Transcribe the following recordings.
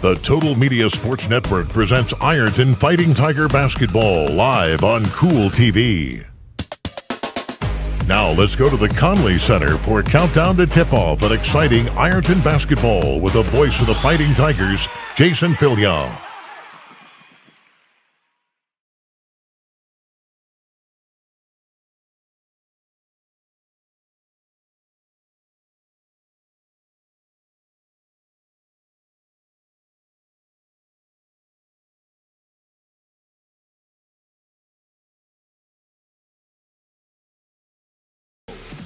The Total Media Sports Network presents Ironton Fighting Tiger Basketball live on Cool TV. Now let's go to the Conley Center for countdown to tip-off an exciting Ironton basketball with the voice of the Fighting Tigers, Jason Fillion.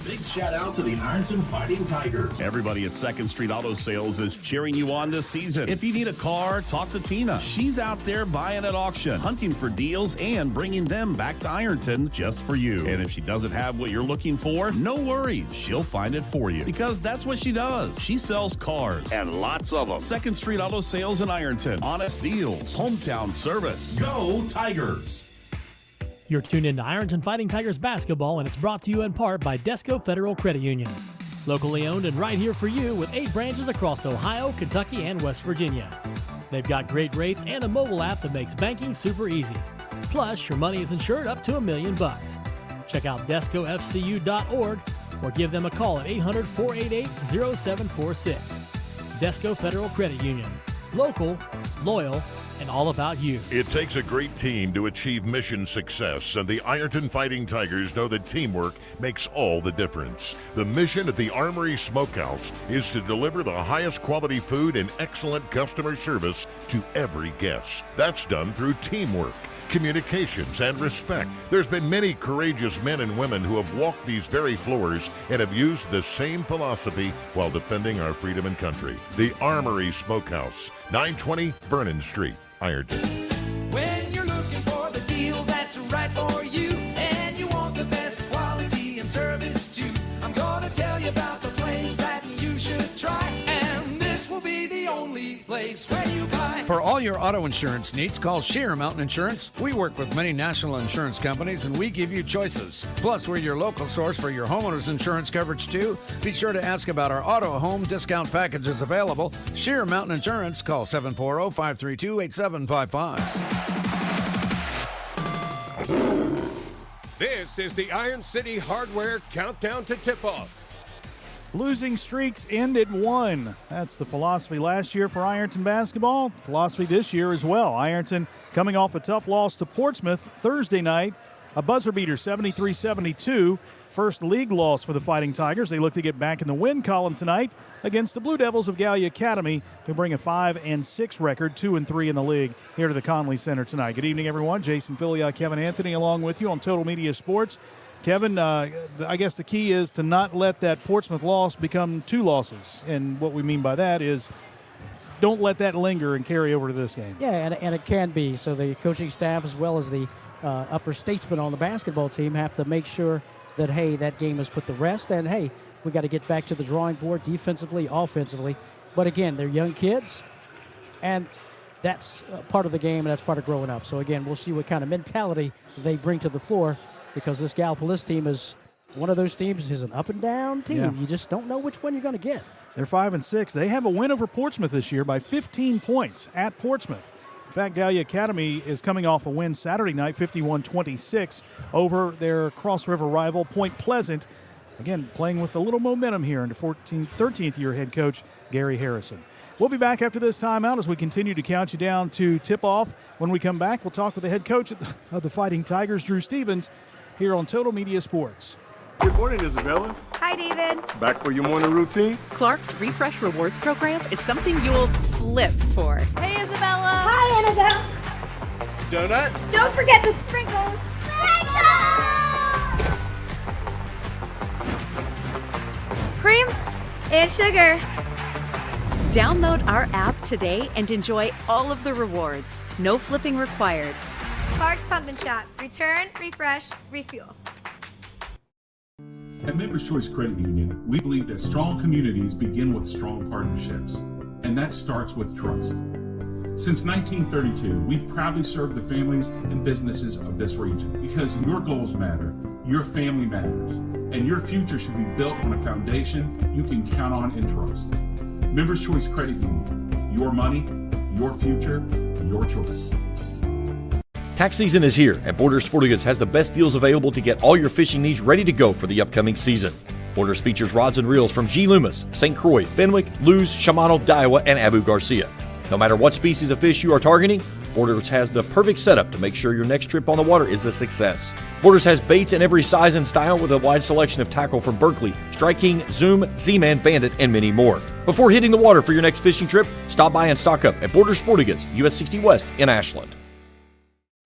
Big shout out to the Ironton Fighting Tigers. Everybody at 2nd Street Auto Sales is cheering you on this season. If you need a car, talk to Tina. She's out there buying at auction, hunting for deals, and bringing them back to Ironton just for you. And if she doesn't have what you're looking for, no worries. She'll find it for you because that's what she does. She sells cars. And lots of them. 2nd Street Auto Sales in Ironton. Honest deals. Hometown service. Go Tigers! You're tuned into Ironton Fighting Tigers basketball, and it's brought to you in part by Desco Federal Credit Union. Locally owned and right here for you with 8 branches across Ohio, Kentucky, and West Virginia. They've got great rates and a mobile app that makes banking super easy. Plus, your money is insured up to $1 million. Check out DescoFCU.org or give them a call at 800-488-0746. Desco Federal Credit Union. Local, loyal, and all about you. It takes a great team to achieve mission success, and the Ironton Fighting Tigers know that teamwork makes all the difference. The mission at the Armory Smokehouse is to deliver the highest quality food and excellent customer service to every guest. That's done through teamwork, communications, and respect. There's been many courageous men and women who have walked these very floors and have used the same philosophy while defending our freedom and country. The Armory Smokehouse, 920 Vernon Street, Ironton. When you're looking for the deal that's right for you, and you want the best quality and service too, I'm gonna tell you about the place that you should try, and this will be the only place where you buy. For all your auto insurance needs, call Sheer Mountain Insurance. We work with many national insurance companies, and we give you choices. Plus, we're your local source for your homeowner's insurance coverage, too. Be sure to ask about our auto home discount packages available. Sheer Mountain Insurance. Call 740-532-8755. This is the Iron City Hardware Countdown to Tip-Off. Losing streaks end at 1. That's the philosophy last year for Ironton basketball. Philosophy this year as well. Ironton coming off a tough loss to Portsmouth Thursday night. A buzzer beater, 73-72. First league loss for the Fighting Tigers. They look to get back in the win column tonight against the Blue Devils of Gallia Academy, who bring a 5-6 record, 2-3 in the league, here to the Conley Center tonight. Good evening, everyone. Jason Fillion, Kevin Anthony, along with you on Total Media Sports. Kevin, I guess the key is to not let that Portsmouth loss become 2 losses. And what we mean by that is don't let that linger and carry over to this game. Yeah, and it can be. So the coaching staff as well as the upper statesmen on the basketball team have to make sure that, hey, that game is put to rest. And, hey, we got to get back to the drawing board defensively, offensively. But, again, they're young kids, and that's part of the game, and that's part of growing up. So, again, we'll see what kind of mentality they bring to the floor, because this Gallipolis team is one of those teams is an up-and-down team. Yeah. You just don't know which one you're going to get. They're 5-6. They have a win over Portsmouth this year by 15 points at Portsmouth. In fact, Gallia Academy is coming off a win Saturday night, 51-26, over their Cross River rival, Point Pleasant. Again, playing with a little momentum here under 13th-year head coach Gary Harrison. We'll be back after this timeout as we continue to count you down to tip-off. When we come back, we'll talk with the head coach of the Fighting Tigers, Drew Stevens, here on Total Media Sports. Good morning, Isabella. Hi, David. Back for your morning routine? Clark's Refresh Rewards program is something you'll flip for. Hey, Isabella. Hi, Annabelle. Donut? Don't forget the sprinkles. Sprinkles! Cream and sugar. Download our app today and enjoy all of the rewards. No flipping required. Clark's Pump and Shop. Return, refresh, refuel. At Members Choice Credit Union, we believe that strong communities begin with strong partnerships, and that starts with trust. Since 1932, we've proudly served the families and businesses of this region because your goals matter, your family matters, and your future should be built on a foundation you can count on and trust. Members Choice Credit Union, your money, Your future, your choice. Tax season is here, and Borders Sporting Goods has the best deals available to get all your fishing needs ready to go for the upcoming season. Borders features rods and reels from G. Loomis, St. Croix, Fenwick, Lewes, Shimano, Daiwa, and Abu Garcia. No matter what species of fish you are targeting, Borders has the perfect setup to make sure your next trip on the water is a success. Borders has baits in every size and style with a wide selection of tackle from Berkley, Strike King, Zoom, Z-Man, Bandit, and many more. Before hitting the water for your next fishing trip, stop by and stock up at Borders Sporting Goods, US 60 West in Ashland.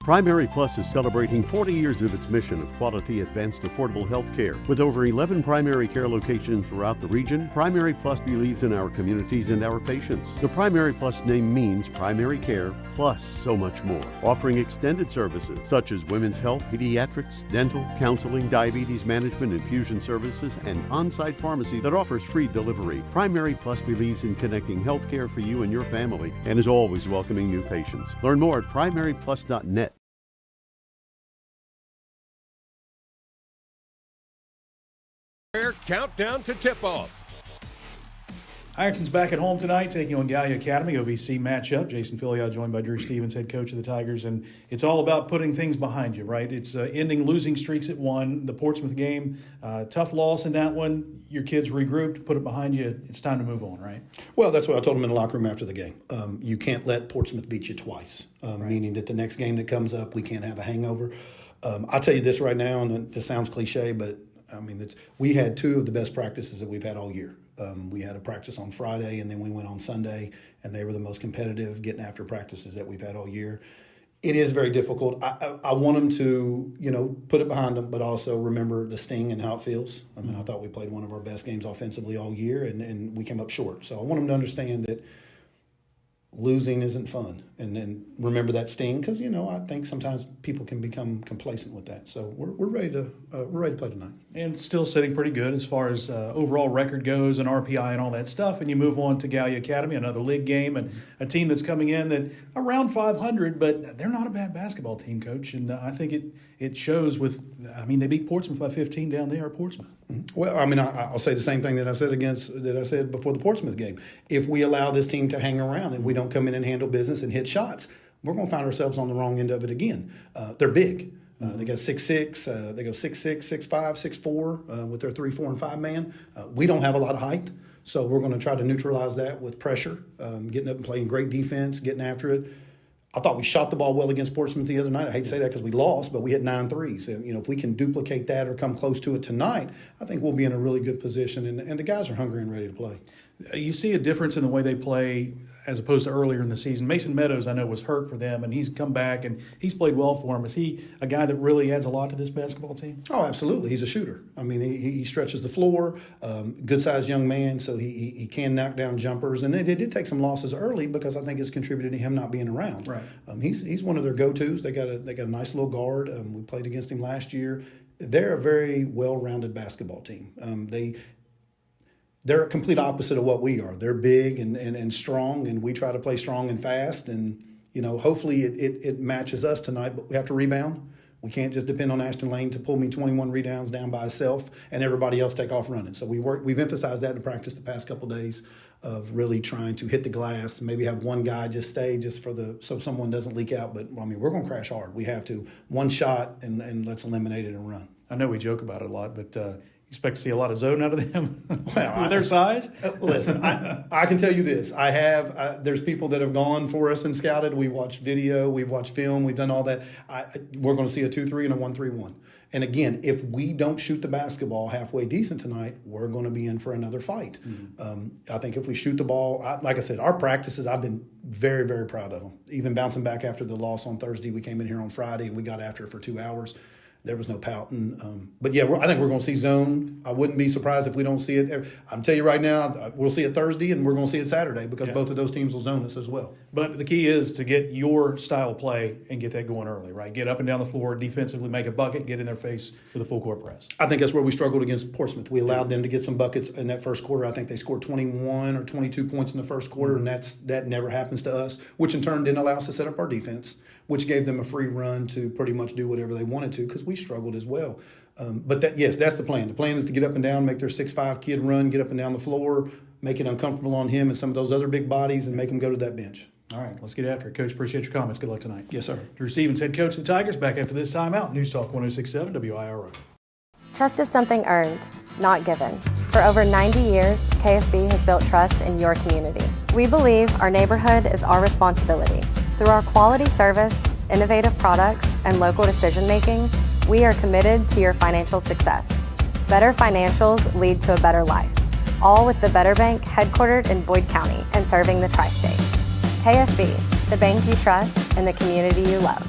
Primary Plus is celebrating 40 years of its mission of quality, advanced, affordable health care. With over 11 primary care locations throughout the region, Primary Plus believes in our communities and our patients. The Primary Plus name means primary care plus so much more, offering extended services such as women's health, pediatrics, dental, counseling, diabetes management, infusion services, and on-site pharmacy that offers free delivery. Primary Plus believes in connecting health care for you and your family and is always welcoming new patients. Learn more at primaryplus.net. Countdown to tip-off. Ironton's back at home tonight, taking on Gallia Academy, OVC matchup. Jason Filiot joined by Drew Stevens, head coach of the Tigers, and it's all about putting things behind you, right? It's ending losing streaks at one. The Portsmouth game, tough loss in that one. Your kids regrouped, put it behind you. It's time to move on, right? Well, that's what I told them in the locker room after the game. You can't let Portsmouth beat you twice, meaning that the next game that comes up, we can't have a hangover. I'll tell you this right now, and this sounds cliche, but I mean, we had two of the best practices that we've had all year. We had a practice on Friday, and then we went on Sunday, and they were the most competitive getting after practices that we've had all year. It is very difficult. I want them to, put it behind them, but also remember the sting and how it feels. I mean, I thought we played one of our best games offensively all year, and we came up short. So I want them to understand that losing isn't fun, and then remember that sting, because I think sometimes people can become complacent with that. So we're ready to play tonight, and still sitting pretty good as far as overall record goes and RPI and all that stuff. And you move on to Gallia Academy, another league game, and a team that's coming in that around 500, but they're not a bad basketball team, Coach. And I think it shows with. I mean, they beat Portsmouth by 15 down there at Portsmouth. Well, I mean, I'll say the same thing that I said before the Portsmouth game. If we allow this team to hang around and we don't come in and handle business and hit shots, we're going to find ourselves on the wrong end of it again. They're big. They got 6'6". They go 6'6", 6'5", 6'4", with their 3, 4, and 5 man. We don't have a lot of height, so we're going to try to neutralize that with pressure, getting up and playing great defense, getting after it. I thought we shot the ball well against Portsmouth the other night. I hate to say that because we lost, but we hit 9 threes. And, if we can duplicate that or come close to it tonight, I think we'll be in a really good position. And the guys are hungry and ready to play. You see a difference in the way they play as opposed to earlier in the season. Mason Meadows, I know, was hurt for them, and he's come back, and he's played well for them. Is he a guy that really adds a lot to this basketball team? Oh, absolutely. He's a shooter. I mean, he stretches the floor, good-sized young man, so he can knock down jumpers. And they did take some losses early because I think it's contributed to him not being around. Right. He's one of their go-tos. They got a nice little guard. We played against him last year. They're a very well-rounded basketball team. They're a complete opposite of what we are. They're big and strong, and we try to play strong and fast. And, hopefully it matches us tonight, but we have to rebound. We can't just depend on Ashton Lane to pull me 21 rebounds down by himself and everybody else take off running. So we've emphasized that in practice the past couple of days of really trying to hit the glass, maybe have one guy just stay so someone doesn't leak out. But, I mean, we're going to crash hard. We have to. One shot and let's eliminate it and run. I know we joke about it a lot, but expect to see a lot of zone out of them with their size? Listen, I can tell you this. There's people that have gone for us and scouted. We've watched video. We've watched film. We've done all that. We're going to see a 2-3 and a 1-3-1. And again, if we don't shoot the basketball halfway decent tonight, we're going to be in for another fight. Mm-hmm. I think if we shoot the ball, like I said, our practices, I've been very, very proud of them. Even bouncing back after the loss on Thursday, we came in here on Friday and we got after it for 2 hours. There was no pouting. But, yeah, I think we're going to see zone. I wouldn't be surprised if we don't see it. I'm telling you right now, we'll see it Thursday and we're going to see it Saturday because both of those teams will zone us as well. But the key is to get your style of play and get that going early, right? Get up and down the floor, defensively make a bucket, get in their face with a full court press. I think that's where we struggled against Portsmouth. We allowed them to get some buckets in that first quarter. I think they scored 21 or 22 points in the first quarter, and that never happens to us, which in turn didn't allow us to set up our defense, which gave them a free run to pretty much do whatever they wanted to because we struggled as well. But that's the plan. The plan is to get up and down, make their 6'5" kid run, get up and down the floor, make it uncomfortable on him and some of those other big bodies and make him go to that bench. All right, let's get after it. Coach, appreciate your comments. Good luck tonight. Yes, sir. Drew Stevens, head coach of the Tigers, back after this timeout. News Talk 106.7 WIRO. Trust is something earned, not given. For over 90 years, KFB has built trust in your community. We believe our neighborhood is our responsibility. Through our quality service, innovative products, and local decision-making, we are committed to your financial success. Better financials lead to a better life. All with the Better Bank, headquartered in Boyd County and serving the tri-state. KFB, the bank you trust and the community you love.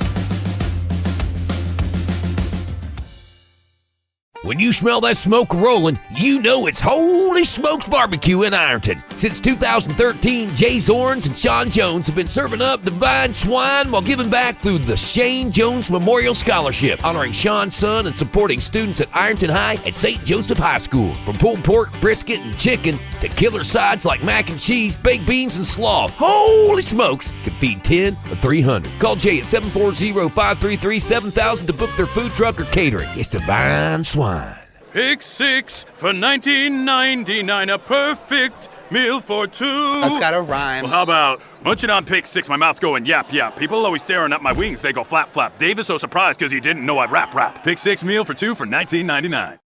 When you smell that smoke rolling, you know it's Holy Smokes Barbecue in Ironton. Since 2013, Jay Zorns and Sean Jones have been serving up divine swine while giving back through the Shane Jones Memorial Scholarship, honoring Sean's son and supporting students at Ironton High and St. Joseph High School. From pulled pork, brisket, and chicken to killer sides like mac and cheese, baked beans, and slaw, Holy Smokes can feed 10 or 300. Call Jay at 740-533-7000 to book their food truck or catering. It's divine swine. Pick six for $19.99, a perfect meal for two. That's gotta rhyme. Well, how about munching on pick six, my mouth going yap yap. People always staring at my wings, they go flap flap. Dave is so surprised because he didn't know I'd rap. Pick six meal for two for $19.99.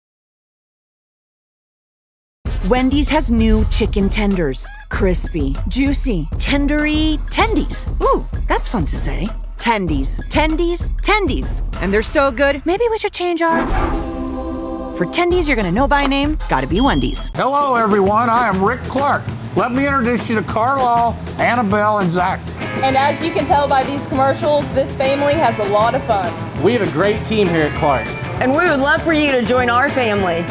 Wendy's has new chicken tenders. Crispy, juicy, tendery tendies. Ooh, that's fun to say. Tendies, tendies, tendies. And they're so good, maybe we should change our... For tendies you're gonna know by name, gotta be Wendy's. Hello everyone, I am Rick Clark. Let me introduce you to Carlisle, Annabelle, and Zach. And as you can tell by these commercials, this family has a lot of fun. We have a great team here at Clark's. And we would love for you to join our family.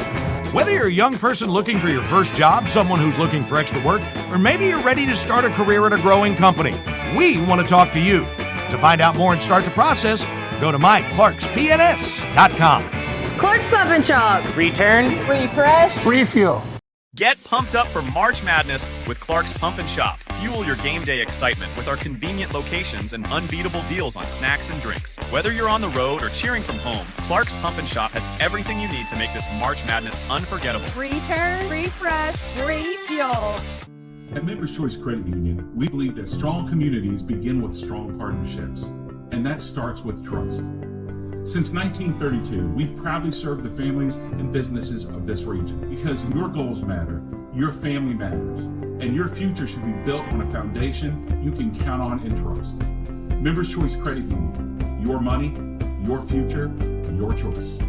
Whether you're a young person looking for your first job, someone who's looking for extra work, or maybe you're ready to start a career at a growing company, we want to talk to you. To find out more and start the process, go to myclarkspns.com. Clark's Pump and Shop. Return, refresh, refuel. Get pumped up for March Madness with Clark's Pump and Shop. Fuel your game day excitement with our convenient locations and unbeatable deals on snacks and drinks. Whether you're on the road or cheering from home, Clark's Pump and Shop has everything you need to make this March Madness unforgettable. return, refresh, refuel. At Members Choice Credit Union, we believe that strong communities begin with strong partnerships, and that starts with trust. Since 1932, we've proudly served the families and businesses of this region because your goals matter, your family matters, and your future should be built on a foundation you can count on and trust. Members Choice Credit Union, your money, your future, your choice.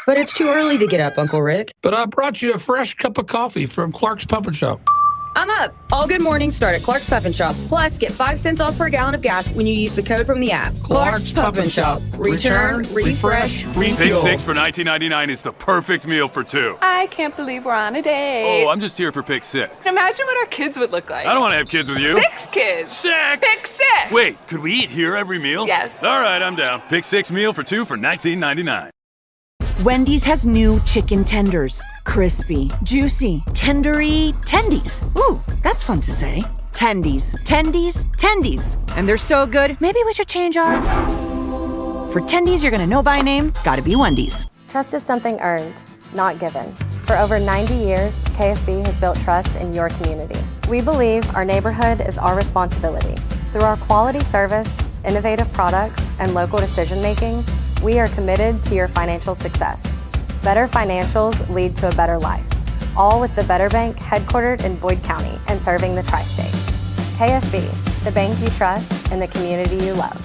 But it's too early to get up, Uncle Rick. But I brought you a fresh cup of coffee from Clark's Pump and Shop. I'm up. All good mornings start at Clark's Pump and Shop. Plus, get 5 cents off per gallon of gas when you use the code from the app. Clark's Pump and Shop. Return, refresh, refuel. Pick six for $19.99 is the perfect meal for two. I can't believe we're on a date. Oh, I'm just here for pick six. Imagine what our kids would look like. I don't want to have kids with you. 6 kids. 6! Pick 6! Wait, could we eat here every meal? Yes. All right, I'm down. Pick six meal for two for $19.99. Wendy's has new chicken tenders. Crispy, juicy, tendery tendies. Ooh, that's fun to say. Tendies, tendies, tendies. And they're so good, maybe we should change our... For tendies you're gonna know by name, gotta be Wendy's. Trust is something earned, not given. For over 90 years, KFB has built trust in your community. We believe our neighborhood is our responsibility. Through our quality service, innovative products, and local decision-making, we are committed to your financial success. Better financials lead to a better life. All with the Better Bank, headquartered in Boyd County and serving the tri-state. KFB, the bank you trust and the community you love.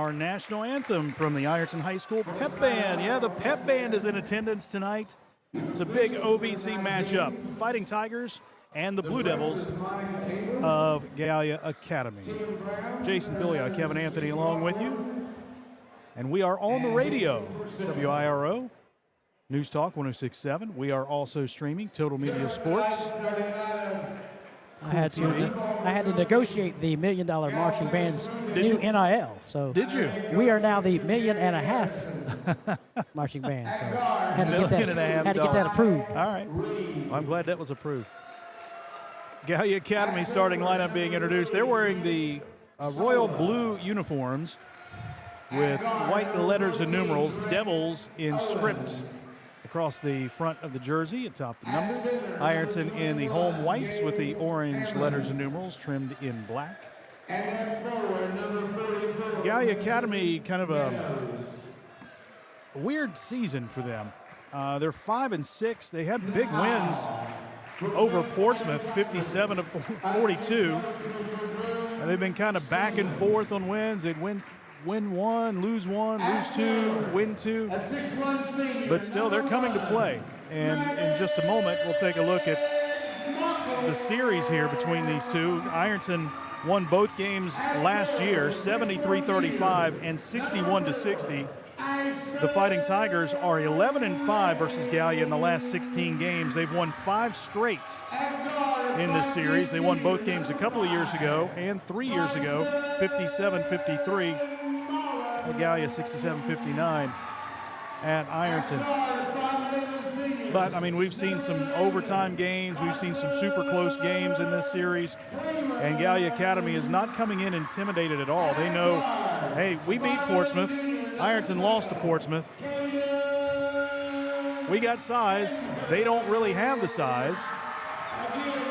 our national anthem from the Ironton High School Pep Band. Yeah, the Pep Band is in attendance tonight. It's a big OVC matchup. Fighting Tigers and the Blue Devils of Gallia Academy. Jason Fillion, Kevin Anthony along with you. And we are on the radio, WIRO, News Talk 106.7. We are also streaming Total Media Sports. I had to negotiate the $1 Million Marching Band's new NIL. So did you? We are now the $1.5 million marching band. So had to get that approved. All right. Well, I'm glad that was approved. Gallia Academy starting lineup being introduced. They're wearing the royal blue uniforms with white letters and numerals, Devils in script across the front of the jersey atop the number. Ironton in the home whites with the orange letters and numerals trimmed in black. Gallia Academy, kind of a weird season for them. They're 5-6. They had big wins over Portsmouth, 57 of 42. And they've been kind of back and forth on wins. They'd win one, lose two, win two. But still, they're coming to play. And in just a moment, we'll take a look at the series here between these two. Ironton won both games last year, 73-35 and 61-60. The Fighting Tigers are 11-5 versus Gallia in the last 16 games. They've won 5 straight in this series. They won both games a couple of years ago and 3 years ago, 57-53. Gallia 67-59 at Ironton. But, I mean, we've seen some overtime games. We've seen some super close games in this series. And Gallia Academy is not coming in intimidated at all. They know, hey, we beat Portsmouth. Ironton lost to Portsmouth. We got size. They don't really have the size.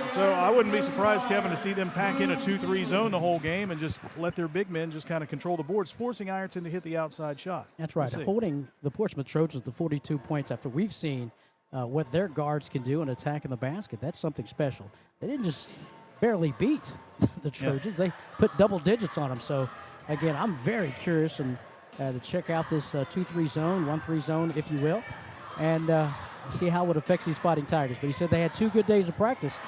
So I wouldn't be surprised, Kevin, to see them pack in a 2-3 zone the whole game and just let their big men just kind of control the boards, forcing Ironton to hit the outside shot. That's right. Holding the Portsmouth Trojans to 42 points after we've seen what their guards can do in attacking the basket, that's something special. They didn't just barely beat the Trojans. They put double digits on them. So, again, I'm very curious and to check out this 2-3 zone, 1-3 zone, if you will, and see how it affects these Fighting Tigers. But he said they had 2 good days of practice,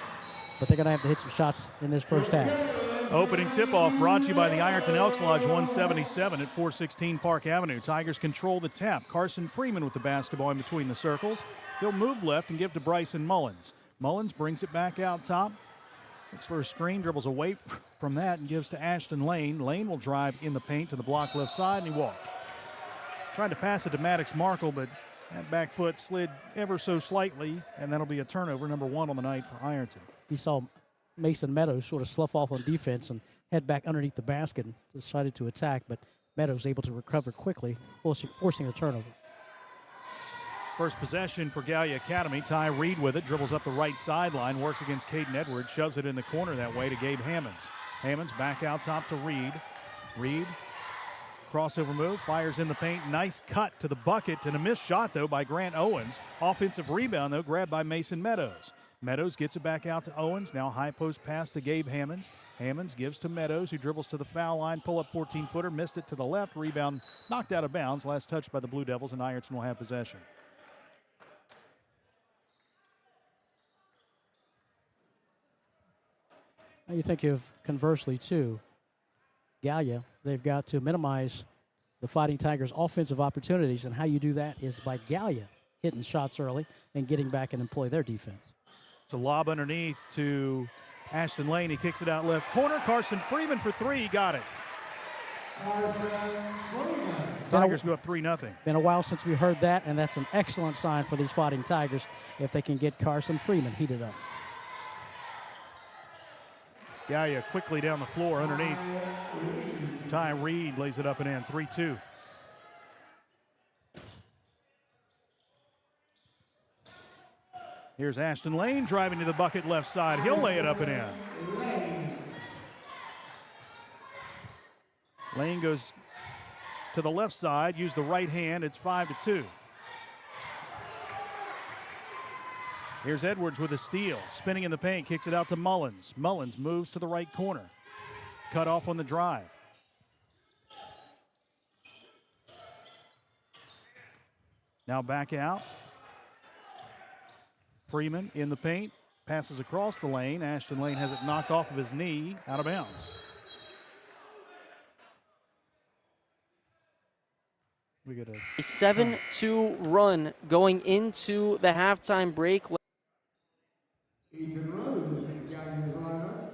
but they're going to have to hit some shots in this first half. Opening tip-off brought to you by the Ironton Elks Lodge 177 at 416 Park Avenue. Tigers control the tap. Carson Freeman with the basketball in between the circles. He'll move left and give to Bryson Mullins. Mullins brings it back out top. Looks for a screen, dribbles away from that and gives to Ashton Lane. Lane will drive in the paint to the block left side, and he walked. Tried to pass it to Maddox Markle, but that back foot slid ever so slightly, and that'll be a turnover, number 1 on the night for Ironton. He saw Mason Meadows sort of slough off on defense and head back underneath the basket and decided to attack, but Meadows able to recover quickly, forcing a turnover. First possession for Gallia Academy. Ty Reed with it, dribbles up the right sideline, works against Caden Edwards, shoves it in the corner that way to Gabe Hammonds. Hammonds back out top to Reed. Reed, crossover move, fires in the paint. Nice cut to the bucket and a missed shot, though, by Grant Owens. Offensive rebound, though, grabbed by Mason Meadows. Meadows gets it back out to Owens. Now high post pass to Gabe Hammonds. Hammonds gives to Meadows, who dribbles to the foul line. Pull up 14-footer, missed it to the left. Rebound knocked out of bounds. Last touch by the Blue Devils, and Ironton will have possession. Now you think of, conversely, too, Gallia, they've got to minimize the Fighting Tigers' offensive opportunities, and how you do that is by Gallia hitting shots early and getting back and employ their defense. It's a lob underneath to Ashton Lane. He kicks it out left corner. Carson Freeman for 3. He got it. Tigers go up 3-0. Been a while since we heard that, and that's an excellent sign for these Fighting Tigers if they can get Carson Freeman heated up. Gallia quickly down the floor underneath. Ty Reed lays it up and in, 3-2. Here's Ashton Lane driving to the bucket left side. He'll lay it up and in. Lane goes to the left side, use the right hand. It's 5-2. Here's Edwards with a steal. Spinning in the paint, kicks it out to Mullins. Mullins moves to the right corner. Cut off on the drive. Now back out. Freeman in the paint. Passes across the lane. Ashton Lane has it knocked off of his knee, out of bounds. We get a 7-2 run going into the halftime break. Ethan Rose got his lineup.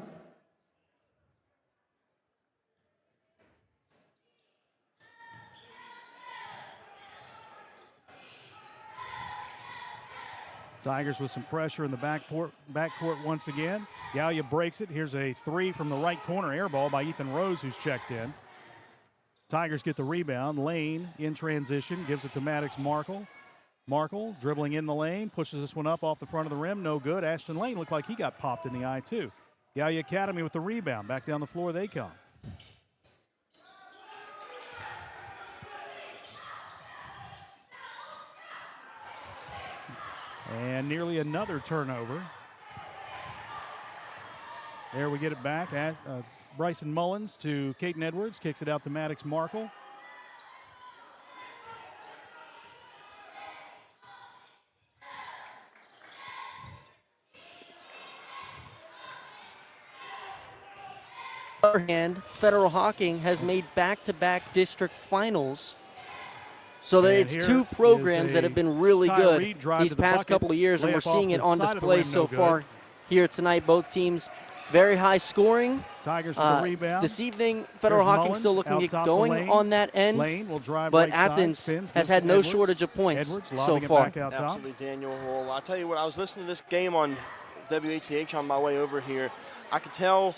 Tigers with some pressure in the backcourt once again. Gallia breaks it. Here's a three from the right corner. Air ball by Ethan Rose, who's checked in. Tigers get the rebound. Lane in transition. Gives it to Maddox Markle. Markle dribbling in the lane. Pushes this one up off the front of the rim. No good. Ashton Lane looked like he got popped in the eye, too. Gallia Academy with the rebound. Back down the floor they come. And nearly another turnover. There we get it back. At Bryson Mullins to Caden Edwards. Kicks it out to Maddox Markle. On the other hand, Federal Hocking has made back-to-back district finals. So that it's two programs that have been really good these past couple of years, and we're seeing it on display so far here tonight. Both teams very high scoring. Tigers with the rebound. This evening, Federal Hocking still looking to get going on that end, but Athens has had no shortage of points so far. Absolutely, Daniel. Well, I'll tell you what, I was listening to this game on WHCH on my way over here. I could tell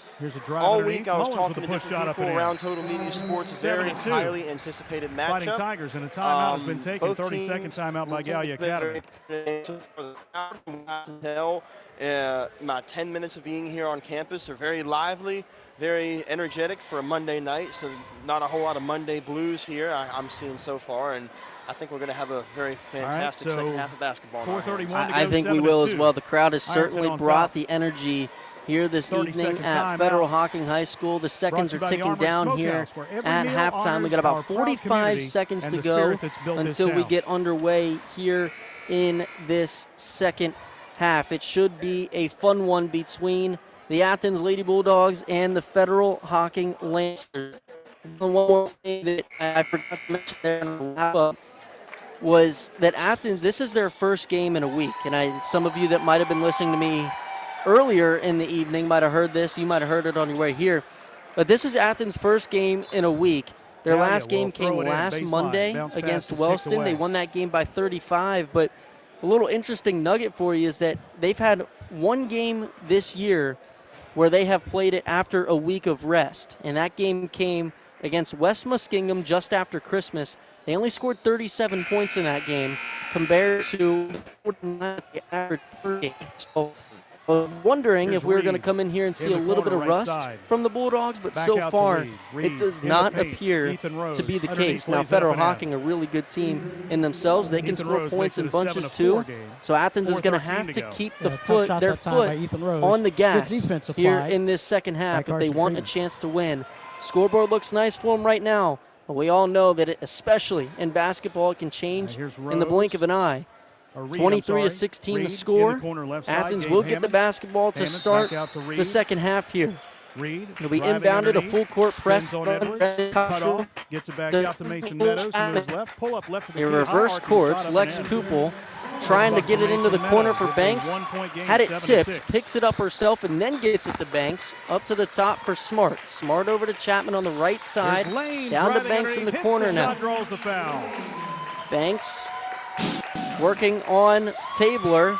all week I was talking to different people around Total Media Sports. It's a very highly anticipated matchup. Fighting Tigers, and a timeout has been taken. 30-second timeout by Gallia Academy. My 10 minutes of being here on campus are very lively, very energetic for a Monday night, so not a whole lot of Monday blues here I'm seeing so far, and I think we're going to have a very fantastic second half of basketball. 4:31 I think we will as well. The crowd has certainly brought the energy here this evening at Federal Hocking High School. The seconds are ticking down here at halftime. We got about 45 seconds to go until we get underway here in this second half. It should be a fun one between the Athens Lady Bulldogs and the Federal Hocking Lancers. One more thing that I forgot to mention there in the wrap-up was that Athens, this is their first game in a week. And some of you that might have been listening to me earlier in the evening might have heard this. You might have heard it on your way here. But this is Athens' first game in a week. Their last game came last Monday against Wellston. They won that game by 35. But a little interesting nugget for you is that they've had one game this year where they have played it after a week of rest. And that game came against West Muskingum just after Christmas. They only scored 37 points in that game compared to 49 average per game. So wondering if we were going to come in here and see a little bit of rust from the Bulldogs, but so far it does not appear to be the case. Now, Federal Hocking, a really good team in themselves. They can score points in bunches too. So Athens is going to have to keep their foot on the gas here in this second half if they want a chance to win. Scoreboard looks nice for them right now, but we all know that especially in basketball, it can change in the blink of an eye. 23-16 the score. Athens will get the basketball to start the second half here. It'll be inbounded, a full court press. Gets it back out to Mason Meadows. Left, pull up left of the a reverse courts. Lex Kupel trying to get it into the corner for Banks. Had it tipped, picks it up herself, and then gets it to Banks. Up to the top for Smart. Smart over to Chapman on the right side. Down to Banks in the corner now. Banks working on Tabler,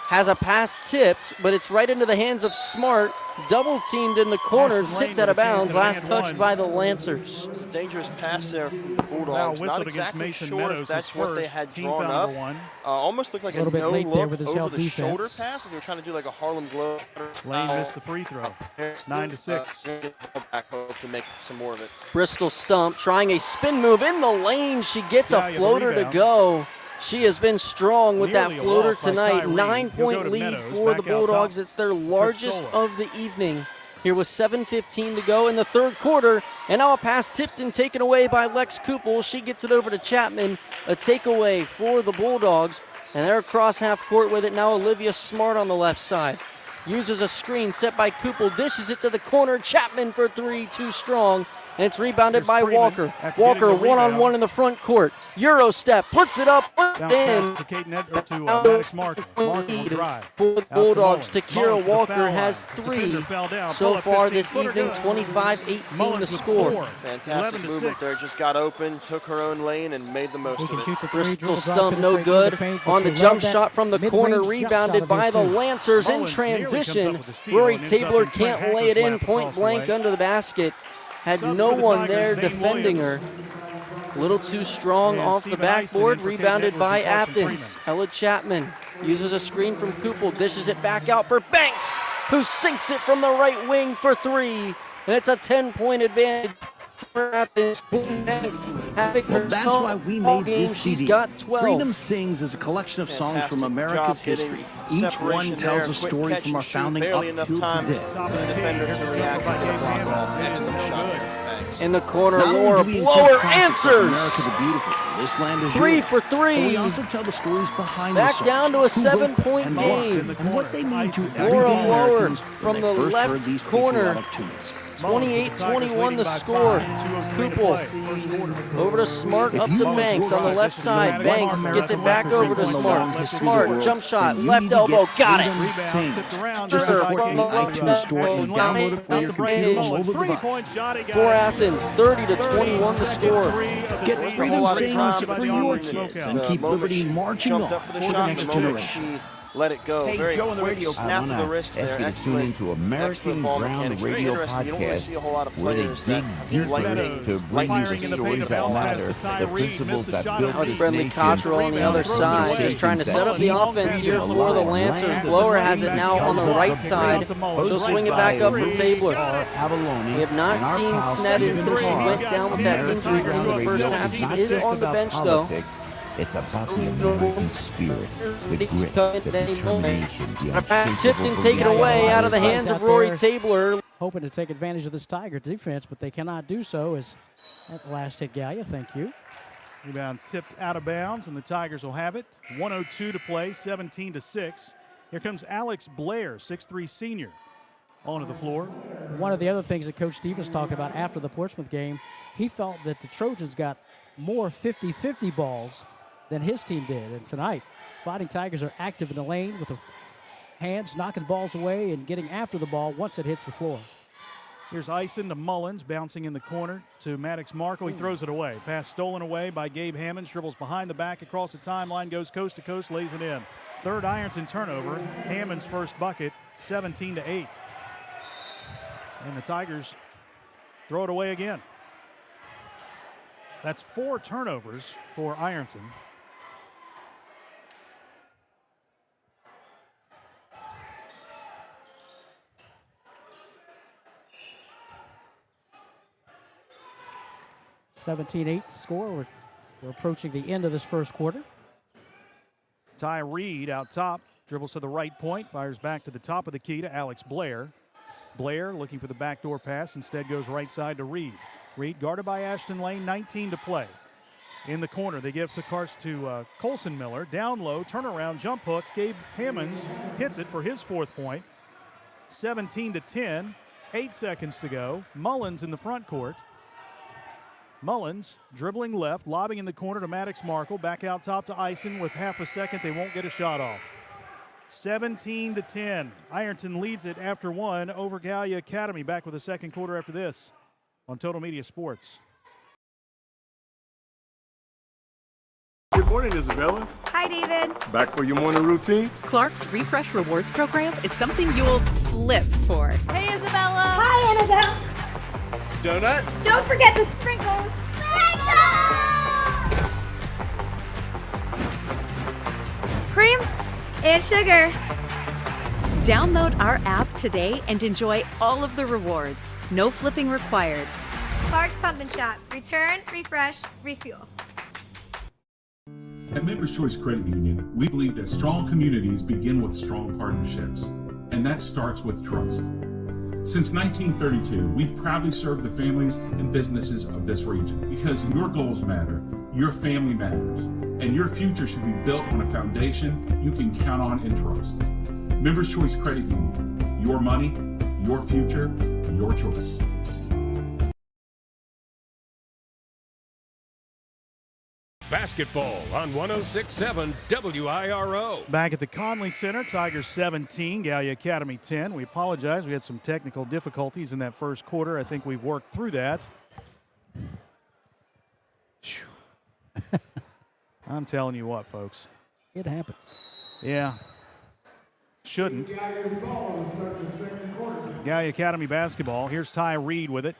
has a pass tipped, but it's right into the hands of Smart. Double teamed in the corner, tipped out of bounds, last touched by the Lancers. It's a dangerous pass there from the Bulldogs. Not exactly sure if that's what they had drawn up. Almost looked like a no look over the shoulder pass. They were trying to do like a Harlem Globe. Lane missed the free throw. 9-6. Back to make some more of it. Bristol Stump trying a spin move in the lane. She gets a floater to go. She has been strong with that floater tonight. 9-point lead for the Bulldogs. It's their largest of the evening here with 7:15 to go in the third quarter. And now a pass tipped and taken away by Lex Kupel. She gets it over to Chapman. A takeaway for the Bulldogs. And they're across half court with it now. Olivia Smart on the left side. Uses a screen set by Kupel. Dishes it to the corner. Chapman for three, too strong. And it's rebounded by Walker. Walker one-on-one in the front court. Euro step, puts it up, in. Maddox Markle. Markle will drive. For the Bulldogs, Takira Walker has three so far this evening, 25-18 the score. Fantastic movement there, just got open, took her own lane, and made the most of it. Bristol Stump no good on the jump shot from the corner, rebounded by the Lancers in transition. Rory Tabler can't lay it in point blank under the basket. Had no one there defending her. A little too strong off the backboard, rebounded by Athens. Ella Chapman uses a screen from Kupel, dishes it back out for Banks, who sinks it from the right wing for three. And it's a 10-point advantage for Athens. Well, that's why we made this CD. She's got 12. Freedom Sings is a collection of songs from America's history. Each one tells a story from our founding up till today. In the corner, Laura Blower answers. This land is 3 for 3. We also tell the stories behind back the down to a 7-point game. And what they mean to Laura everyday Blower Americans from the when they first heard left these corner. patriotic tunes. 28-21 the score. Kupel over to Smart, up to Banks on the left side. Banks gets it back over to Smart. Smart, jump shot, left elbow, got it. For Athens, 30-21 the score. Get Freedom Sings for your kids and keep Liberty marching on for the next generation. Let it go. Hey, Very Joe on the quick radio. snap of the wrist there. Ask you to tune into American Ground Radio Podcast, You don't really see a whole lot of where they players dig that deeper lightning to bring you the stories that matter, the principles that built Now it's this Brentley nation. Cottrell on the other side, just trying to set up the offense here for the Lancers. Blower has it now on the right side. She'll swing it back up for Tabler. We have not seen Sneddon since she went down with that injury in the first half. She is on the bench, though. It's about the American spirit, the grit, the determination, the Tipped and taken away out of the hands of Rory Tabler. Hoping to take advantage of this Tiger defense, but they cannot do so as that last hit Gallia. Thank you. Rebound tipped out of bounds, and the Tigers will have it. 1:02 to play, 17-6. Here comes Alex Blair, 6'3" senior, onto the floor. One of the other things that Coach Stevens talked about after the Portsmouth game, he felt that the Trojans got more 50-50 balls than his team did. And tonight, Fighting Tigers are active in the lane with the hands knocking balls away and getting after the ball once it hits the floor. Here's Ison to Mullins, bouncing in the corner to Maddox Markle. He throws it away. Pass stolen away by Gabe Hammonds. Dribbles behind the back across the timeline, goes coast to coast, lays it in. Third Ironton turnover. Hammonds' first bucket, 17-8. And the Tigers throw it away again. That's 4 turnovers for Ironton. (17-8) score. We're approaching the end of this first quarter. Ty Reed out top, dribbles to the right point, fires back to the top of the key to Alex Blair. Blair looking for the backdoor pass, instead goes right side to Reed. Reed guarded by Ashton Lane, 19 to play. In the corner, they give to Colson Miller. Down low, turnaround, jump hook. Gabe Hammonds hits it for his 4th point. 17-10, 8 seconds to go. Mullins in the front court. Mullins dribbling left, lobbing in the corner to Maddox Markle. Back out top to Ison with half a second. They won't get a shot off. 17-10. Ironton leads it after 1 over Gallia Academy. Back with the second quarter after this on Total Media Sports. Good morning, Isabella. Hi, David. Back for your morning routine? Clark's Refresh Rewards program is something you'll flip for. Hey, Isabella. Hi, Annabelle. Donut? Don't forget the sprinkles. Cream and sugar. Download our app today and enjoy all of the rewards. No flipping required. Clark's Pump and Shop. Return, refresh, refuel. At Members Choice Credit Union, we believe that strong communities begin with strong partnerships, and that starts with trust. Since 1932, we've proudly served the families and businesses of this region because your goals matter, your family matters, and your future should be built on a foundation you can count on and trust. Members Choice Credit Union, your money, your future, your choice. Basketball on 106.7 WIRO. Back at the Conley Center, Tigers 17, Gallia Academy 10. We apologize. We had some technical difficulties in that first quarter. I think we've worked through that. I'm telling you what, folks. It happens. Yeah. Shouldn't. Gallia Academy basketball. Here's Ty Reed with it.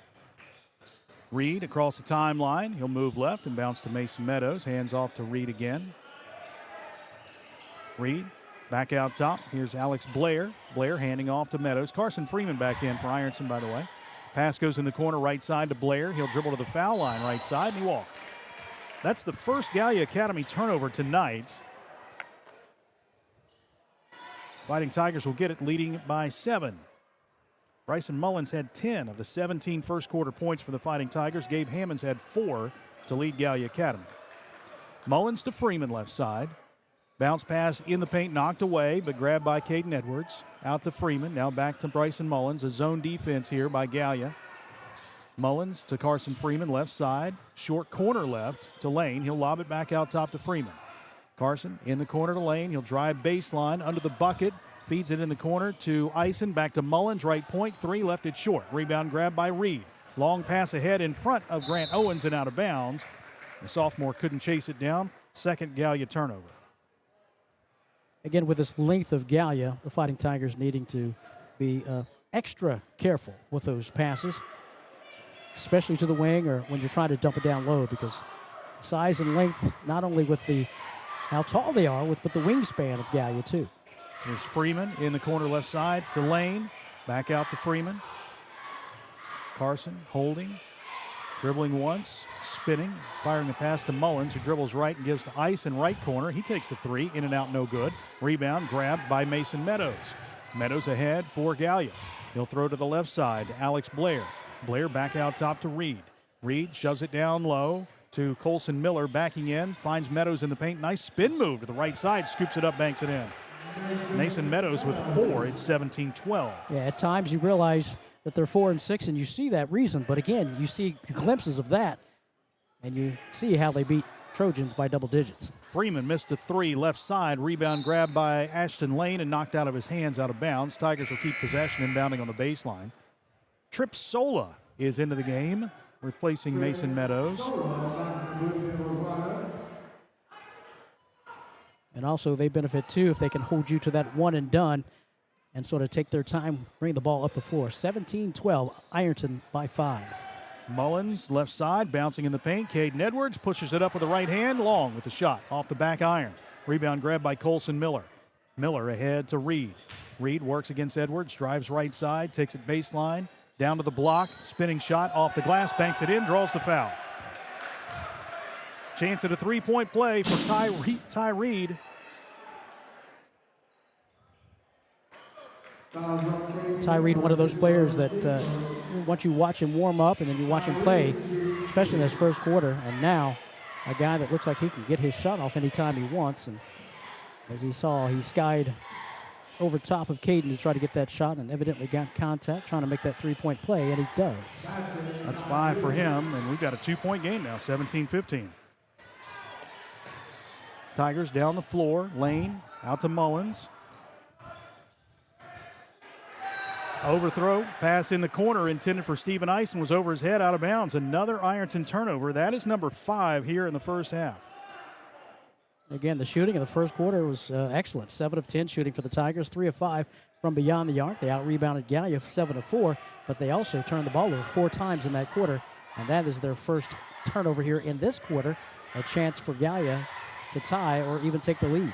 Reed across the timeline. He'll move left and bounce to Mason Meadows. Hands off to Reed again. Reed back out top. Here's Alex Blair. Blair handing off to Meadows. Carson Freeman back in for Ironton, by the way. Pass goes in the corner right side to Blair. He'll dribble to the foul line right side and he walks. That's the first Gallia Academy turnover tonight. Fighting Tigers will get it, leading by 7. Bryson Mullins had 10 of the 17 first quarter points for the Fighting Tigers. Gabe Hammonds had 4 to lead Gallia Academy. Mullins to Freeman left side. Bounce pass in the paint, knocked away, but grabbed by Caden Edwards. Out to Freeman, now back to Bryson Mullins. A zone defense here by Gallia. Mullins to Carson Freeman left side. Short corner left to Lane. He'll lob it back out top to Freeman. Carson in the corner to Lane. He'll drive baseline under the bucket. Feeds it in the corner to Eisen. Back to Mullins, right point. 3, left it short. Rebound grab by Reed. Long pass ahead in front of Grant Owens and out of bounds. The sophomore couldn't chase it down. Second Gallia turnover. Again, with this length of Gallia, the Fighting Tigers needing to be extra careful with those passes, especially to the wing or when you're trying to dump it down low, because size and length, not only with how tall they are, but the wingspan of Gallia too. There's Freeman in the corner left side to Lane. Back out to Freeman. Carson holding. Dribbling once. Spinning. Firing a pass to Mullins, who dribbles right and gives to Ice in right corner. He takes the 3. In and out, no good. Rebound grabbed by Mason Meadows. Meadows ahead for Gallia. He'll throw to the left side to Alex Blair. Blair back out top to Reed. Reed shoves it down low to Colson Miller. Backing in. Finds Meadows in the paint. Nice spin move to the right side. Scoops it up, banks it in. Mason Meadows with 4. It's 17-12. Yeah, at times you realize that they're 4 and 6, and you see that reason. But again, you see glimpses of that, and you see how they beat Trojans by double digits. Freeman missed a 3 left side. Rebound grabbed by Ashton Lane and knocked out of his hands out of bounds. Tigers will keep possession inbounding on the baseline. Trip Sola is into the game, replacing Mason Meadows. And also they benefit too if they can hold you to that one and done and sort of take their time, bring the ball up the floor. 17-12, Ironton by 5. Mullins left side, bouncing in the paint. Caden Edwards pushes it up with the right hand. Long with the shot off the back iron. Rebound grabbed by Colson Miller. Miller ahead to Reed. Reed works against Edwards, drives right side, takes it baseline, down to the block, spinning shot off the glass, banks it in, draws the foul. Chance at a 3-point play for Ty Reed. Ty Reed, one of those players that once you watch him warm up and then you watch him play, especially in this first quarter, and now a guy that looks like he can get his shot off anytime he wants. And as he saw, he skied over top of Caden to try to get that shot and evidently got contact, trying to make that 3-point play, and he does. That's 5 for him, and we've got a 2-point game now, 17-15. Tigers down the floor. Lane out to Mullins. Overthrow, pass in the corner intended for Stephen Eisen was over his head, out of bounds. Another Ironton turnover. That is number 5 here in the first half. Again, the shooting in the first quarter was excellent. 7 of 10 shooting for the Tigers, 3 of 5 from beyond the arc. They out-rebounded Gallia 7 of 4, but they also turned the ball over 4 times in that quarter, and that is their first turnover here in this quarter. A chance for Gallia to tie or even take the lead.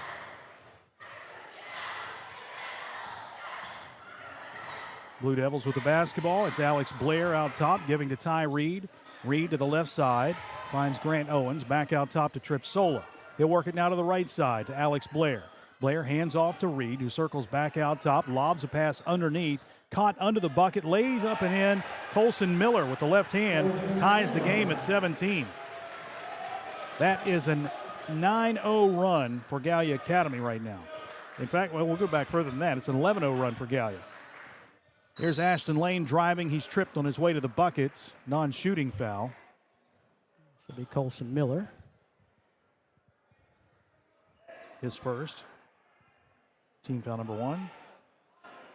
Blue Devils with the basketball. It's Alex Blair out top, giving to Ty Reed. Reed to the left side, finds Grant Owens. Back out top to Trip Sola. He'll work it now to the right side to Alex Blair. Blair hands off to Reed, who circles back out top, lobs a pass underneath, caught under the bucket, lays up and in. Colson Miller with the left hand ties the game at 17. That is a 9-0 run for Gallia Academy right now. In fact, well, we'll go back further than that. It's an 11-0 run for Gallia. Here's Ashton Lane driving. He's tripped on his way to the buckets. Non-shooting foul. Should be Colson Miller. His first. Team foul number 1.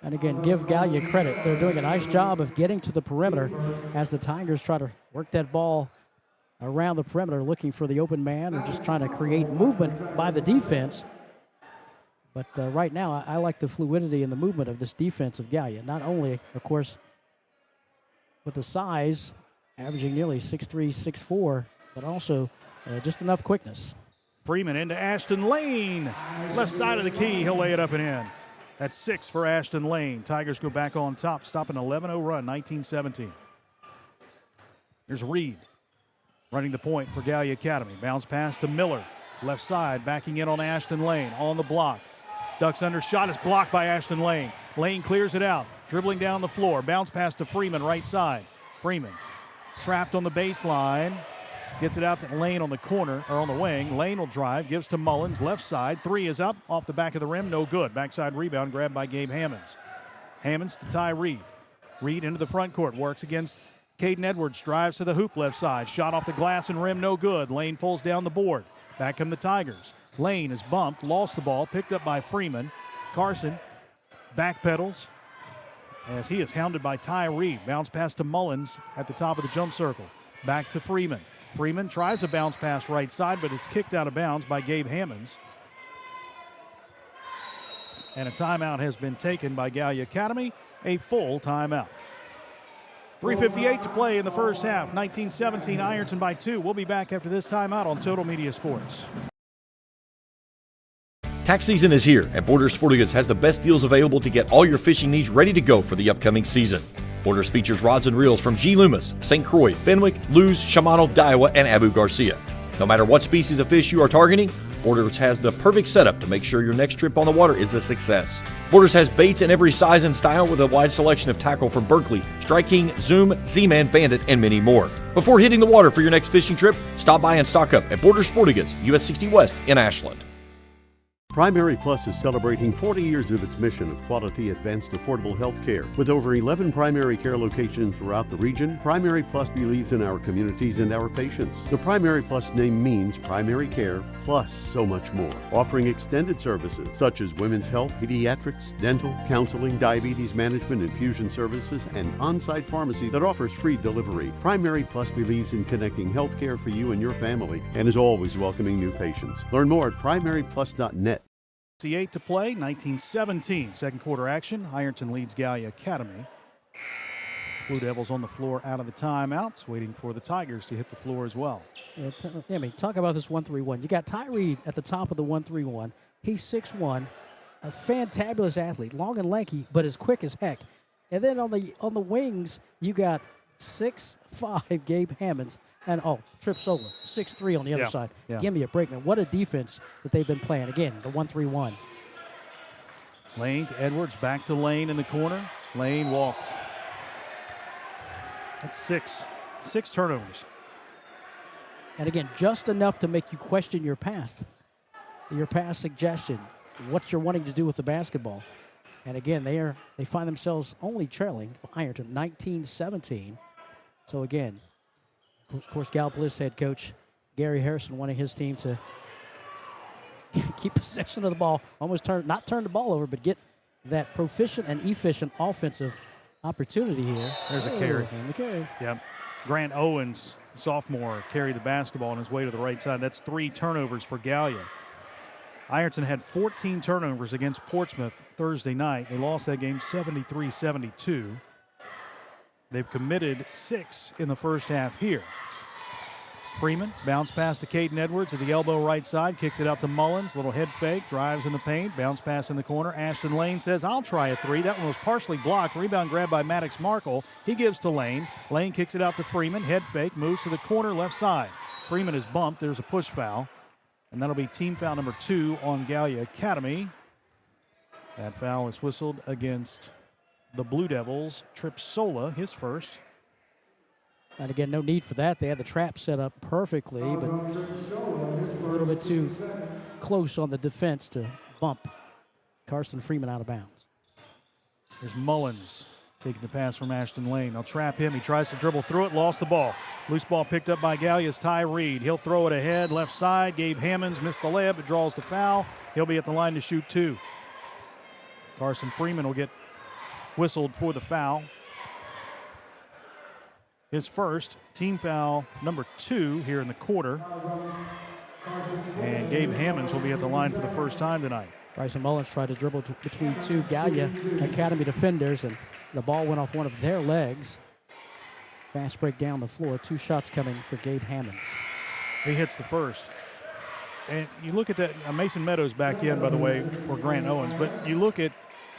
And again, give Gallia credit. They're doing a nice job of getting to the perimeter as the Tigers try to work that ball around the perimeter, looking for the open man or just trying to create movement by the defense. But right now, I like the fluidity and the movement of this defense of Gallia. Not only, of course, with the size, averaging nearly 6'3", 6'4", but also just enough quickness. Freeman into Ashton Lane. Left side of the key, he'll lay it up and in. That's 6 for Ashton Lane. Tigers go back on top, stop an 11-0 run, 19-17. Here's Reed running the point for Gallia Academy. Bounce pass to Miller. Left side, backing in on Ashton Lane. On the block. Ducks under, shot is blocked by Ashton Lane. Lane clears it out, dribbling down the floor. Bounce pass to Freeman, right side. Freeman trapped on the baseline. Gets it out to Lane on the corner, or on the wing. Lane will drive, gives to Mullins, left side. 3 is up, off the back of the rim, no good. Backside rebound grabbed by Gabe Hammonds. Hammonds to Ty Reed. Reed into the front court, works against Caden Edwards, drives to the hoop left side. Shot off the glass and rim, no good. Lane pulls down the board. Back come the Tigers. Lane is bumped, lost the ball, picked up by Freeman. Carson backpedals as he is hounded by Ty Reed. Bounce pass to Mullins at the top of the jump circle. Back to Freeman. Freeman tries a bounce pass right side, but it's kicked out of bounds by Gabe Hammonds. And a timeout has been taken by Gallia Academy, a full timeout. 3:58 to play in the first half. 19-17, Ironton by 2. We'll be back after this timeout on Total Media Sports. Tax season is here, and Borders Sporting Goods has the best deals available to get all your fishing needs ready to go for the upcoming season. Borders features rods and reels from G. Loomis, St. Croix, Fenwick, Lewes, Shimano, Daiwa, and Abu Garcia. No matter what species of fish you are targeting, Borders has the perfect setup to make sure your next trip on the water is a success. Borders has baits in every size and style with a wide selection of tackle from Berkley, Strike King, Zoom, Z-Man, Bandit, and many more. Before hitting the water for your next fishing trip, stop by and stock up at Borders Sporting Goods, US 60 West in Ashland. Primary Plus is celebrating 40 years of its mission of quality, advanced, affordable health care. With over 11 primary care locations throughout the region, Primary Plus believes in our communities and our patients. The Primary Plus name means primary care plus so much more, offering extended services such as women's health, pediatrics, dental, counseling, diabetes management, infusion services, and on-site pharmacy that offers free delivery. Primary Plus believes in connecting healthcare for you and your family and is always welcoming new patients. Learn more at primaryplus.net. 8 to play, 19-17. Second quarter action. Ironton leads Gallia Academy. Blue Devils on the floor out of the timeouts, waiting for the Tigers to hit the floor as well. Talk about this 1-3-1. You got Ty Reed at the top of the 1-3-1. He's 6'1", a fantabulous athlete, long and lanky, but as quick as heck. And then on the wings, you got 6'5" Gabe Hammonds. And, trips over, 6'3" on the other side. Yeah. Give me a break, man. What a defense that they've been playing. Again, the 1-3-1. Lane to Edwards, back to Lane in the corner. Lane walks. That's 6 turnovers. And, again, just enough to make you question your pass suggestion, what you're wanting to do with the basketball. And, again, they find themselves only trailing Ironton 19-17. So, again, of course, Gal Bliss head coach Gary Harrison wanting his team to keep possession of the ball, not turn the ball over, but get that proficient and efficient offensive opportunity here. There's a carry. And the carry. Yep. Grant Owens, the sophomore, carried the basketball on his way to the right side. That's 3 turnovers for Gallia. Ironton had 14 turnovers against Portsmouth Thursday night. They lost that game 73-72. They've committed 6 in the first half here. Freeman, bounce pass to Caden Edwards at the elbow right side, kicks it out to Mullins, little head fake, drives in the paint, bounce pass in the corner. Ashton Lane says, I'll try a 3. That one was partially blocked. Rebound grab by Maddox Markle. He gives to Lane. Lane kicks it out to Freeman, head fake, moves to the corner left side. Freeman is bumped. There's a push foul. And that'll be team foul number 2 on Gallia Academy. That foul is whistled against the Blue Devils. Trip Sola, his first. And again, no need for that. They had the trap set up perfectly, but a little bit too close on the defense to bump Carson Freeman out of bounds. There's Mullins taking the pass from Ashton Lane. They'll trap him. He tries to dribble through it, lost the ball. Loose ball picked up by Gallia's Ty Reed. He'll throw it ahead, left side. Gabe Hammonds missed the layup. It draws the foul. He'll be at the line to shoot 2. Carson Freeman will get whistled for the foul. His first, team foul number 2 here in the quarter. And Gabe Hammonds will be at the line for the first time tonight. Bryson Mullins tried to dribble between 2 Gallia Academy defenders, and the ball went off one of their legs. Fast break down the floor. 2 shots coming for Gabe Hammonds. He hits the first. And you look at that, Mason Meadows back in, by the way, for Grant Owens, but you look at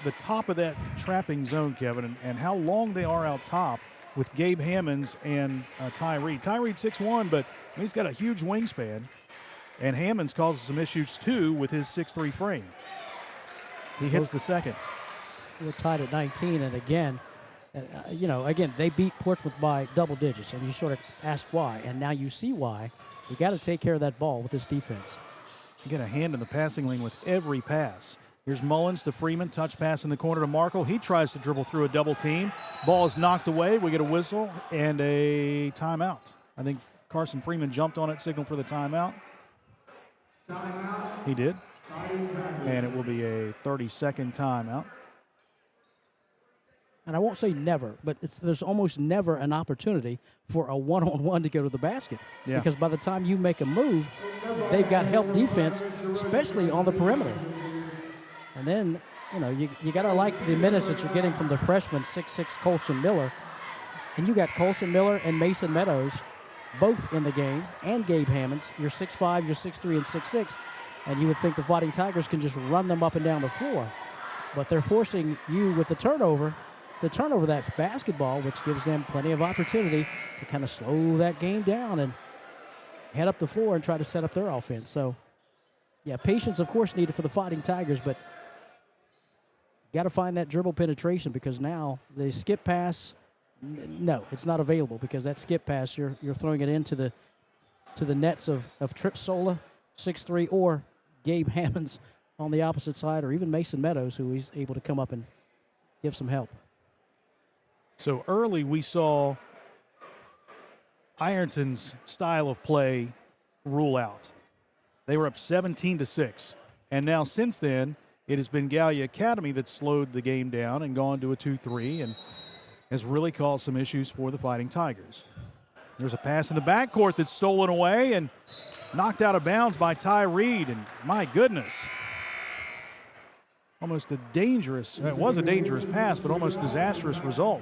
the top of that trapping zone, Kevin, and how long they are out top with Gabe Hammonds and Ty Reed. Ty Reed 6'1", but he's got a huge wingspan. And Hammonds causes some issues, too, with his 6'3" frame. He hits the second. We're tied at 19, and again, again, they beat Portsmouth by double digits, and you sort of ask why, and now you see why. You got to take care of that ball with this defense. You get a hand in the passing lane with every pass. Here's Mullins to Freeman, touch pass in the corner to Markle. He tries to dribble through a double team. Ball is knocked away. We get a whistle and a timeout. I think Carson Freeman jumped on it, signal for the timeout. He did. And it will be a 30-second timeout. And I won't say never, but there's almost never an opportunity for a one-on-one to go to the basket. Yeah. Because by the time you make a move, they've got help defense, especially on the perimeter. And then, you got to like the minutes that you're getting from the freshman 6'6" Colson Miller. And you got Colson Miller and Mason Meadows both in the game, and Gabe Hammonds. You're 6'5", you're 6'3", and 6'6". And you would think the Fighting Tigers can just run them up and down the floor. But they're forcing you with the turnover to turn over that basketball, which gives them plenty of opportunity to kind of slow that game down and head up the floor and try to set up their offense. So, yeah, patience, of course, needed for the Fighting Tigers, but got to find that dribble penetration, because now the skip pass, no, it's not available, because that skip pass, you're throwing it into the nets of Trip Sola, 6'3", or Gabe Hammonds on the opposite side, or even Mason Meadows, who is able to come up and give some help. So early we saw Ironton's style of play rule out. They were up 17-6. And now since then, it has been Gallia Academy that slowed the game down and gone to a 2-3 and has really caused some issues for the Fighting Tigers. There's a pass in the backcourt that's stolen away and knocked out of bounds by Ty Reed. And my goodness, almost a dangerous, it was a dangerous pass, but almost disastrous result.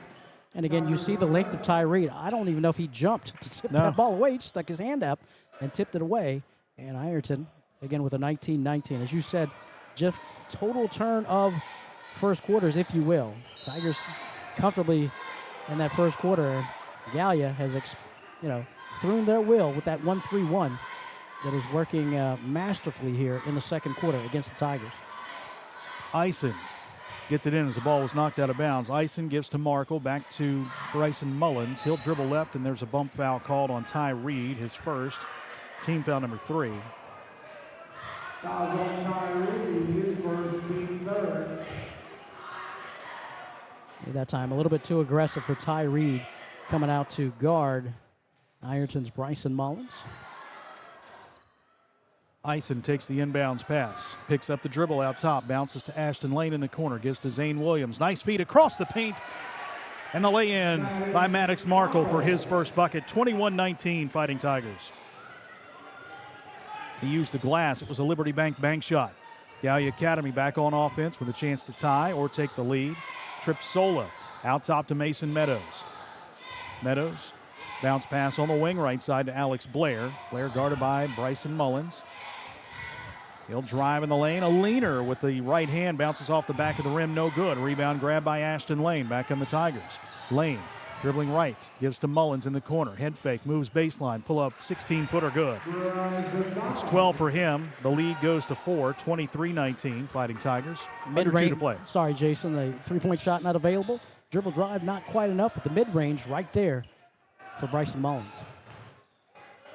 And again, you see the length of Ty Reed. I don't even know if he jumped to tip that ball away. He just stuck his hand up and tipped it away. And Ironton, again, with a 19-19. As you said, just total turn of first quarters, if you will. Tigers comfortably in that first quarter. Gallia has, thrown their will with that 1-3-1 that is working masterfully here in the second quarter against the Tigers. Ison gets it in as the ball was knocked out of bounds. Ison gives to Markle, back to Bryson Mullins. He'll dribble left, and there's a bump foul called on Ty Reed, his first. Team foul number 3. Fouls on Ty Reed, his first, team third. At that time, a little bit too aggressive for Ty Reed coming out to guard Ironton's Bryson Mullins. Ison takes the inbounds pass, picks up the dribble out top, bounces to Ashton Lane in the corner, gives to Zane Williams. Nice feed across the paint, and the lay-in by Maddox Markle for his first bucket. 21-19 Fighting Tigers. He used the glass. It was a Liberty bank shot. Gallia Academy back on offense with a chance to tie or take the lead. Trip Sola out top to Mason Meadows. Meadows, bounce pass on the wing right side to Alex Blair. Blair guarded by Bryson Mullins. He'll drive in the lane. A leaner with the right hand, bounces off the back of the rim, no good. Rebound grab by Ashton Lane. Back on the Tigers. Lane Dribbling right, gives to Mullins in the corner. Head fake, moves baseline, pull up, 16-footer good. It's 12 for him. The lead goes to 4, 23-19, Fighting Tigers. Under 2 to play. Sorry, Jason, the three-point shot not available. Dribble drive not quite enough, but the mid-range right there for Bryson Mullins.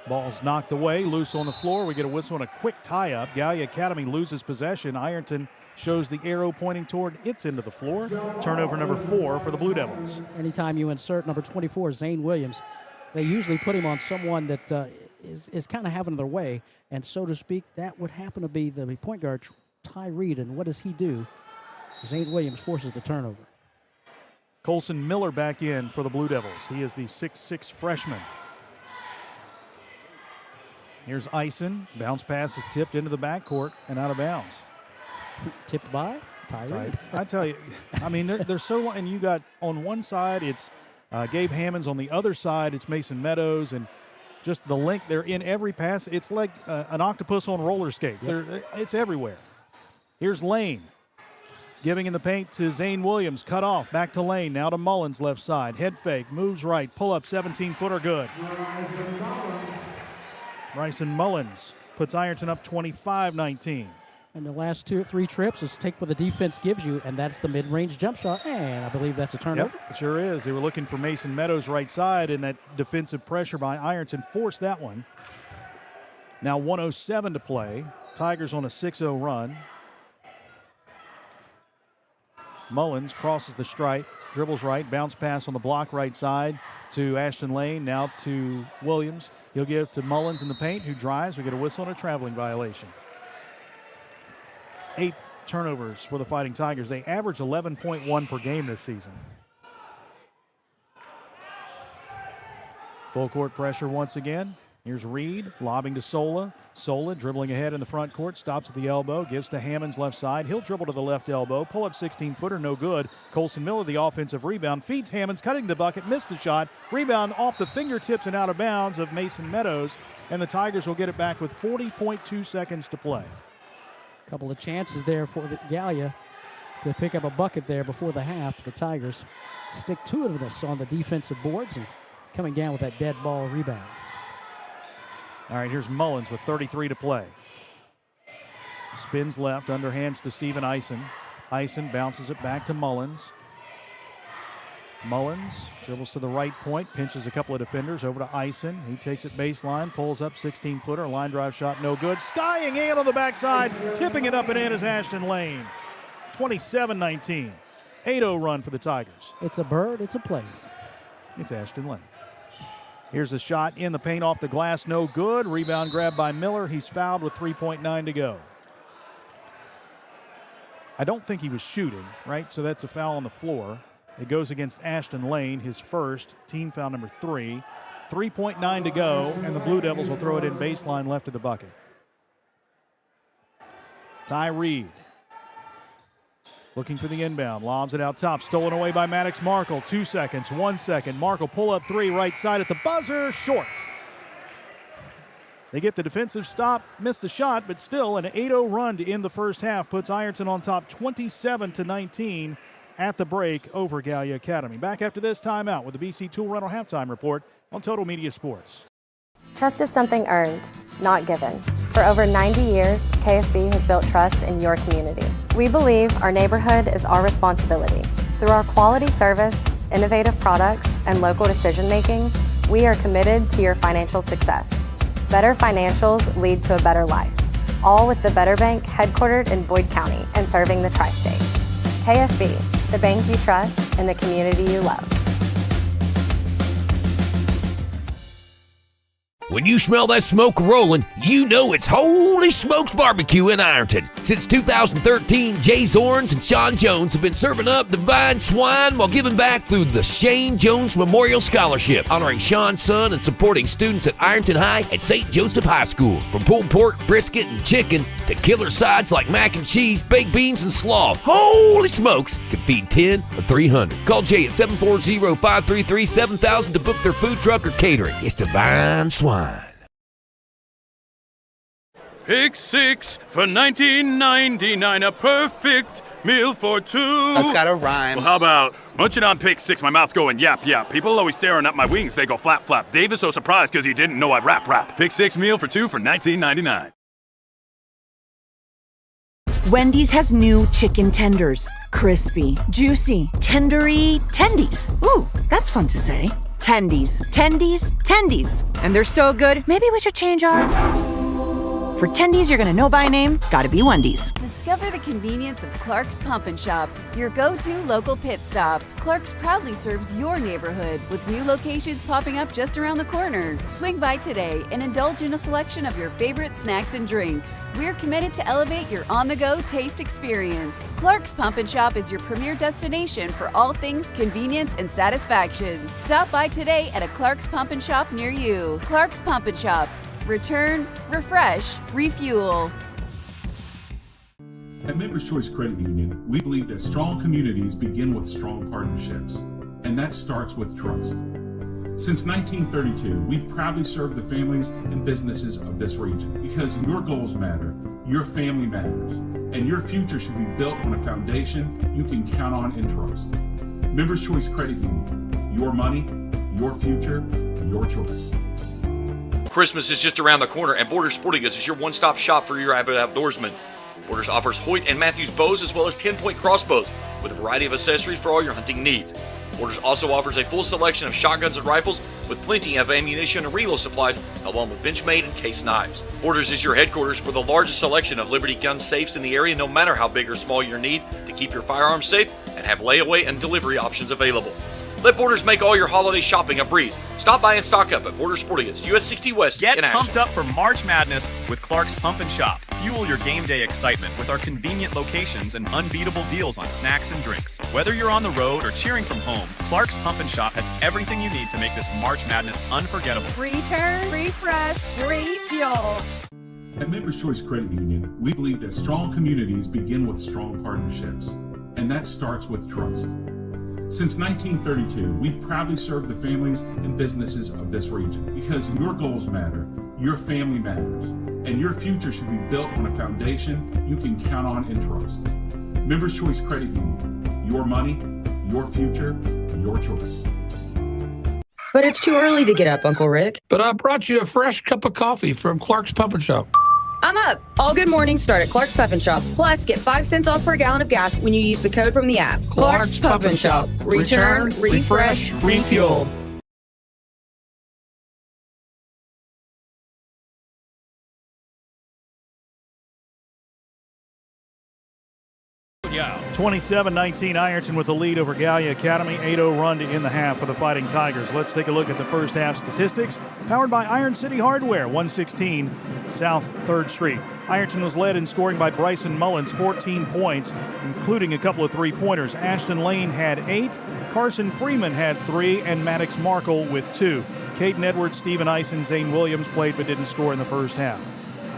Ball's knocked away, loose on the floor. We get a whistle and a quick tie-up. Gallia Academy loses possession. Ironton shows the arrow pointing toward its end of the floor. Turnover number 4 for the Blue Devils. Anytime you insert number 24, Zane Williams, they usually put him on someone that is kind of having their way. And so to speak, that would happen to be the point guard, Ty Reed. And what does he do? Zane Williams forces the turnover. Colson Miller back in for the Blue Devils. He is the 6'6 freshman. Here's Ison. Bounce pass is tipped into the backcourt and out of bounds. Tipped by Ty. I tell you, I mean, they're so, and you got on one side, it's Gabe Hammonds. On the other side, it's Mason Meadows. And just the link, they're in every pass. It's like an octopus on roller skates. Yep. It's everywhere. Here's Lane. Giving in the paint to Zane Williams. Cut off. Back to Lane. Now to Mullins left side. Head fake. Moves right. Pull up. 17-footer good. Bryson Mullins puts Ironton up 25-19. And the last 2 or 3 trips is take what the defense gives you, and that's the mid-range jump shot. And I believe that's a turnover. Yep, it sure is. They were looking for Mason Meadows right side, and that defensive pressure by Ironton forced that one. Now 1:07 to play. Tigers on a 6-0 run. Mullins crosses the stripe, dribbles right, bounce pass on the block right side to Ashton Lane, now to Williams. He'll give to Mullins in the paint, who drives. We get a whistle and a traveling violation. 8 turnovers for the Fighting Tigers. They average 11.1 per game this season. Full court pressure once again. Here's Reed lobbing to Sola. Sola dribbling ahead in the front court, stops at the elbow, gives to Hammonds left side. He'll dribble to the left elbow, pull up 16-footer, no good. Colson Miller, the offensive rebound, feeds Hammonds, cutting the bucket, missed the shot. Rebound off the fingertips and out of bounds of Mason Meadows, and the Tigers will get it back with 40.2 seconds to play. A couple of chances there for the Gallia to pick up a bucket there before the half. The Tigers stick to it on the defensive boards and coming down with that dead ball rebound. All right, here's Mullins with 33 to play. Spins left, underhands to Steven Ison. Ison bounces it back to Mullins. Mullins dribbles to the right point, pinches a couple of defenders over to Ison. He takes it baseline, pulls up 16-footer, line drive shot, no good. Skying in on the backside, tipping it up and in is Ashton Lane. 27-19. 8-0 run for the Tigers. It's a bird, it's a play. It's Ashton Lane. Here's a shot in the paint off the glass, no good. Rebound grab by Miller. He's fouled with 3.9 to go. I don't think he was shooting, right? So that's a foul on the floor. It goes against Ashton Lane, his first, team foul number 3. 3.9 to go, and the Blue Devils will throw it in baseline left of the bucket. Ty Reed looking for the inbound, lobs it out top, stolen away by Maddox Markle. 2 seconds, 1 second. Markle pull up 3, right side at the buzzer, short. They get the defensive stop, missed the shot, but still an 8-0 run to end the first half puts Ironton on top 27-19 at the break over Gallia Academy. Back after this timeout with the BC Tool Rental Halftime Report on Total Media Sports. Trust is something earned, not given. For over 90 years, KFB has built trust in your community. We believe our neighborhood is our responsibility. Through our quality service, innovative products, and local decision-making, we are committed to your financial success. Better financials lead to a better life. All with the Better Bank headquartered in Boyd County and serving the tri-state. KFB, the bank you trust and the community you love. When you smell that smoke rolling, you know it's Holy Smokes Barbecue in Ironton. Since 2013, Jay Zorns and Sean Jones have been serving up divine swine while giving back through the Shane Jones Memorial Scholarship, honoring Sean's son and supporting students at Ironton High and St. Joseph High School. From pulled pork, brisket, and chicken to killer sides like mac and cheese, baked beans, and slaw, Holy Smokes can feed 10 or 300. Call Jay at 740-533-7000 to book their food truck or catering. It's divine swine. Pick six for $19.99, a perfect meal for two. That's gotta rhyme. Well, how about munching on pick six, my mouth going yap, yap. People always staring at my wings, they go flap, flap. Dave is so surprised because he didn't know I'd rap, rap. Pick six meal for two for $19.99. Wendy's has new chicken tenders. Crispy, juicy, tendery tendies. Ooh, that's fun to say. Tendies, tendies, tendies. And they're so good, maybe we should change our... For tendies you're gonna know by name, gotta be Wendy's. Discover the convenience of Clark's Pump and Shop, your go-to local pit stop. Clark's proudly serves your neighborhood with new locations popping up just around the corner. Swing by today and indulge in a selection of your favorite snacks and drinks. We're committed to elevate your on-the-go taste experience. Clark's Pump and Shop is your premier destination for all things convenience and satisfaction. Stop by today at a Clark's Pump and Shop near you. Clark's Pump and Shop. Return, refresh, refuel. At Members Choice Credit Union, we believe that strong communities begin with strong partnerships, and that starts with trust. Since 1932, we've proudly served the families and businesses of this region because your goals matter, your family matters, and your future should be built on a foundation you can count on and trust. Members Choice Credit Union, your money, your future, your choice. Christmas is just around the corner, and Borders Sporting Goods is your one-stop shop for your avid outdoorsman. Borders offers Hoyt and Matthews bows as well as 10-point crossbows with a variety of accessories for all your hunting needs. Borders also offers a full selection of shotguns and rifles with plenty of ammunition and reload supplies along with Benchmade and case knives. Borders is your headquarters for the largest selection of Liberty gun safes in the area, no matter how big or small your need to keep your firearms safe, and have layaway and delivery options available. Let Borders make all your holiday shopping a breeze. Stop by and stock up at Borders Sporting Goods, US 60 West Get in pumped Asheville. up for March Madness with Clark's Pump and Shop. Fuel your game day excitement with our convenient locations and unbeatable deals on snacks and drinks. Whether you're on the road or cheering from home, Clark's Pump and Shop has everything you need to make this March Madness unforgettable. Return, refresh, refuel. At Members Choice Credit Union, we believe that strong communities begin with strong partnerships, and that starts with trust. Since 1932, we've proudly served the families and businesses of this region because your goals matter, your family matters, and your future should be built on a foundation you can count on and trust. Members Choice Credit Union, your money, your future, your choice. But it's too early to get up, Uncle Rick. But I brought you a fresh cup of coffee from Clark's Pump and Shop. I'm up. All good mornings start at Clark's Pump and Shop. Plus, get 5 cents off per gallon of gas when you use the code from the app. Clark's Pump and Shop. Return, refresh, refuel. Yeah. 27-19 Ironton with the lead over Gallia Academy. 8-0 run to end the half for the Fighting Tigers. Let's take a look at the first half statistics. Powered by Iron City Hardware, 116 South 3rd Street. Ironton was led in scoring by Bryson Mullins, 14 points, including a couple of three-pointers. Ashton Lane had 8, Carson Freeman had 3, and Maddox Markle with 2. Caden Edwards, Stephen Ice, and Zane Williams played but didn't score in the first half.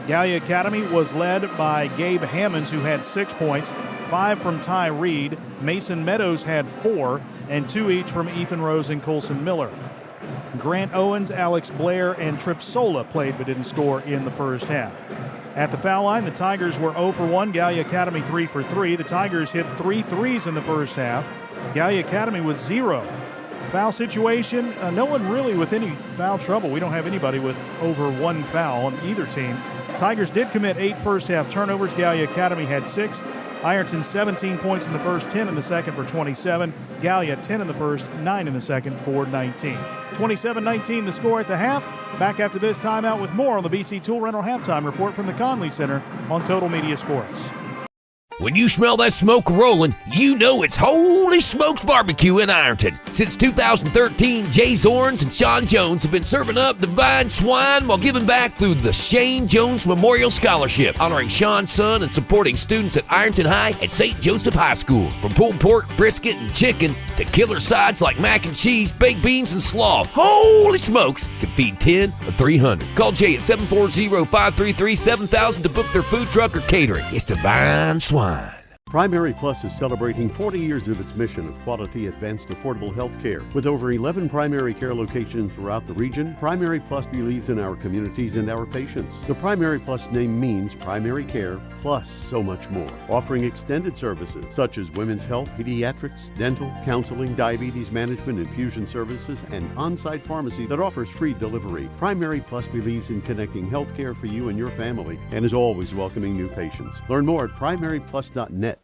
Gallia Academy was led by Gabe Hammonds, who had 6 points, 5 from Ty Reed. Mason Meadows had 4, and 2 each from Ethan Rose and Colson Miller. Grant Owens, Alex Blair, and Trip Sola played but didn't score in the first half. At the foul line, the Tigers were 0 for 1, Gallia Academy 3 for 3. The Tigers hit 3 threes in the first half. Gallia Academy was 0. Foul situation, no one really with any foul trouble. We don't have anybody with over 1 foul on either team. Tigers did commit 8 first-half turnovers. Gallia Academy had 6. Ironton 17 points in the first, 10 in the second for 27. Gallia 10 in the first, 9 in the second for 19. 27-19 the score at the half. Back after this timeout with more on the BC Tool Rental Halftime Report from the Conley Center on Total Media Sports. When you smell that smoke rolling, you know it's Holy Smokes Barbecue in Ironton. Since 2013, Jay Zorns and Sean Jones have been serving up divine swine while giving back through the Shane Jones Memorial Scholarship, honoring Sean's son and supporting students at Ironton High and St. Joseph High School. From pulled pork, brisket, and chicken to killer sides like mac and cheese, baked beans, and slaw, Holy Smokes can feed 10 or 300. Call Jay at 740-533-7000 to book their food truck or catering. It's divine swine. Primary Plus is celebrating 40 years of its mission of quality, advanced, affordable health care. With over 11 primary care locations throughout the region, Primary Plus believes in our communities and our patients. The Primary Plus name means primary care plus so much more, offering extended services such as women's health, pediatrics, dental, counseling, diabetes management, infusion services, and on-site pharmacy that offers free delivery. Primary Plus believes in connecting health care for you and your family and is always welcoming new patients. Learn more at primaryplus.net.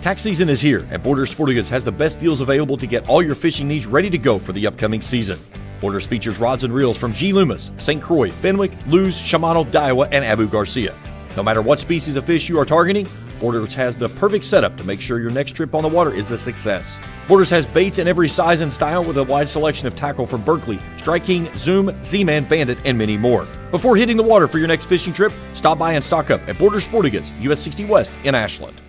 Tax season is here, and Borders Sporting Goods has the best deals available to get all your fishing needs ready to go for the upcoming season. Borders features rods and reels from G. Loomis, St. Croix, Fenwick, Luz, Shimano, Daiwa, and Abu Garcia. No matter what species of fish you are targeting, Borders has the perfect setup to make sure your next trip on the water is a success. Borders has baits in every size and style with a wide selection of tackle from Berkley, Strike King, Zoom, Z-Man, Bandit, and many more. Before hitting the water for your next fishing trip, stop by and stock up at Borders Sporting Goods, US 60 West in Ashland.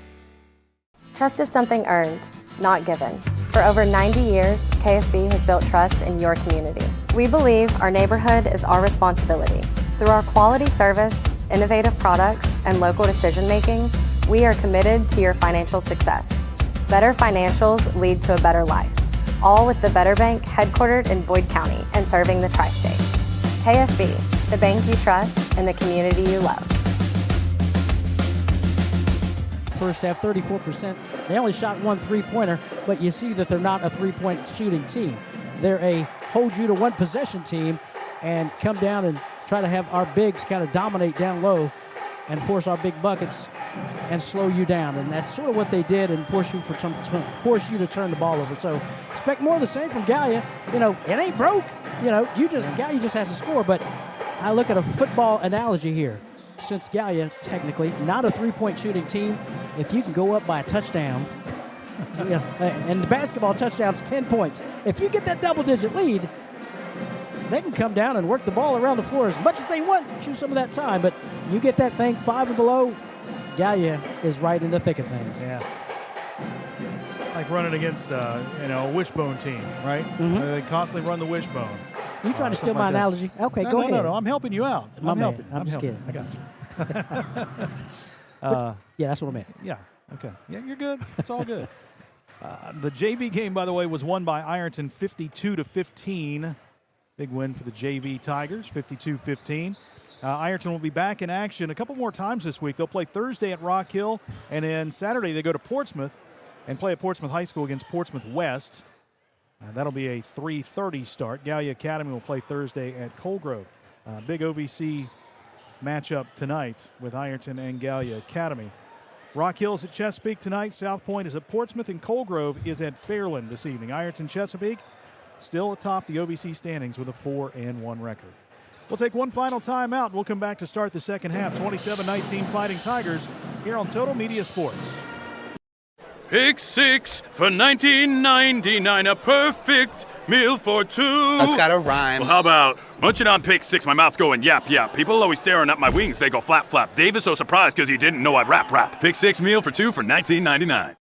Trust is something earned, not given. For over 90 years, KFB has built trust in your community. We believe our neighborhood is our responsibility. Through our quality service, innovative products, and local decision-making, we are committed to your financial success. Better financials lead to a better life, all with the Better Bank headquartered in Boyd County and serving the tri-state. KFB, the bank you trust and the community you love. First half, 34%. They only shot one three-pointer, but you see that they're not a three-point shooting team. They're a hold you to one possession team and come down and try to have our bigs kind of dominate down low and force our big buckets and slow you down. And that's sort of what they did and force you to turn the ball over. So expect more of the same from Gallia. You know, it ain't broke. You know, Gallia just has to score. But I look at a football analogy here. Since Gallia, technically, not a three-point shooting team, if you can go up by a touchdown, and the basketball touchdown's 10 points. If you get that double-digit lead, they can come down and work the ball around the floor as much as they want, choose some of that time. But you get that thing 5 and below, Gallia is right in the thick of things. Yeah. Like running against a wishbone team, right? Mm-hmm. They constantly run the wishbone. You trying to steal my analogy? Okay, go ahead. No, I'm helping you out. I'm just kidding. I got you. Yeah, that's what I meant. Yeah, okay. Yeah, you're good. It's all good. The JV game, by the way, was won by Ironton 52-15. Big win for the JV Tigers, 52-15. Ironton will be back in action a couple more times this week. They'll play Thursday at Rock Hill, and then Saturday they go to Portsmouth and play at Portsmouth High School against Portsmouth West. That'll be a 3:30 start. Gallia Academy will play Thursday at Colgrove. Big OVC matchup tonight with Ironton and Gallia Academy. Rock Hill is at Chesapeake tonight. South Point is at Portsmouth, and Colgrove is at Fairland this evening. Ironton Chesapeake still atop the OVC standings with a 4-1 record. We'll take one final timeout. We'll come back to start the second half. 27-19 Fighting Tigers here on Total Media Sports. Pick 6 for $19.99, a perfect meal for two. That's got a rhyme. Well, how about munching on Pick 6, my mouth going yap, yap. People always staring at my wings, they go flap, flap. Dave is so surprised because he didn't know I'd rap. Pick 6 meal for two for $19.99.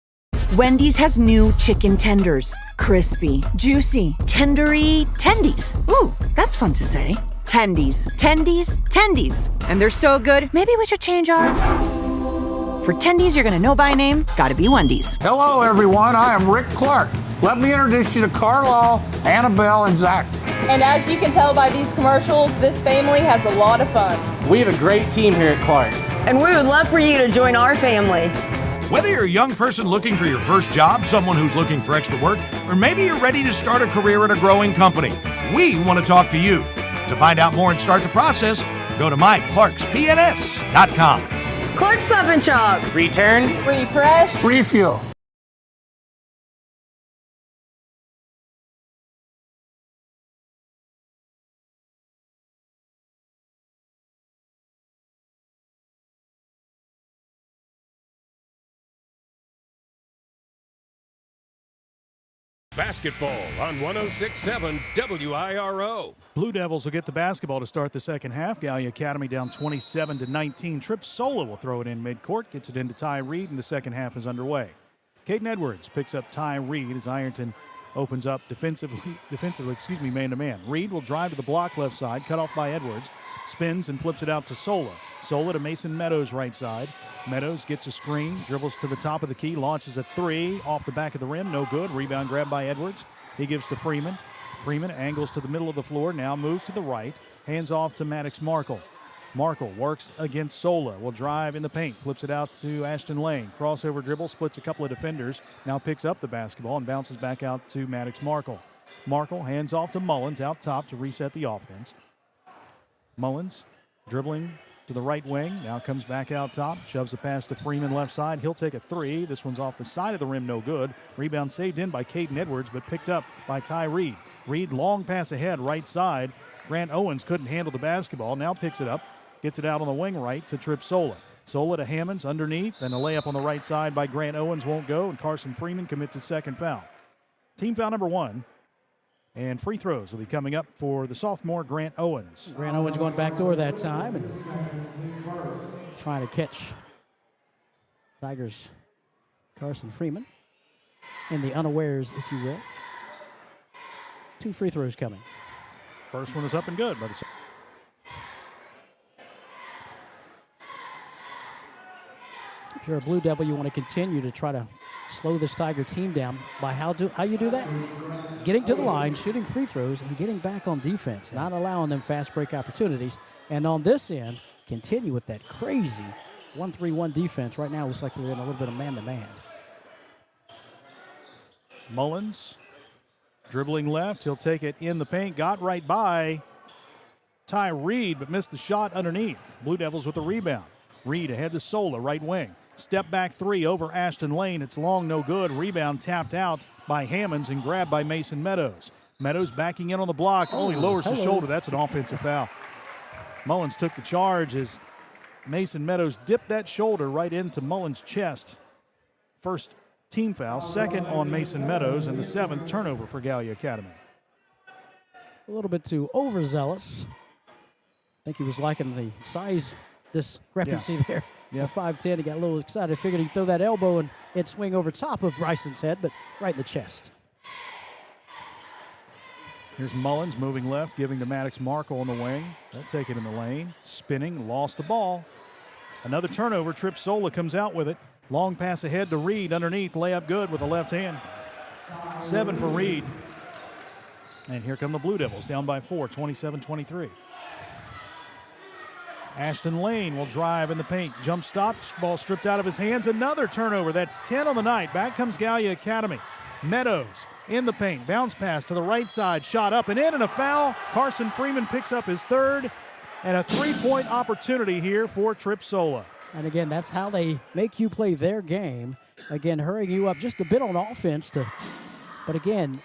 Wendy's has new chicken tenders. Crispy, juicy, tendery tendies. Ooh, that's fun to say. Tendies, tendies, tendies. And they're so good, maybe we should change our... For tendies you're gonna know by name, gotta be Wendy's. Hello, everyone. I am Rick Clark. Let me introduce you to Carlisle, Annabelle, and Zach. And as you can tell by these commercials, this family has a lot of fun. We have a great team here at Clark's. And we would love for you to join our family. Whether you're a young person looking for your first job, someone who's looking for extra work, or maybe you're ready to start a career at a growing company, we want to talk to you. To find out more and start the process, go to myclarkspns.com. Clark's Pump and Shop. Return, refresh, refuel. Basketball on 106.7 WIRO. Blue Devils will get the basketball to start the second half. Gallia Academy down 27-19. Tripp Sola will throw it in midcourt, gets it into Ty Reed, and the second half is underway. Caden Edwards picks up Ty Reed as Ironton opens up defensively, man-to-man. Reed will drive to the block left side, cut off by Edwards. Spins and flips it out to Sola. Sola to Mason Meadows right side. Meadows gets a screen, dribbles to the top of the key, launches a three off the back of the rim. No good. Rebound grabbed by Edwards. He gives to Freeman. Freeman angles to the middle of the floor, now moves to the right. Hands off to Maddox Markle. Markle works against Sola. Will drive in the paint. Flips it out to Ashton Lane. Crossover dribble, splits a couple of defenders. Now picks up the basketball and bounces back out to Maddox Markle. Markle hands off to Mullins out top to reset the offense. Mullins dribbling to the right wing. Now comes back out top. Shoves a pass to Freeman left side. He'll take a three. This one's off the side of the rim, no good. Rebound saved in by Caden Edwards, but picked up by Ty Reed. Reed, long pass ahead, right side. Grant Owens couldn't handle the basketball. Now picks it up. Gets it out on the wing right to Trip Sola. Sola to Hammonds underneath, and a layup on the right side by Grant Owens won't go, and Carson Freeman commits his second foul. Team foul number 1. And free throws will be coming up for the sophomore Grant Owens. Grant Owens going backdoor that time and trying to catch Tigers' Carson Freeman in the unawares, if you will. 2 free throws coming. First one is up and good by the. If you're a Blue Devil, you want to continue to try to slow this Tiger team down by how you do that? Getting to the line, shooting free throws, and getting back on defense, not allowing them fast break opportunities. And on this end, continue with that crazy 1-3-1 defense. Right now, it looks like they're in a little bit of man-to-man. Mullins dribbling left. He'll take it in the paint. Got right by Ty Reed, but missed the shot underneath. Blue Devils with the rebound. Reed ahead to Sola, right wing. Step back three over Ashton Lane. It's long, no good. Rebound tapped out by Hammonds and grabbed by Mason Meadows. Meadows backing in on the block. Oh, he lowers his shoulder. That's an offensive foul. Mullins took the charge as Mason Meadows dipped that shoulder right into Mullins' chest. First team foul, second on Mason Meadows, and the 7th turnover for Gallia Academy. A little bit too overzealous. I think he was liking the size discrepancy there. Yeah, 5'10", he got a little excited. Figured he'd throw that elbow and it'd swing over top of Bryson's head, but right in the chest. Here's Mullins moving left, giving to Maddox Markle on the wing. They'll take it in the lane. Spinning, lost the ball. Another turnover. Trip Sola comes out with it. Long pass ahead to Reed underneath. Layup good with the left hand. 7 for Reed. And here come the Blue Devils, down by 4, 27-23. Ashton Lane will drive in the paint. Jump stop, ball stripped out of his hands. Another turnover. That's 10 on the night. Back comes Gallia Academy. Meadows in the paint. Bounce pass to the right side. Shot up and in, and a foul. Carson Freeman picks up his 3rd. And a 3-point opportunity here for Trip Sola. And again, that's how they make you play their game. Again, hurrying you up just a bit on offense. But again,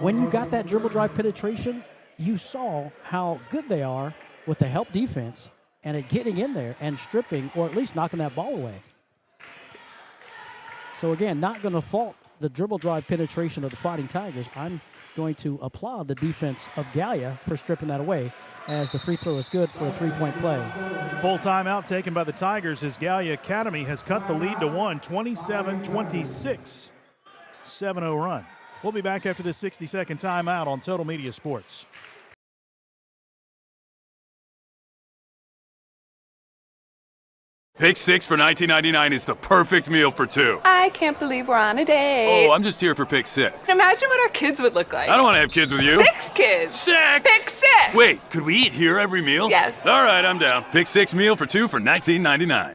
when you got that dribble drive penetration, you saw how good they are with the help defense and at getting in there and stripping, or at least knocking that ball away. So again, not going to fault the dribble drive penetration of the Fighting Tigers. I'm going to applaud the defense of Gallia for stripping that away, as the free throw is good for a 3-point play. Full timeout taken by the Tigers as Gallia Academy has cut the lead to 1, 27-26. 7-0 run. We'll be back after this 60-second timeout on Total Media Sports. Pick 6 for $19.99 is the perfect meal for 2. I can't believe we're on a date. Oh, I'm just here for pick 6. Imagine what our kids would look like. I don't want to have kids with you. 6 kids. 6! Pick 6! Wait, could we eat here every meal? Yes. All right, I'm down. Pick 6 meal for 2 for $19.99.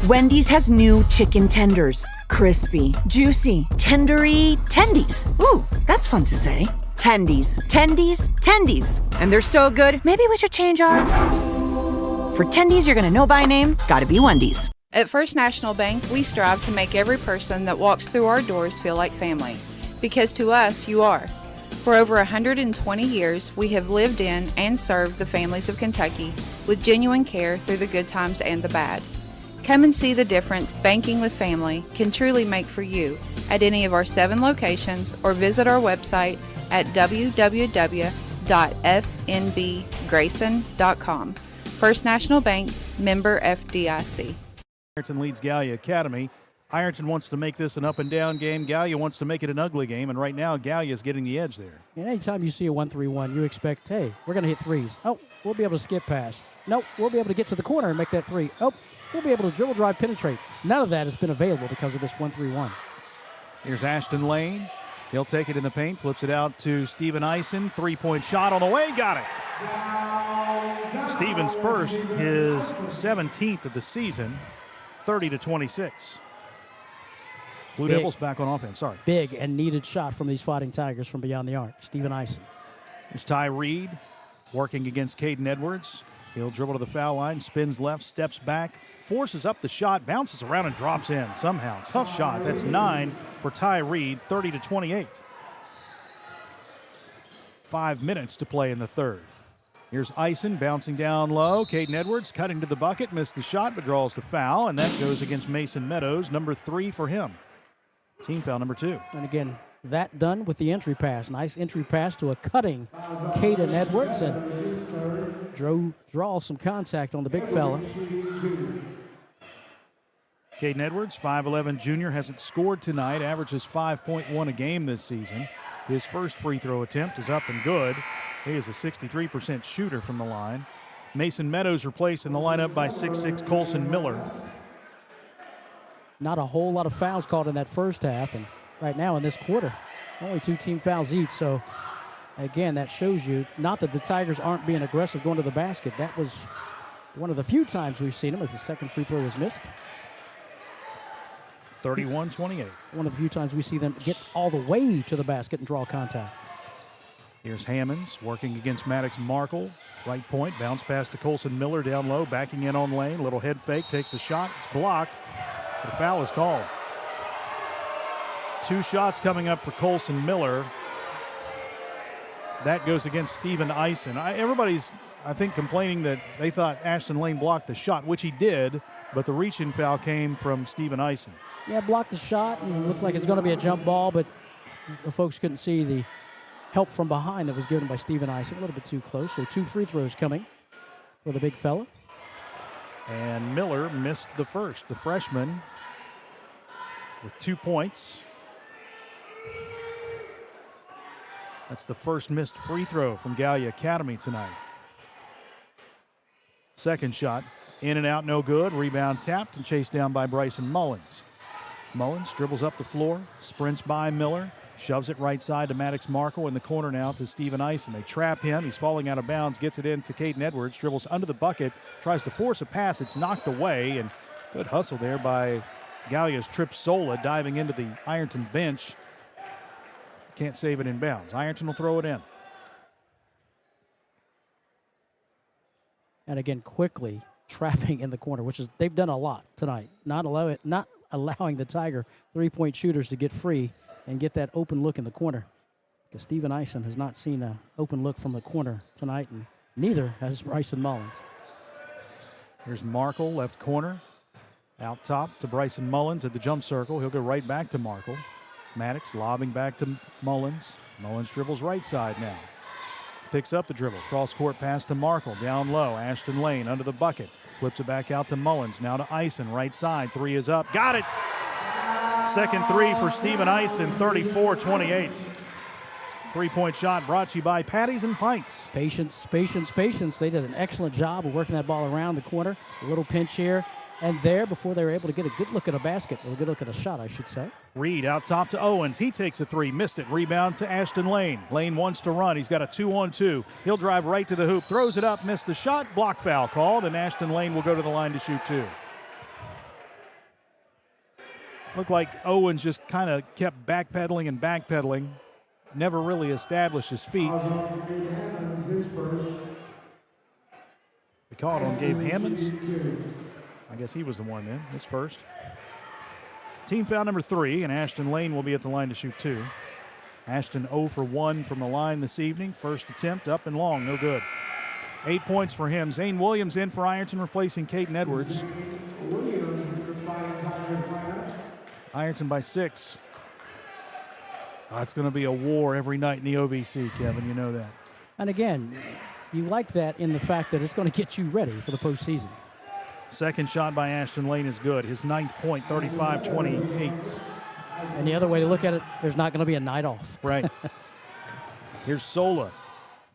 Wendy's has new chicken tenders. Crispy, juicy, tendery tendies. Ooh, that's fun to say. Tendies, tendies, tendies. And they're so good, maybe we should change our... For tendies you're gonna know by name, gotta be Wendy's. At First National Bank, we strive to make every person that walks through our doors feel like family. Because to us, you are. For over 120 years, we have lived in and served the families of Kentucky with genuine care through the good times and the bad. Come and see the difference banking with family can truly make for you at any of our 7 locations, or visit our website at www.fnbgrayson.com. First National Bank, member FDIC. Ironton leads Gallia Academy. Ironton wants to make this an up-and-down game. Gallia wants to make it an ugly game, and right now Gallia is getting the edge there. And anytime you see a 1-3-1, you expect, hey, we're going to hit threes. Oh, we'll be able to skip pass. Nope, we'll be able to get to the corner and make that three. Oh, we'll be able to dribble, drive, penetrate. None of that has been available because of this 1-3-1. Here's Ashton Lane. He'll take it in the paint, flips it out to Steven Eisen. Three-point shot on the way, got it. Stevens first, his 17th of the season, 30-26. Blue Devils back on offense, sorry. Big and needed shot from these Fighting Tigers from beyond the arc. Steven Eisen. There's Ty Reed working against Caden Edwards. He'll dribble to the foul line, spins left, steps back, forces up the shot, bounces around and drops in somehow. Tough shot. That's 9 for Ty Reed, 30-28. 5 minutes to play in the third. Here's Eisen bouncing down low. Caden Edwards cutting to the bucket, missed the shot but draws the foul, and that goes against Mason Meadows, number 3 for him. Team foul number 2. And again, that done with the entry pass. Nice entry pass to a cutting Caden Edwards and draw some contact on the big fella. Caden Edwards, 5'11 junior, hasn't scored tonight, averages 5.1 a game this season. His first free throw attempt is up and good. He is a 63% shooter from the line. Mason Meadows replaced in the lineup by 6'6 Colson Miller. Not a whole lot of fouls called in that first half, and right now in this quarter, only 2 team fouls each. So, again, that shows you not that the Tigers aren't being aggressive going to the basket. That was one of the few times we've seen them as the second free throw was missed. 31-28. One of the few times we see them get all the way to the basket and draw contact. Here's Hammonds working against Maddox Markle. Right point, bounce pass to Colson Miller down low, backing in on lane. Little head fake, takes the shot. It's blocked. The foul is called. 2 shots coming up for Colson Miller. That goes against Steven Eisen. Everybody's, I think, complaining that they thought Ashton Lane blocked the shot, which he did, but the reach-in foul came from Steven Eisen. Yeah, blocked the shot and looked like it's going to be a jump ball, but the folks couldn't see the help from behind that was given by Steven Eisen. A little bit too close, so 2 free throws coming for the big fella. And Miller missed the first, the freshman, with 2 points. That's the first missed free throw from Gallia Academy tonight. Second shot, in and out, no good. Rebound tapped and chased down by Bryson Mullins. Mullins dribbles up the floor, sprints by Miller, shoves it right side to Maddox Markle in the corner now to Steven Eisen. They trap him. He's falling out of bounds, gets it in to Caden Edwards, dribbles under the bucket, tries to force a pass. It's knocked away, and good hustle there by Gallia's Trip Sola, diving into the Ironton bench. Can't save it in bounds. Ironton will throw it in. And again, quickly trapping in the corner, which is they've done a lot tonight. Not allowing the Tiger 3-point shooters to get free and get that open look in the corner. Because Steven Eisen has not seen an open look from the corner tonight, and neither has Bryson Mullins. Here's Markle, left corner. Out top to Bryson Mullins at the jump circle. He'll go right back to Markle. Maddox lobbing back to Mullins. Mullins dribbles right side now. Picks up the dribble. Cross-court pass to Markle. Down low. Ashton Lane under the bucket. Flips it back out to Mullins. Now to Eisen. Right side. 3 is up. Got it! Second 3 for Steven Eisen. 34-28. 3-point shot brought to you by Patties and Pints. Patience, patience, patience. They did an excellent job of working that ball around the corner. A little pinch here and there before they were able to get a good look at a basket, or a good look at a shot, I should say. Reed out top to Owens. He takes a 3, missed it. Rebound to Ashton Lane. Lane wants to run. He's got a 2-on-2. He'll drive right to the hoop, throws it up, missed the shot. Block foul called, and Ashton Lane will go to the line to shoot 2. Looked like Owens just kind of kept backpedaling and backpedaling. Never really established his feet. They called on Gabe Hammonds. I guess he was the one then, his first. Team foul number 3, and Ashton Lane will be at the line to shoot 2. Ashton 0 for 1 from the line this evening. First attempt up and long, no good. 8 points for him. Zane Williams in for Ironton, replacing Caden Edwards. Ironton by 6. It's going to be a war every night in the OVC, Kevin. You know that. And again, you like that in the fact that it's going to get you ready for the postseason. Second shot by Ashton Lane is good. His 9th point, 35-28. And the other way to look at it, there's not going to be a night off. Right. Here's Sola.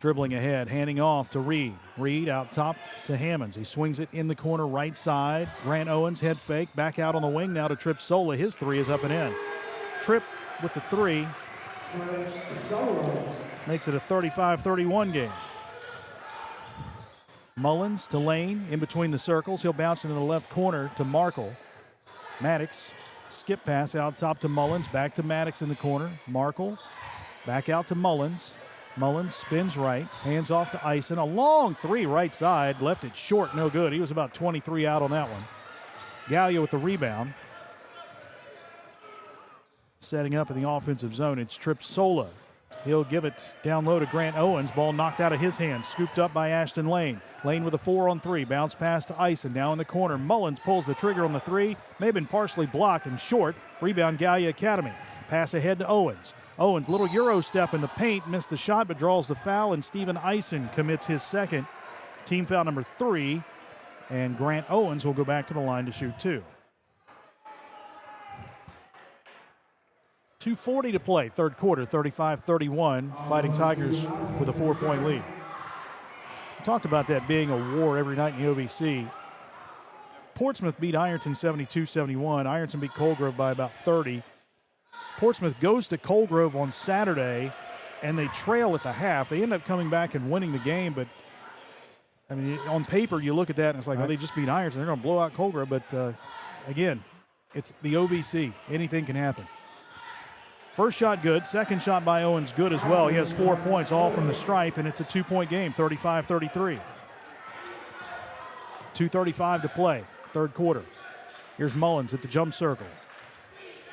dribbling ahead, handing off to Reed. Reed out top to Hammonds. He swings it in the corner right side. Grant Owens head fake, back out on the wing now to Tripp Sola. His three is up and in. Tripp with the three makes it a 35-31 game. Mullins to Lane in between the circles. He'll bounce into the left corner to Markle. Maddox, skip pass out top to Mullins. Back to Maddox in the corner. Markle back out to Mullins. Mullins spins right, hands off to Ison. A long three right side, left it short, no good. He was about 23 out on that one. Gallia with the rebound. Setting up in the offensive zone, it's Tripp Sola. He'll give it down low to Grant Owens. Ball knocked out of his hands, scooped up by Ashton Lane. Lane with a 4-on-3, bounce pass to Ison. Now in the corner, Mullins pulls the trigger on the three. May have been partially blocked and short. Rebound Gallia Academy. Pass ahead to Owens. Owens, little Euro step in the paint, missed the shot but draws the foul, and Steven Ison commits his second. Team foul number 3, and Grant Owens will go back to the line to shoot 2. 2:40 to play, third quarter, 35-31. Fighting Tigers with a 4-point lead. We talked about that being a war every night in the OVC. Portsmouth beat Ironton 72-71. Ironton beat Colegrove by about 30. Portsmouth goes to Colegrove on Saturday, and they trail at the half. They end up coming back and winning the game, but, I mean, on paper, you look at that, and it's like, oh, they just beat Ironton. They're going to blow out Colegrove, but, again, it's the OVC. Anything can happen. First shot good. Second shot by Owens good as well. He has 4 points, all from the stripe, and it's a 2-point game, 35-33. 2:35 to play, third quarter. Here's Mullins at the jump circle.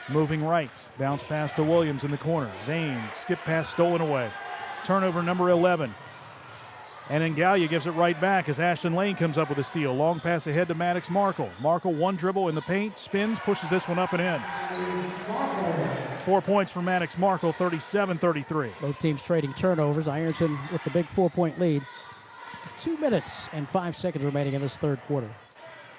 Moving right, bounce pass to Williams in the corner. Zane, skip pass stolen away. Turnover number 11. And then Gallia gives it right back as Ashton Lane comes up with a steal. Long pass ahead to Maddox Markle. Markle, one dribble in the paint, spins, pushes this one up and in. 4 points for Maddox Markle, 37-33. Both teams trading turnovers. Ironton with the big 4-point lead. 2 minutes and 5 seconds remaining in this third quarter.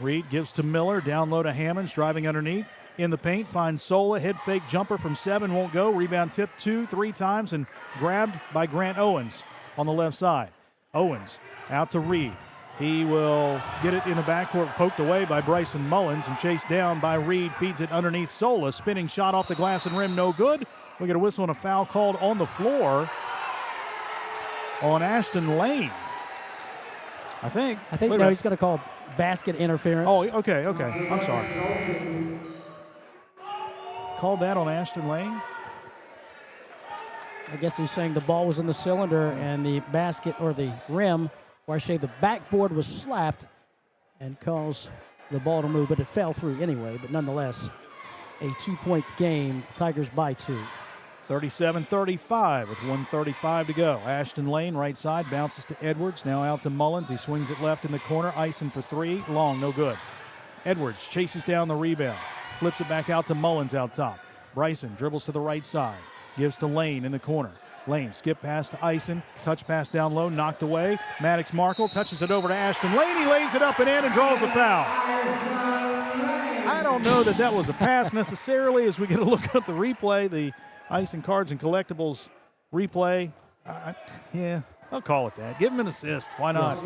Reed gives to Miller, down low to Hammonds, driving underneath. In the paint, finds Sola, head fake jumper from 7, won't go. Rebound tip 2-3 times and grabbed by Grant Owens on the left side. Owens out to Reed. He will get it in the backcourt, poked away by Bryson Mullins and chased down by Reed. Feeds it underneath Sola. Spinning shot off the glass and rim, no good. We get a whistle and a foul called on the floor on Ashton Lane. I think no, he's going to call basket interference. Oh, okay. I'm sorry. Called that on Ashton Lane. I guess he's saying the ball was in the cylinder and the basket or the rim, or I say the backboard was slapped and caused the ball to move, but it fell through anyway. But nonetheless, a 2-point game. Tigers by 2. 37-35 with 1:35 to go. Ashton Lane, right side, bounces to Edwards. Now out to Mullins. He swings it left in the corner. Ison for 3. Long, no good. Edwards chases down the rebound. Flips it back out to Mullins out top. Bryson dribbles to the right side. Gives to Lane in the corner. Lane, skip pass to Ison. Touch pass down low, knocked away. Maddox Markle touches it over to Ashton Lane. He lays it up and in and draws a foul. I don't know that was a pass necessarily as we get a look at the replay. The Ison Cards and Collectibles replay. Yeah, I'll call it that. Give him an assist. Why not?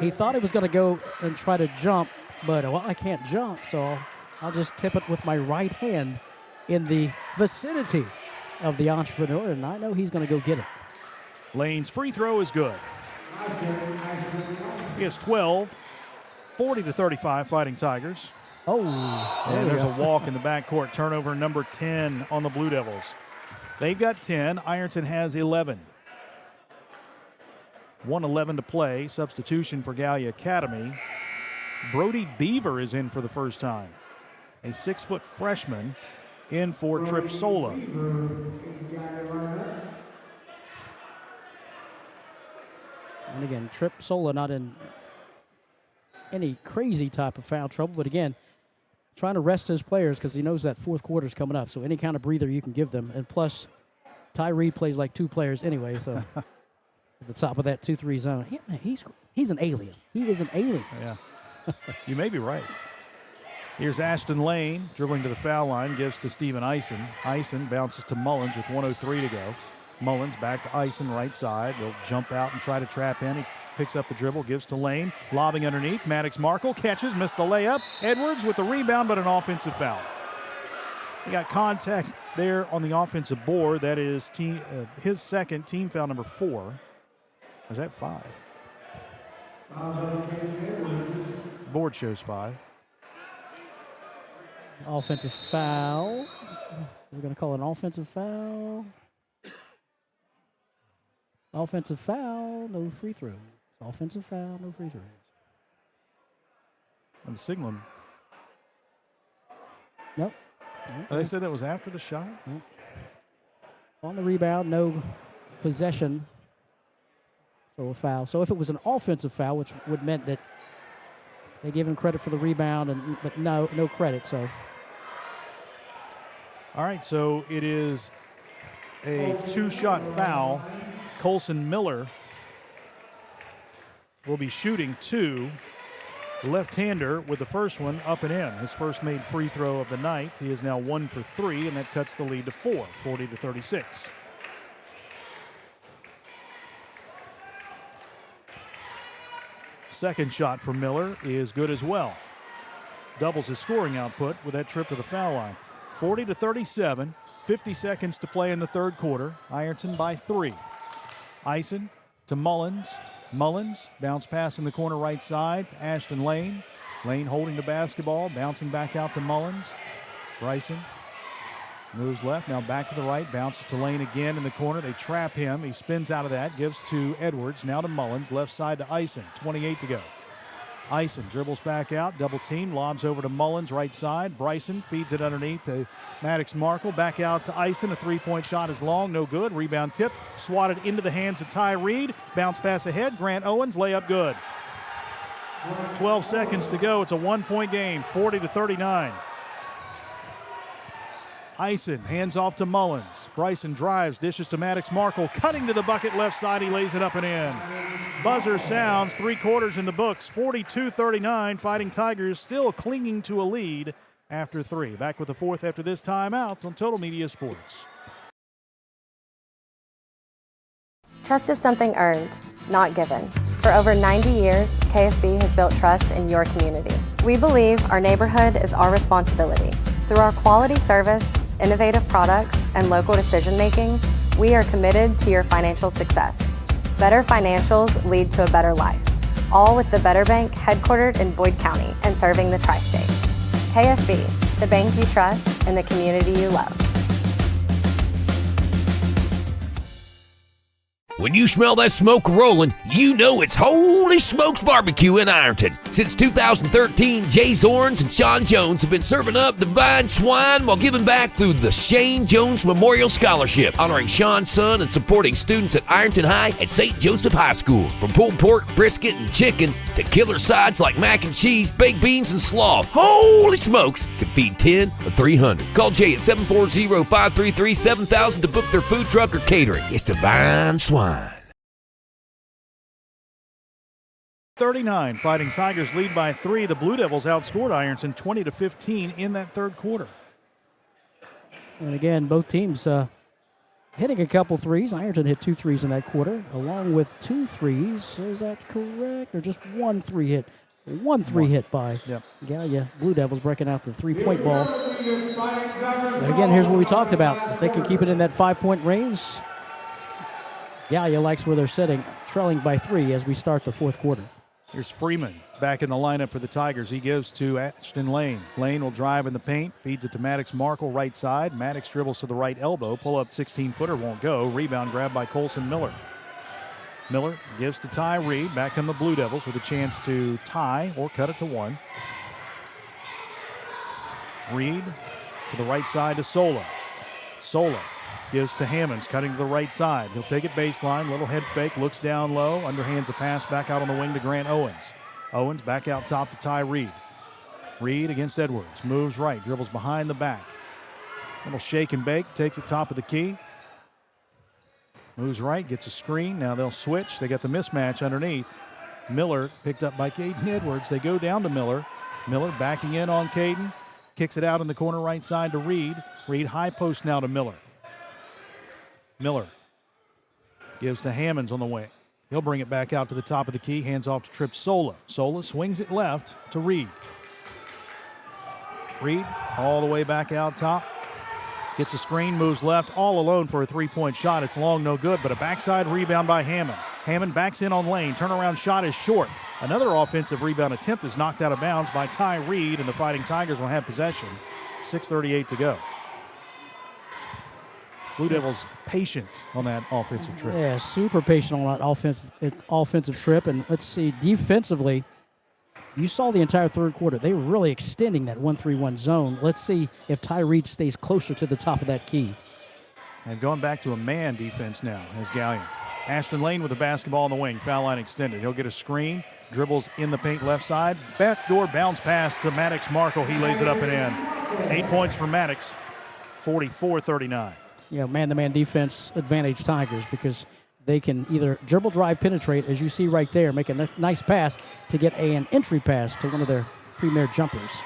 He thought he was going to go and try to jump, but, well, I can't jump, so I'll just tip it with my right hand in the vicinity of the entrepreneur, and I know he's going to go get it. Lane's free throw is good. He has 12, 40-35 Fighting Tigers. Oh, and there's a walk in the backcourt. Turnover number 10 on the Blue Devils. They've got 10. Ironton has 11. 1:11 to play. Substitution for Gallia Academy. Brody Beaver is in for the first time. A 6-foot freshman in for Tripp Sola. And again, Tripp Sola not in any crazy type of foul trouble, but again, trying to rest his players because he knows that fourth quarter is coming up. So any kind of breather you can give them. And plus, Tyree plays like 2 players anyway, so at the top of that 2-3 zone. He's an alien. He is an alien. Yeah. You may be right. Here's Ashton Lane dribbling to the foul line, gives to Steven Ison. Ison bounces to Mullins with 1:03 to go. Mullins back to Ison, right side. They'll jump out and try to trap in. He picks up the dribble, gives to Lane. Lobbing underneath. Maddox Markle catches, missed the layup. Edwards with the rebound, but an offensive foul. He got contact there on the offensive board. That is his second, team foul number 4. Or is that 5? Board shows 5. Offensive foul. We're going to call it an offensive foul. Offensive foul, no free throws. Offensive foul, no free throws. I'm signaling. Nope. They said that was after the shot? Nope. On the rebound, no possession. So a foul. So if it was an offensive foul, which would meant that they give him credit for the rebound, but no credit. So. All right, so it is a 2-shot foul. Colson Miller will be shooting 2. The left-hander with the first one up and in. His first made free throw of the night. He is now 1 for 3, and that cuts the lead to 4, 40-36. Second shot for Miller is good as well. Doubles his scoring output with that trip to the foul line. 40-37, 50 seconds to play in the third quarter. Ironton by 3. Ison to Mullins. Mullins, bounce pass in the corner right side to Ashton Lane. Lane holding the basketball, bouncing back out to Mullins. Bryson moves left, now back to the right, bounces to Lane again in the corner. They trap him. He spins out of that, gives to Edwards, now to Mullins, left side to Ison, 28 to go. Ison dribbles back out, double team, lobs over to Mullins, right side. Bryson feeds it underneath to Maddox Markle, back out to Ison. A three-point shot is long, no good. Rebound tip, swatted into the hands of Ty Reed. Bounce pass ahead, Grant Owens, layup good. 12 seconds to go. It's a 1-point game, 40-39. Ison hands off to Mullins. Bryson drives, dishes to Maddox Markle, cutting to the bucket left side. He lays it up and in. Buzzer sounds, 3 quarters in the books. 42-39. Fighting Tigers still clinging to a lead after 3. Back with the fourth after this timeout on Total Media Sports. Trust is something earned, not given. For over 90 years, KFB has built trust in your community. We believe our neighborhood is our responsibility. Through our quality service, innovative products, and local decision-making, we are committed to your financial success. Better financials lead to a better life. All with the Better Bank headquartered in Boyd County and serving the tri-state. KFB, the bank you trust and the community you love. When you smell that smoke rolling, you know it's Holy Smokes Barbecue in Ironton. Since 2013, Jay Zorns and Sean Jones have been serving up divine swine while giving back through the Shane Jones Memorial Scholarship, honoring Sean's son and supporting students at Ironton High and St. Joseph High School. From pulled pork, brisket, and chicken to killer sides like mac and cheese, baked beans, and slaw, Holy Smokes can feed 10 or 300. Call Jay at 740-533-7000 to book their food truck or catering. It's divine swine. 39, Fighting Tigers lead by 3. The Blue Devils outscored Ironton 20-15 in that third quarter. And again, both teams hitting a couple threes. Ironton hit 2 threes in that quarter, along with 2 threes. Is that correct? Or just 1 3 hit? 1 3 hit by Gallia. Blue Devils breaking out the 3-point ball. And again, here's what we talked about. If they can keep it in that 5-point range, Gallia likes where they're sitting, trailing by 3 as we start the fourth quarter. Here's Freeman back in the lineup for the Tigers. He gives to Ashton Lane. Lane will drive in the paint, feeds it to Maddox Markle right side. Maddox dribbles to the right elbow. Pull up 16-footer won't go. Rebound grab by Colson Miller. Miller gives to Ty Reed. Back on the Blue Devils with a chance to tie or cut it to 1. Reed to the right side to Sola. Sola gives to Hammonds, cutting to the right side. He'll take it baseline, little head fake, looks down low, underhands a pass back out on the wing to Grant Owens. Owens back out top to Ty Reed. Reed against Edwards, moves right, dribbles behind the back. Little shake and bake, takes it top of the key. Moves right, gets a screen, now they'll switch. They got the mismatch underneath. Miller picked up by Caden Edwards. They go down to Miller. Miller backing in on Caden, kicks it out in the corner right side to Reed. Reed high post now to Miller. Miller Gives to Hammonds on the wing. He'll bring it back out to the top of the key. Hands off to Tripp Sola. Sola swings it left to Reed. Reed all the way back out top. Gets a screen, moves left, all alone for a three-point shot. It's long, no good, but a backside rebound by Hammond. Hammond backs in on lane. Turnaround shot is short. Another offensive rebound attempt is knocked out of bounds by Ty Reed, and the Fighting Tigers will have possession. 6:38 to go. Blue Devils patient on that offensive trip. Yeah, super patient on that offensive trip. And let's see, defensively, you saw the entire third quarter. They were really extending that 1-3-1 zone. Let's see if Ty Reed stays closer to the top of that key. And going back to a man defense now as Gallia. Ashton Lane with the basketball on the wing. Foul line extended. He'll get a screen. Dribbles in the paint left side. Backdoor bounce pass to Maddox Markle. He lays it up and in. 8 points for Maddox. 44-39. Yeah, man-to-man defense advantage Tigers because they can either dribble, drive, penetrate, as you see right there, make a nice pass to get an entry pass to one of their premier jumpers.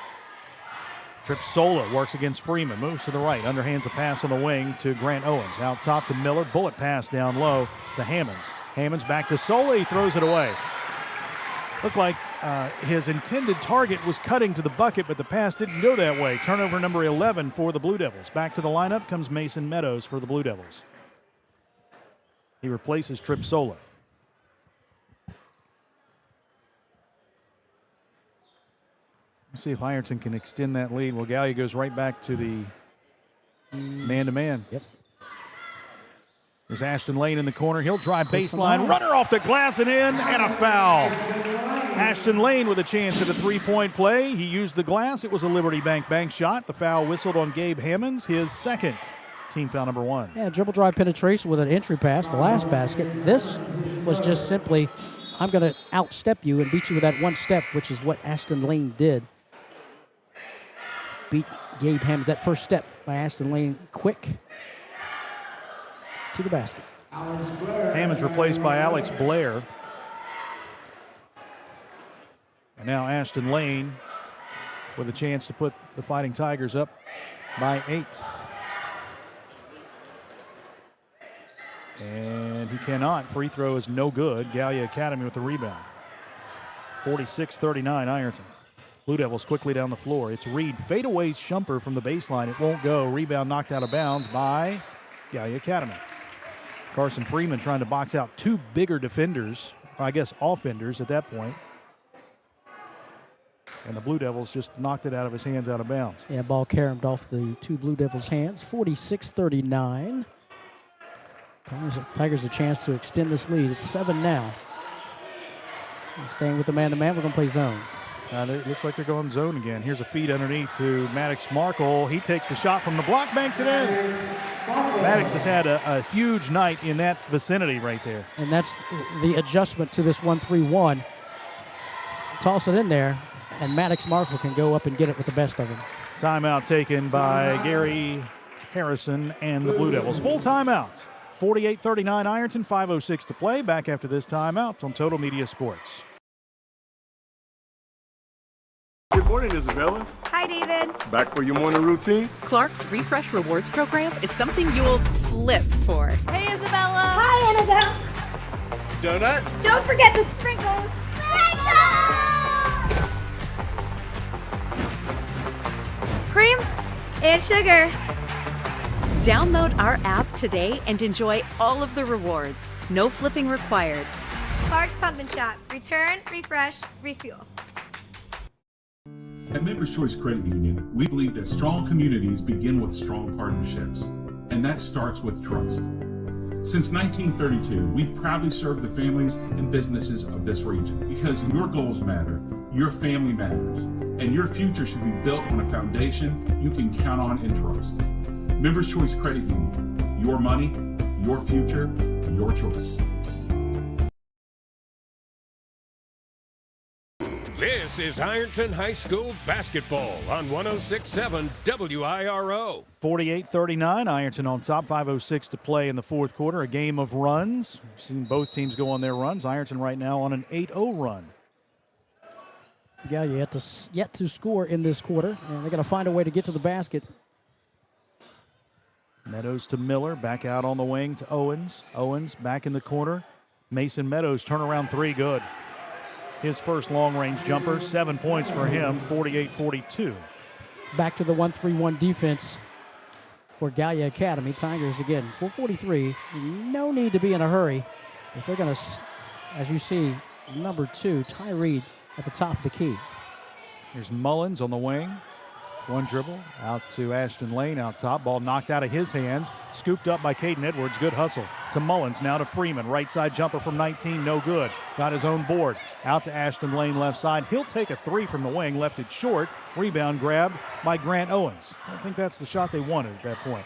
Tripp Sola works against Freeman, moves to the right, underhands a pass on the wing to Grant Owens. Out top to Miller, bullet pass down low to Hammonds. Hammonds back to Sola, he throws it away. Looked like his intended target was cutting to the bucket, but the pass didn't go that way. Turnover number 11 for the Blue Devils. Back to the lineup comes Mason Meadows for the Blue Devils. He replaces Tripp Sola. Let's see if Ironton can extend that lead. Well, Gallia goes right back to the man-to-man. Yep. There's Ashton Lane in the corner. He'll drive baseline. Runner off the glass and in, and a foul. Ashton Lane with a chance at a three-point play. He used the glass. It was a Liberty Bank shot. The foul whistled on Gabe Hammonds, his second. Team foul number 1. Yeah, dribble drive penetration with an entry pass, the last basket. This was just simply, I'm going to outstep you and beat you with that one step, which is what Ashton Lane did. Beat Gabe Hammonds. That first step by Ashton Lane, quick to the basket. Hammonds replaced by Alex Blair. And now Ashton Lane with a chance to put the Fighting Tigers up by 8. And he cannot. Free throw is no good. Gallia Academy with the rebound. 46-39 Ironton. Blue Devils quickly down the floor. It's Reed. Fadeaway jumper from the baseline. It won't go. Rebound knocked out of bounds by Gallia Academy. Carson Freeman trying to box out two bigger defenders, or I guess offenders at that point. And the Blue Devils just knocked it out of his hands out of bounds. Yeah, ball caromed off the two Blue Devils' hands. 46-39. Tigers a chance to extend this lead. It's 7 now. Staying with the man-to-man, we're going to play zone. It looks like they're going zone again. Here's a feed underneath to Maddox Markle. He takes the shot from the block, banks it in. Maddox has had a huge night in that vicinity right there. And that's the adjustment to this 1-3-1. Toss it in there, and Maddox Markle can go up and get it with the best of them. Timeout taken by Gary Harrison and the Blue Devils. Full timeouts. 48-39 Ironton, 5:06 to play. Back after this timeout on Total Media Sports. Good morning, Isabella. Hi, David. Back for your morning routine? Clark's Refresh Rewards program is something you'll flip for. Hey, Isabella. Hi, Annabelle. Donut? Don't forget the sprinkles. Cream and sugar. Download our app today and enjoy all of the rewards. No flipping required. Clark's Pump and Shop. Return, refresh, refuel. At Members Choice Credit Union, we believe that strong communities begin with strong partnerships, and that starts with trust. Since 1932, we've proudly served the families and businesses of this region because your goals matter, your family matters, and your future should be built on a foundation you can count on and trust. Members Choice Credit Union, your money, your future, your choice. This is Ironton High School basketball on 106.7 WIRO. 48-39, Ironton on top, 5:06 to play in the fourth quarter. A game of runs. We've seen both teams go on their runs. Ironton right now on an 8-0 run. Gallia yet to score in this quarter, and they're going to find a way to get to the basket. Meadows to Miller, back out on the wing to Owens. Owens back in the corner. Mason Meadows, turnaround three, good. His first long-range jumper, 7 points for him, 48-42. Back to the 1-3-1 defense for Gallia Academy. Tigers again, 4:43. No need to be in a hurry. If they're going to, as you see, number 2, Ty Reed at the top of the key. Here's Mullins on the wing. One dribble out to Ashton Lane out top. Ball knocked out of his hands. Scooped up by Caden Edwards. Good hustle. To Mullins. Now to Freeman. Right side jumper from 19. No good. Got his own board. Out to Ashton Lane left side. He'll take a three from the wing. Left it short. Rebound grabbed by Grant Owens. I think that's the shot they wanted at that point.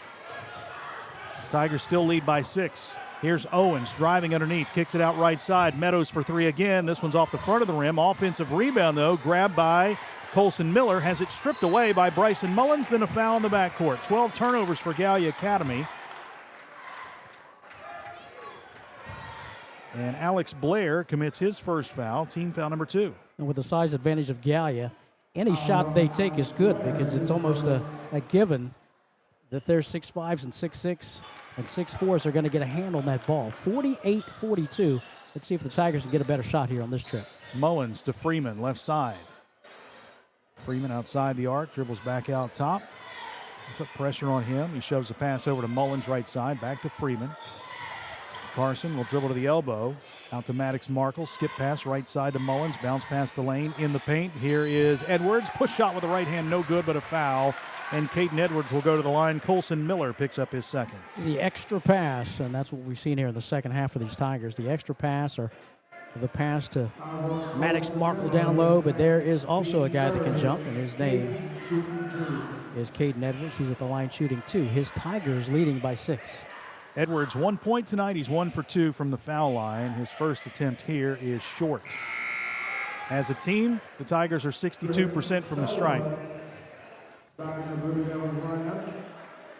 Tigers still lead by 6. Here's Owens driving underneath. Kicks it out right side. Meadows for three again. This one's off the front of the rim. Offensive rebound though. Grabbed by Colson Miller, has it stripped away by Bryson Mullins, then a foul in the backcourt. 12 turnovers for Gallia Academy. And Alex Blair commits his first foul, team foul number 2. And with the size advantage of Gallia, any shot they take is good because it's almost a given that their 6'5s and 6'6 and 6'4s are going to get a hand on that ball. 48-42. Let's see if the Tigers can get a better shot here on this trip. Mullins to Freeman, left side. Freeman outside the arc, dribbles back out top. Put pressure on him. He shoves a pass over to Mullins right side, back to Freeman. Carson will dribble to the elbow. Out to Maddox Markle, skip pass right side to Mullins, bounce pass to Lane in the paint. Here is Edwards, push shot with the right hand, no good, but a foul. And Caden Edwards will go to the line. Colson Miller picks up his second. The extra pass, and that's what we've seen here in the second half of these Tigers. The extra pass or the pass to Maddox Markle down low, but there is also a guy that can jump, and his name is Caden Edwards. He's at the line shooting 2. His Tigers leading by 6. Edwards, 1 point tonight. He's 1 for 2 from the foul line. His first attempt here is short. As a team, the Tigers are 62% from the stripe.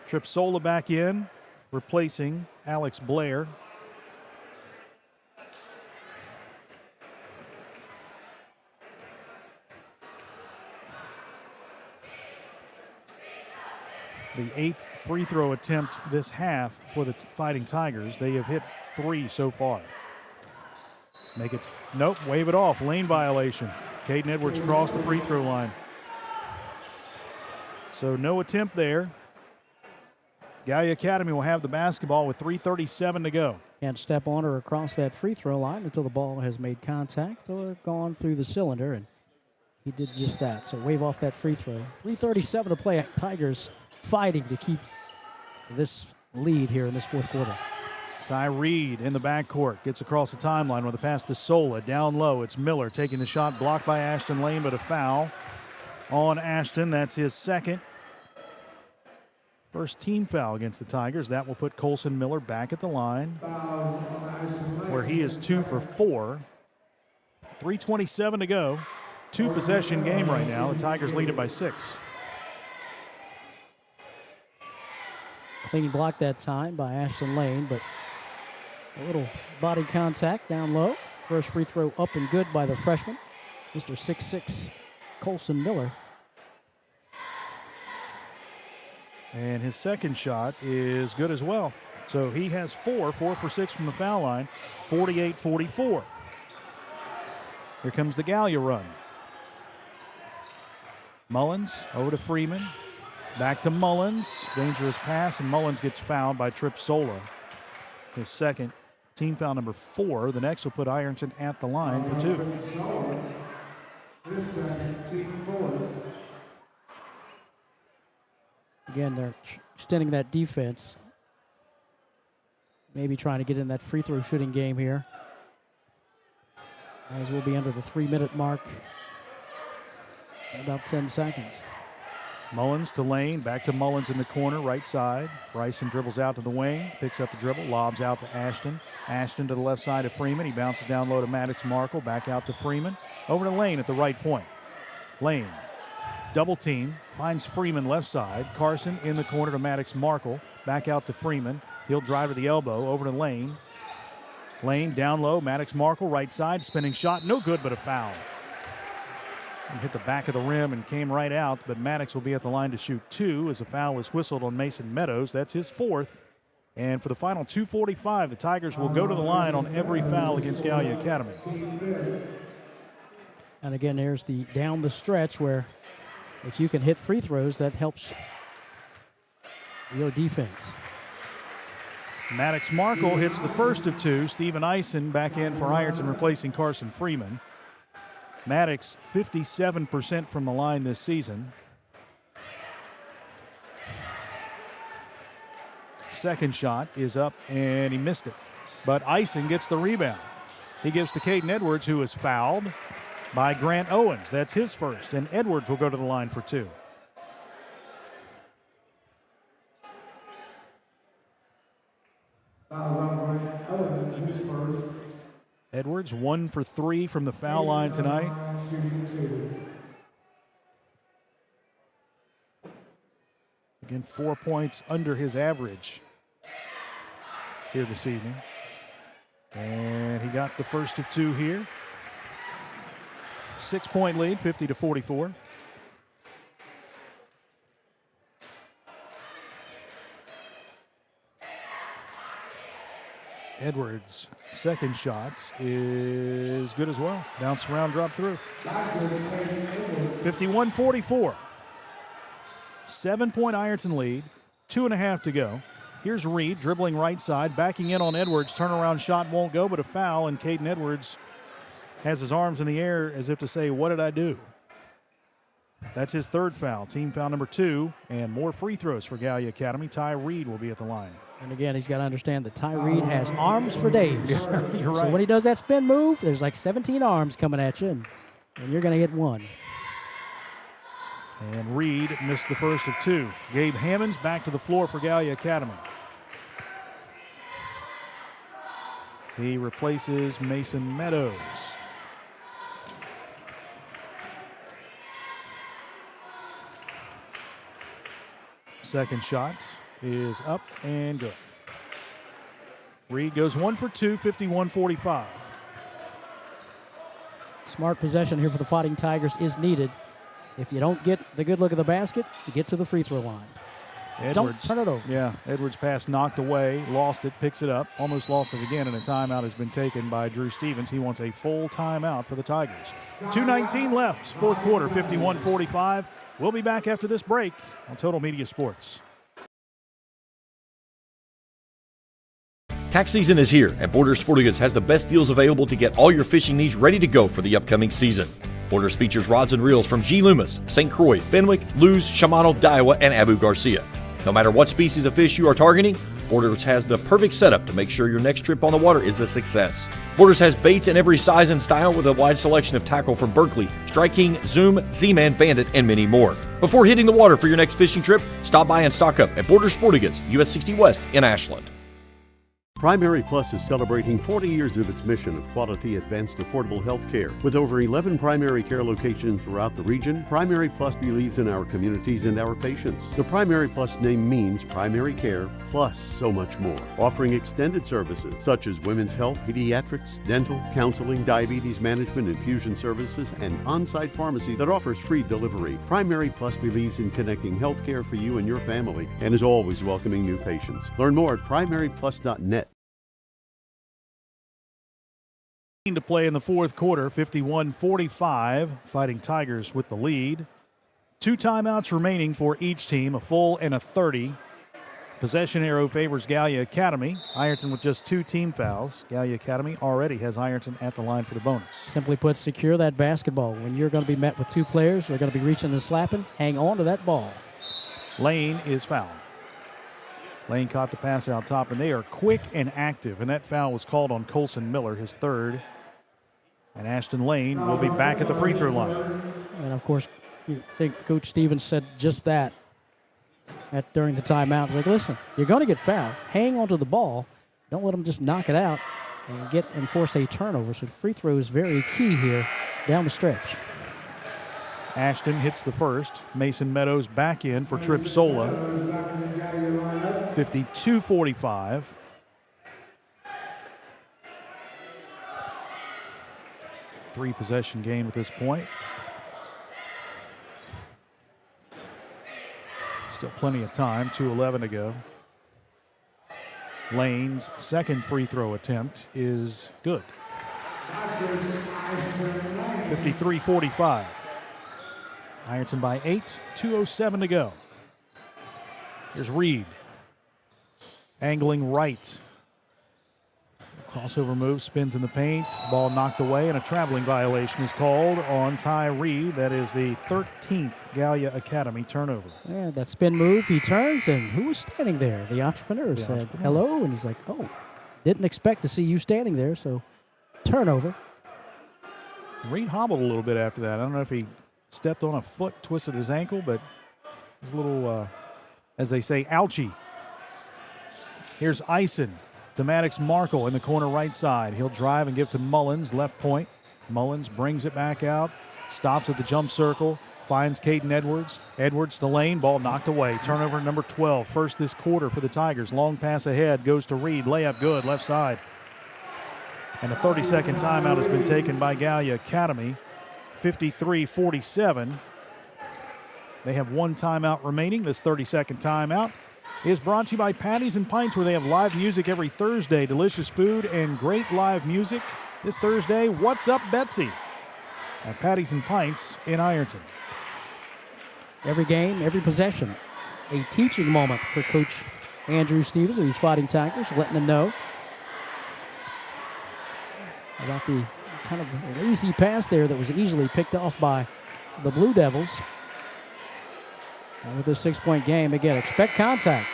Tripsola back in, replacing Alex Blair. The 8th free throw attempt this half for the Fighting Tigers. They have hit 3 so far. Make it, nope, wave it off. Lane violation. Caden Edwards crossed the free throw line. So no attempt there. Gallia Academy will have the basketball with 3:37 to go. Can't step on or across that free throw line until the ball has made contact or gone through the cylinder, and he did just that. So wave off that free throw. 3:37 to play. Tigers fighting to keep this lead here in this fourth quarter. Ty Reed in the backcourt gets across the timeline with a pass to Sola. Down low, it's Miller taking the shot, blocked by Ashton Lane, but a foul on Ashton. That's his second. First team foul against the Tigers. That will put Colson Miller back at the line, where he is 2 for 4. 3:27 to go. 2-possession game right now. The Tigers lead it by 6. Clean block that time by Ashton Lane, but a little body contact down low. First free throw up and good by the freshman, Mr. 6'6", Colson Miller. And his second shot is good as well. So he has 4 for 6 from the foul line, 48-44. Here comes the Gallia run. Mullins over to Freeman. Back to Mullins. Dangerous pass, and Mullins gets fouled by Tripsola. His second, team foul number 4. The next will put Ironton at the line for 2. This second, team 4th. Again, they're extending that defense. Maybe trying to get in that free throw shooting game here. As we'll be under the 3-minute mark in about 10 seconds. Mullins to Lane, back to Mullins in the corner, right side. Bryson dribbles out to the wing, picks up the dribble, lobs out to Ashton. Ashton to the left side of Freeman. He bounces down low to Maddox Markle, back out to Freeman. Over to Lane at the right point. Lane, double team, finds Freeman left side. Carson in the corner to Maddox Markle, back out to Freeman. He'll drive to the elbow, over to Lane. Lane down low, Maddox Markle right side, spinning shot, no good but a foul. He hit the back of the rim and came right out, but Maddox will be at the line to shoot 2 as a foul was whistled on Mason Meadows. That's his 4th. And for the final 2:45, the Tigers will go to the line on every foul against Gallia Academy. And again, there's the down the stretch where if you can hit free throws, that helps your defense. Maddox Markle hits the first of 2. Stephen Eisen back in for Ironton, replacing Carson Freeman. Maddox 57% from the line this season. Second shot is up, and he missed it. But Eisen gets the rebound. He gives to Caden Edwards, who is fouled by Grant Owens. That's his first, and Edwards will go to the line for 2. Edwards 1 for 3 from the foul line tonight. Again, 4 points under his average here this evening. And he got the first of 2 here. 6-point lead, 50-44. Edwards' second shot is good as well. Bounce around, drop through. 51-44. 7-point Ironton lead, 2.5 to go. Here's Reed dribbling right side, backing in on Edwards. Turnaround shot won't go, but a foul, and Caden Edwards has his arms in the air as if to say, what did I do? That's his 3rd foul, team foul number 2, and more free throws for Gallia Academy. Ty Reed will be at the line. And again, he's got to understand that Ty Reed has arms for days. You're right. So when he does that spin move, there's like 17 arms coming at you, and you're going to hit one. And Reed missed the first of 2. Gabe Hammonds back to the floor for Gallia Academy. He replaces Mason Meadows. Second shot is up and good. Reed goes 1 for 2, 51-45. Smart possession here for the Fighting Tigers is needed. If you don't get the good look at the basket, you get to the free throw line. Edwards, don't turn it over. Yeah, Edwards' pass knocked away, lost it, picks it up, almost lost it again, and a timeout has been taken by Drew Stevens. He wants a full timeout for the Tigers. 2:19 left, 4th quarter, 51-45. We'll be back after this break on Total Media Sports. Tax season is here, and Borders Sporting Goods has the best deals available to get all your fishing needs ready to go for the upcoming season. Borders features rods and reels from G. Loomis, St. Croix, Fenwick, Lewes, Shimano, Daiwa, and Abu Garcia. No matter what species of fish you are targeting, Borders has the perfect setup to make sure your next trip on the water is a success. Borders has baits in every size and style with a wide selection of tackle from Berkley, Strike King, Zoom, Z-Man, Bandit, and many more. Before hitting the water for your next fishing trip, stop by and stock up at Borders Sporting Goods, US 60 West in Ashland. Primary Plus is celebrating 40 years of its mission of quality, advanced, affordable health care. With over 11 primary care locations throughout the region, Primary Plus believes in our communities and our patients. The Primary Plus name means primary care plus so much more, offering extended services such as women's health, pediatrics, dental, counseling, diabetes management, infusion services, and on-site pharmacy that offers free delivery. Primary Plus believes in connecting health care for you and your family and is always welcoming new patients. Learn more at primaryplus.net. To play in the 4th quarter, 51-45, Fighting Tigers with the lead. 2 timeouts remaining for each team, a full and a 30. Possession arrow favors Gallia Academy. Ironton with just 2 team fouls. Gallia Academy already has Ironton at the line for the bonus. Simply put, secure that basketball. When you're going to be met with 2 players, they're going to be reaching and slapping. Hang on to that ball. Lane is fouled. Lane caught the pass out top, and they are quick and active, and that foul was called on Colson Miller, his 3rd. And Ashton Lane will be back at the free throw line. And, of course, you think Coach Stevens said just that during the timeout. He's like, listen, you're going to get fouled. Hang on to the ball. Don't let them just knock it out and force a turnover. So the free throw is very key here down the stretch. Ashton hits the first. Mason Meadows back in for Trip Sola. 52-45. Three possession game at this point. Still plenty of time, 2:11 to go. Lane's second free throw attempt is good. 53-45. Ironton by 8, 2:07 to go. Here's Reed. Angling right. Crossover move, spins in the paint. Ball knocked away, and a traveling violation is called on Ty Reed. That is the 13th Gallia Academy turnover. Yeah, that spin move, he turns, and who was standing there? The entrepreneur said hello, and he's like, oh, didn't expect to see you standing there, so turnover. Reed hobbled a little bit after that. I don't know if he stepped on a foot, twisted his ankle, but it was a little, as they say, ouchy. Here's Ison to Maddox Markle in the corner right side. He'll drive and give to Mullins, left point. Mullins brings it back out, stops at the jump circle, finds Caden Edwards. Edwards to Lane, ball knocked away. Turnover number 12, first this quarter for the Tigers. Long pass ahead, goes to Reed, layup good, left side. And a 30-second timeout has been taken by Gallia Academy, 53-47. They have one timeout remaining. This 30-second timeout is brought to you by Patties and Pints, where they have live music every Thursday. Delicious food and great live music. This Thursday, What's Up, Betsy? At Patties and Pints in Ironton. Every game, every possession, a teaching moment for Coach Andrew Stevens and these Fighting Tigers, letting them know about the kind of lazy pass there that was easily picked off by the Blue Devils. And with this 6-point game, again, expect contact.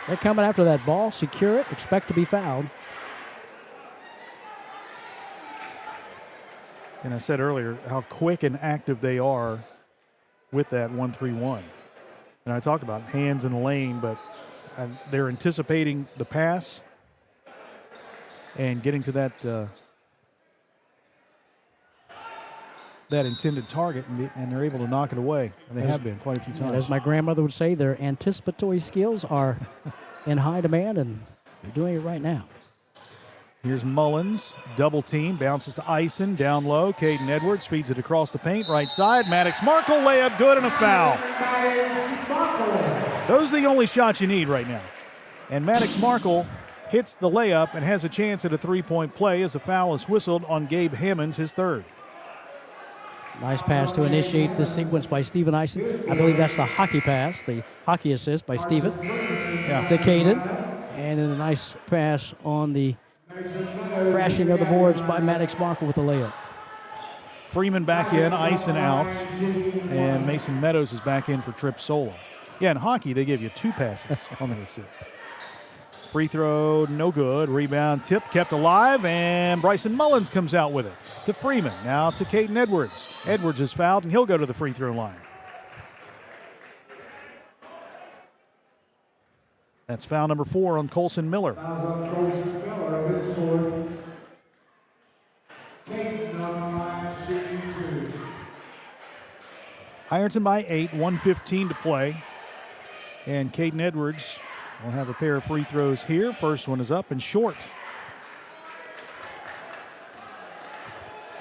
They're coming after that ball, secure it, expect to be fouled. And I said earlier how quick and active they are with that 1-3-1. And I talked about hands in the lane, but they're anticipating the pass and getting to that that intended target, and they're able to knock it away. And they have been quite a few times. As my grandmother would say, their anticipatory skills are in high demand, and they're doing it right now. Here's Mullins, double team, bounces to Ison, down low. Caden Edwards feeds it across the paint, right side. Maddox Markle, layup good, and a foul. Those are the only shots you need right now. And Maddox Markle hits the layup and has a chance at a three-point play as a foul is whistled on Gabe Hammonds, his third. Nice pass to initiate this sequence by Stephen Ison. I believe that's the hockey pass, the hockey assist by Stephen to Caden. And then a nice pass on the crashing of the boards by Maddox Markle with the layup. Freeman back in, Ison out, and Mason Meadows is back in for Trip Solo. Yeah, in hockey, they give you 2 passes on the assist. Free throw, no good. Rebound, tip, kept alive, and Bryson Mullins comes out with it to Freeman. Now to Caden Edwards. Edwards is fouled, and he'll go to the free throw line. That's foul number 4 on Colson Miller. Fouls on Colson Miller, his fourth. Caden on the line, shooting 2. Ironton by 8, 1:15 to play. And Caden Edwards will have a pair of free throws here. First one is up and short.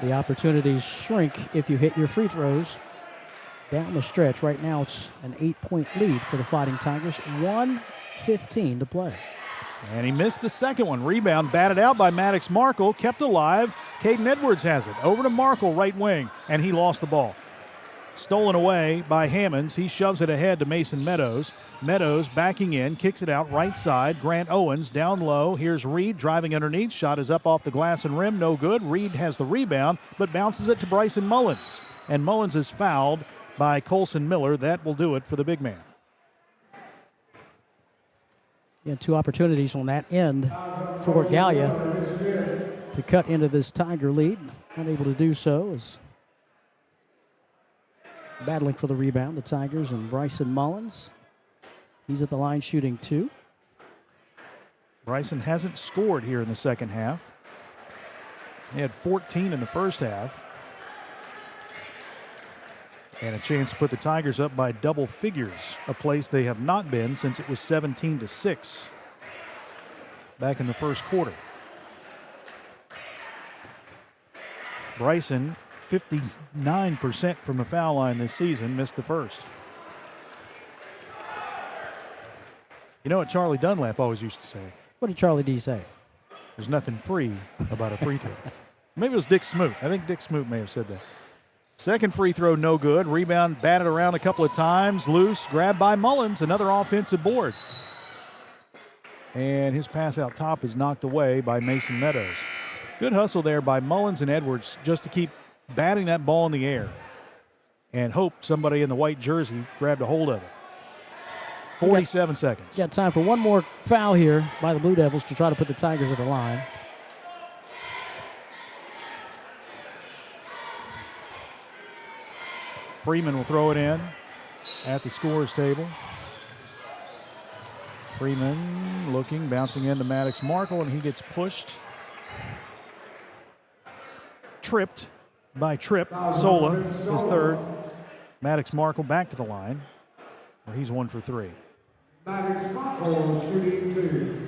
The opportunities shrink if you hit your free throws down the stretch. Right now it's an 8-point lead for the Fighting Tigers. 1:15 to play. And he missed the second one. Rebound batted out by Maddox Markle, kept alive. Caden Edwards has it. Over to Markle, right wing, and he lost the ball. Stolen away by Hammonds. He shoves it ahead to Mason Meadows. Meadows backing in, kicks it out right side. Grant Owens down low. Here's Reed driving underneath. Shot is up off the glass and rim. No good. Reed has the rebound, but bounces it to Bryson Mullins. And Mullins is fouled by Colson Miller. That will do it for the big man. Yeah, 2 opportunities on that end for Gallia to cut into this Tiger lead. Unable to do so as battling for the rebound, the Tigers and Bryson Mullins. He's at the line shooting 2. Bryson hasn't scored here in the second half. He had 14 in the first half. And a chance to put the Tigers up by double figures, a place they have not been since it was 17-6 back in the first quarter. Bryson, 59% from the foul line this season, missed the first. You know what Charlie Dunlap always used to say? What did Charlie D say? There's nothing free about a free throw. Maybe it was Dick Smoot. I think Dick Smoot may have said that. Second free throw, no good. Rebound batted around a couple of times. Loose, grabbed by Mullins. Another offensive board. And his pass out top is knocked away by Mason Meadows. Good hustle there by Mullins and Edwards just to keep batting that ball in the air and hope somebody in the white jersey grabbed a hold of it. 47 seconds. Got time for one more foul here by the Blue Devils to try to put the Tigers at the line. Freeman will throw it in at the scorer's table. Freeman looking, bouncing into Maddox Markle, and he gets pushed. Tripped by Sola, his third. Maddox Markle back to the line, where he's 1 for 3. Maddox Markle shooting 2.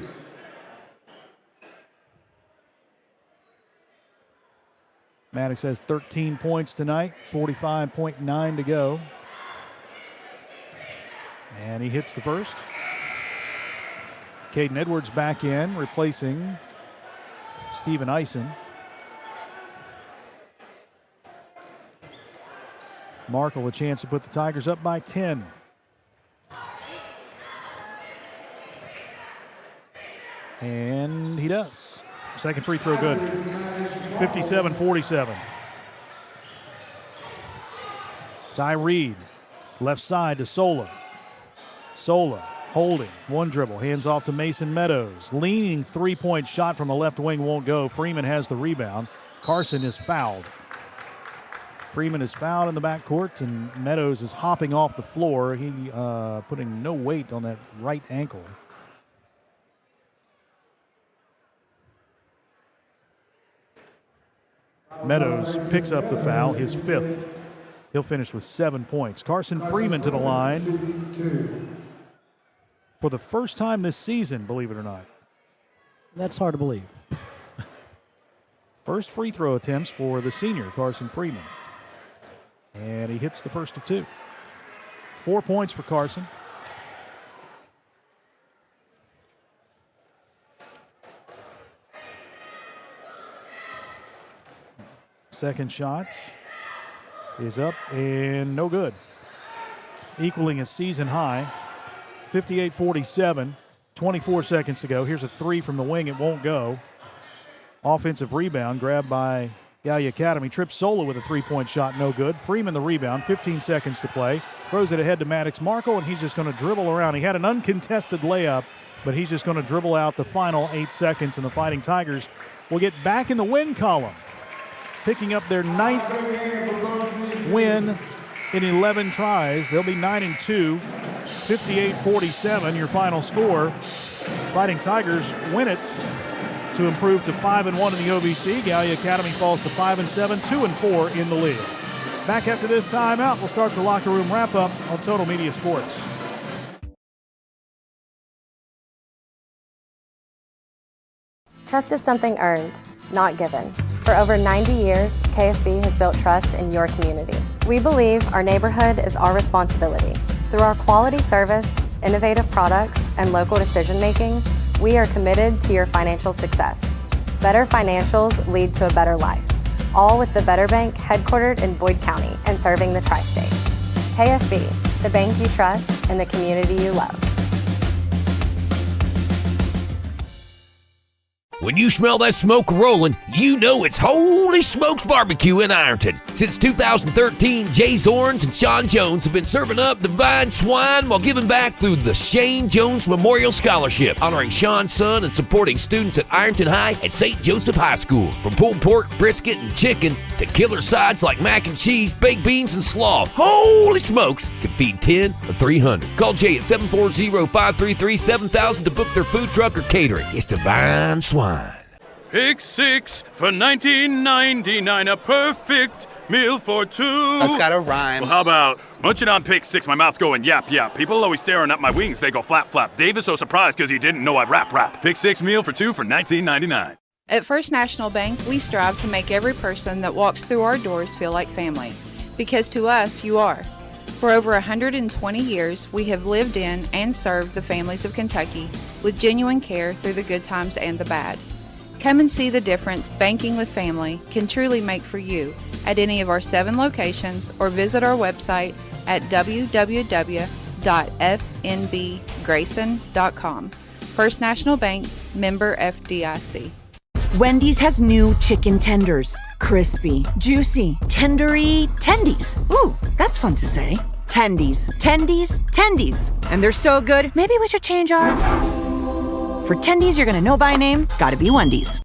Maddox has 13 points tonight, 45.9 to go. And he hits the first. Caden Edwards back in, replacing Steven Eisen. Markle a chance to put the Tigers up by 10. And he does. Second free throw good. 57-47. Ty Reed, left side to Sola. Sola holding, one dribble, hands off to Mason Meadows. Leaning three-point shot from the left wing won't go. Freeman has the rebound. Carson is fouled. Freeman is fouled in the backcourt, and Meadows is hopping off the floor. He putting no weight on that right ankle. Meadows picks up the foul, his fifth. He'll finish with 7 points. Carson Freeman to the line for the first time this season, believe it or not. That's hard to believe. First free throw attempts for the senior, Carson Freeman. And he hits the first of 2. 4 points for Carson. Second shot is up and no good. Equaling a season high. 58-47, 24 seconds to go. Here's a three from the wing. It won't go. Offensive rebound grabbed by Gallia Academy. Trips Sola with a three-point shot, no good. Freeman the rebound, 15 seconds to play. Throws it ahead to Maddox Markle, and he's just going to dribble around. He had an uncontested layup, but he's just going to dribble out the final 8 seconds, and the Fighting Tigers will get back in the win column, picking up their 9th win in 11 tries. They'll be 9-2, 58-47, your final score. Fighting Tigers win it to improve to 5-1 in the OVC. Gallia Academy falls to 5-7, 2-4 in the league. Back after this timeout, we'll start the locker room wrap-up on Total Media Sports. Trust is something earned, not given. For over 90 years, KFB has built trust in your community. We believe our neighborhood is our responsibility. Through our quality service, innovative products, and local decision-making, we are committed to your financial success. Better financials lead to a better life. All with the Better Bank headquartered in Boyd County and serving the tri-state. KFB, the bank you trust and the community you love. When you smell that smoke rolling, you know it's Holy Smokes Barbecue in Ironton. Since 2013, Jay Zorns and Sean Jones have been serving up divine swine while giving back through the Shane Jones Memorial Scholarship, honoring Sean's son and supporting students at Ironton High and St. Joseph High School. From pulled pork, brisket, and chicken to killer sides like mac and cheese, baked beans, and slaw, Holy Smokes can feed 10 or 300. Call Jay at 740-533-7000 to book their food truck or catering. It's divine swine. Pick 6 for $19.99, a perfect meal for 2. That's gotta rhyme. Well, how about munching on Pick 6, my mouth going yap, yap. People always staring at my wings, they go flap, flap. Dave is so surprised because he didn't know I'd rap. Pick 6 meal for 2 for $19.99. At First National Bank, we strive to make every person that walks through our doors feel like family. Because to us, you are. For over 120 years, we have lived in and served the families of Kentucky with genuine care through the good times and the bad. Come and see the difference banking with family can truly make for you at any of our 7 locations or visit our website at www.fnbgrayson.com. First National Bank, member FDIC. Wendy's has new chicken tenders. Crispy, juicy, tendery tendies. Ooh, that's fun to say. Tendies, tendies, tendies. And they're so good, maybe we should change our... For tendies you're gonna know by name, gotta be Wendy's.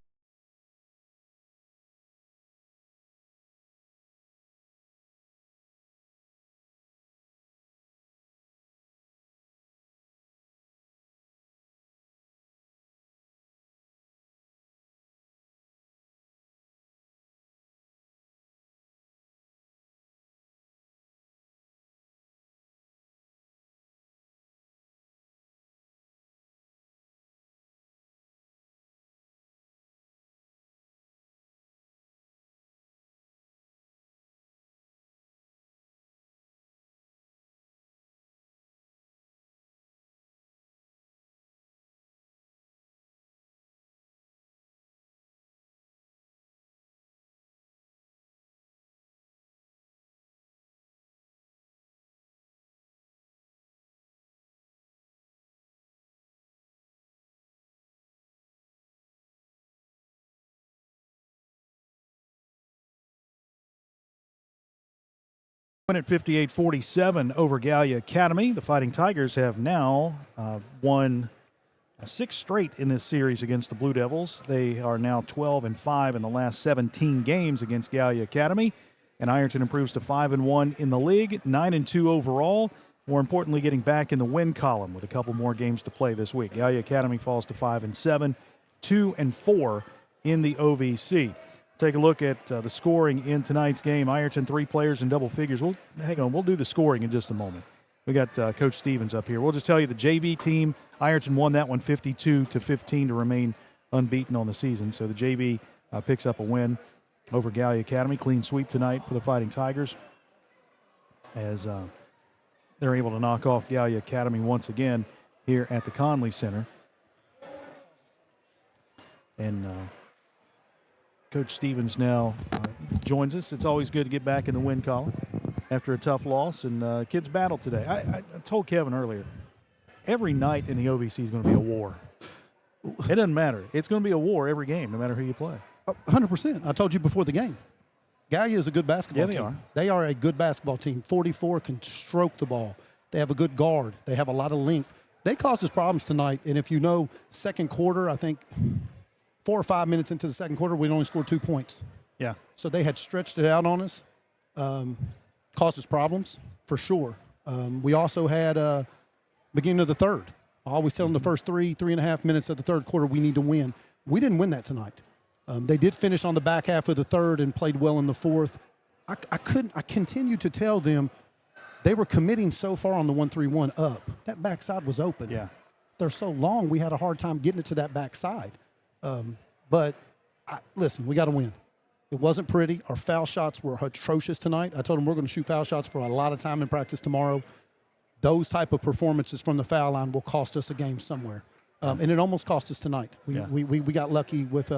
Win at 58-47 over Gallia Academy. The Fighting Tigers have now won 6 straight in this series against the Blue Devils. They are now 12-5 in the last 17 games against Gallia Academy. And Ironton improves to 5-1 in the league, 9-2 overall. More importantly, getting back in the win column with a couple more games to play this week. Gallia Academy falls to 5-7, 2-4 in the OVC. Take a look at the scoring in tonight's game. Ironton, 3 players in double figures. We'll do the scoring in just a moment. We got Coach Stevens up here. We'll just tell you the JV team, Ironton won that one 52-15 to remain unbeaten on the season. So the JV picks up a win over Gallia Academy. Clean sweep tonight for the Fighting Tigers as they're able to knock off Gallia Academy once again here at the Conley Center. And Coach Stevens now joins us. It's always good to get back in the win column after a tough loss, and kids battled today. I told Kevin earlier, every night in the OVC is going to be a war. It doesn't matter. It's going to be a war every game, no matter who you play. 100%. I told you before the game. Gallia is a good basketball team. They are a good basketball team. 44 can stroke the ball. They have a good guard. They have a lot of length. They caused us problems tonight, and if you know, second quarter, I think 4 or 5 minutes into the second quarter, we'd only scored 2 points. Yeah. So they had stretched it out on us, caused us problems for sure. We also had beginning of the third. I always tell them the first 3.5 minutes of the third quarter, we need to win. We didn't win that tonight. They did finish on the back half of the third and played well in the fourth. I continued to tell them they were committing so far on the 1-3-1 up. That backside was open. Yeah. They're so long, we had a hard time getting it to that backside. Listen, we got to win. It wasn't pretty. Our foul shots were atrocious tonight. I told them we're going to shoot foul shots for a lot of time in practice tomorrow. Those type of performances from the foul line will cost us a game somewhere. And it almost cost us tonight. We got lucky with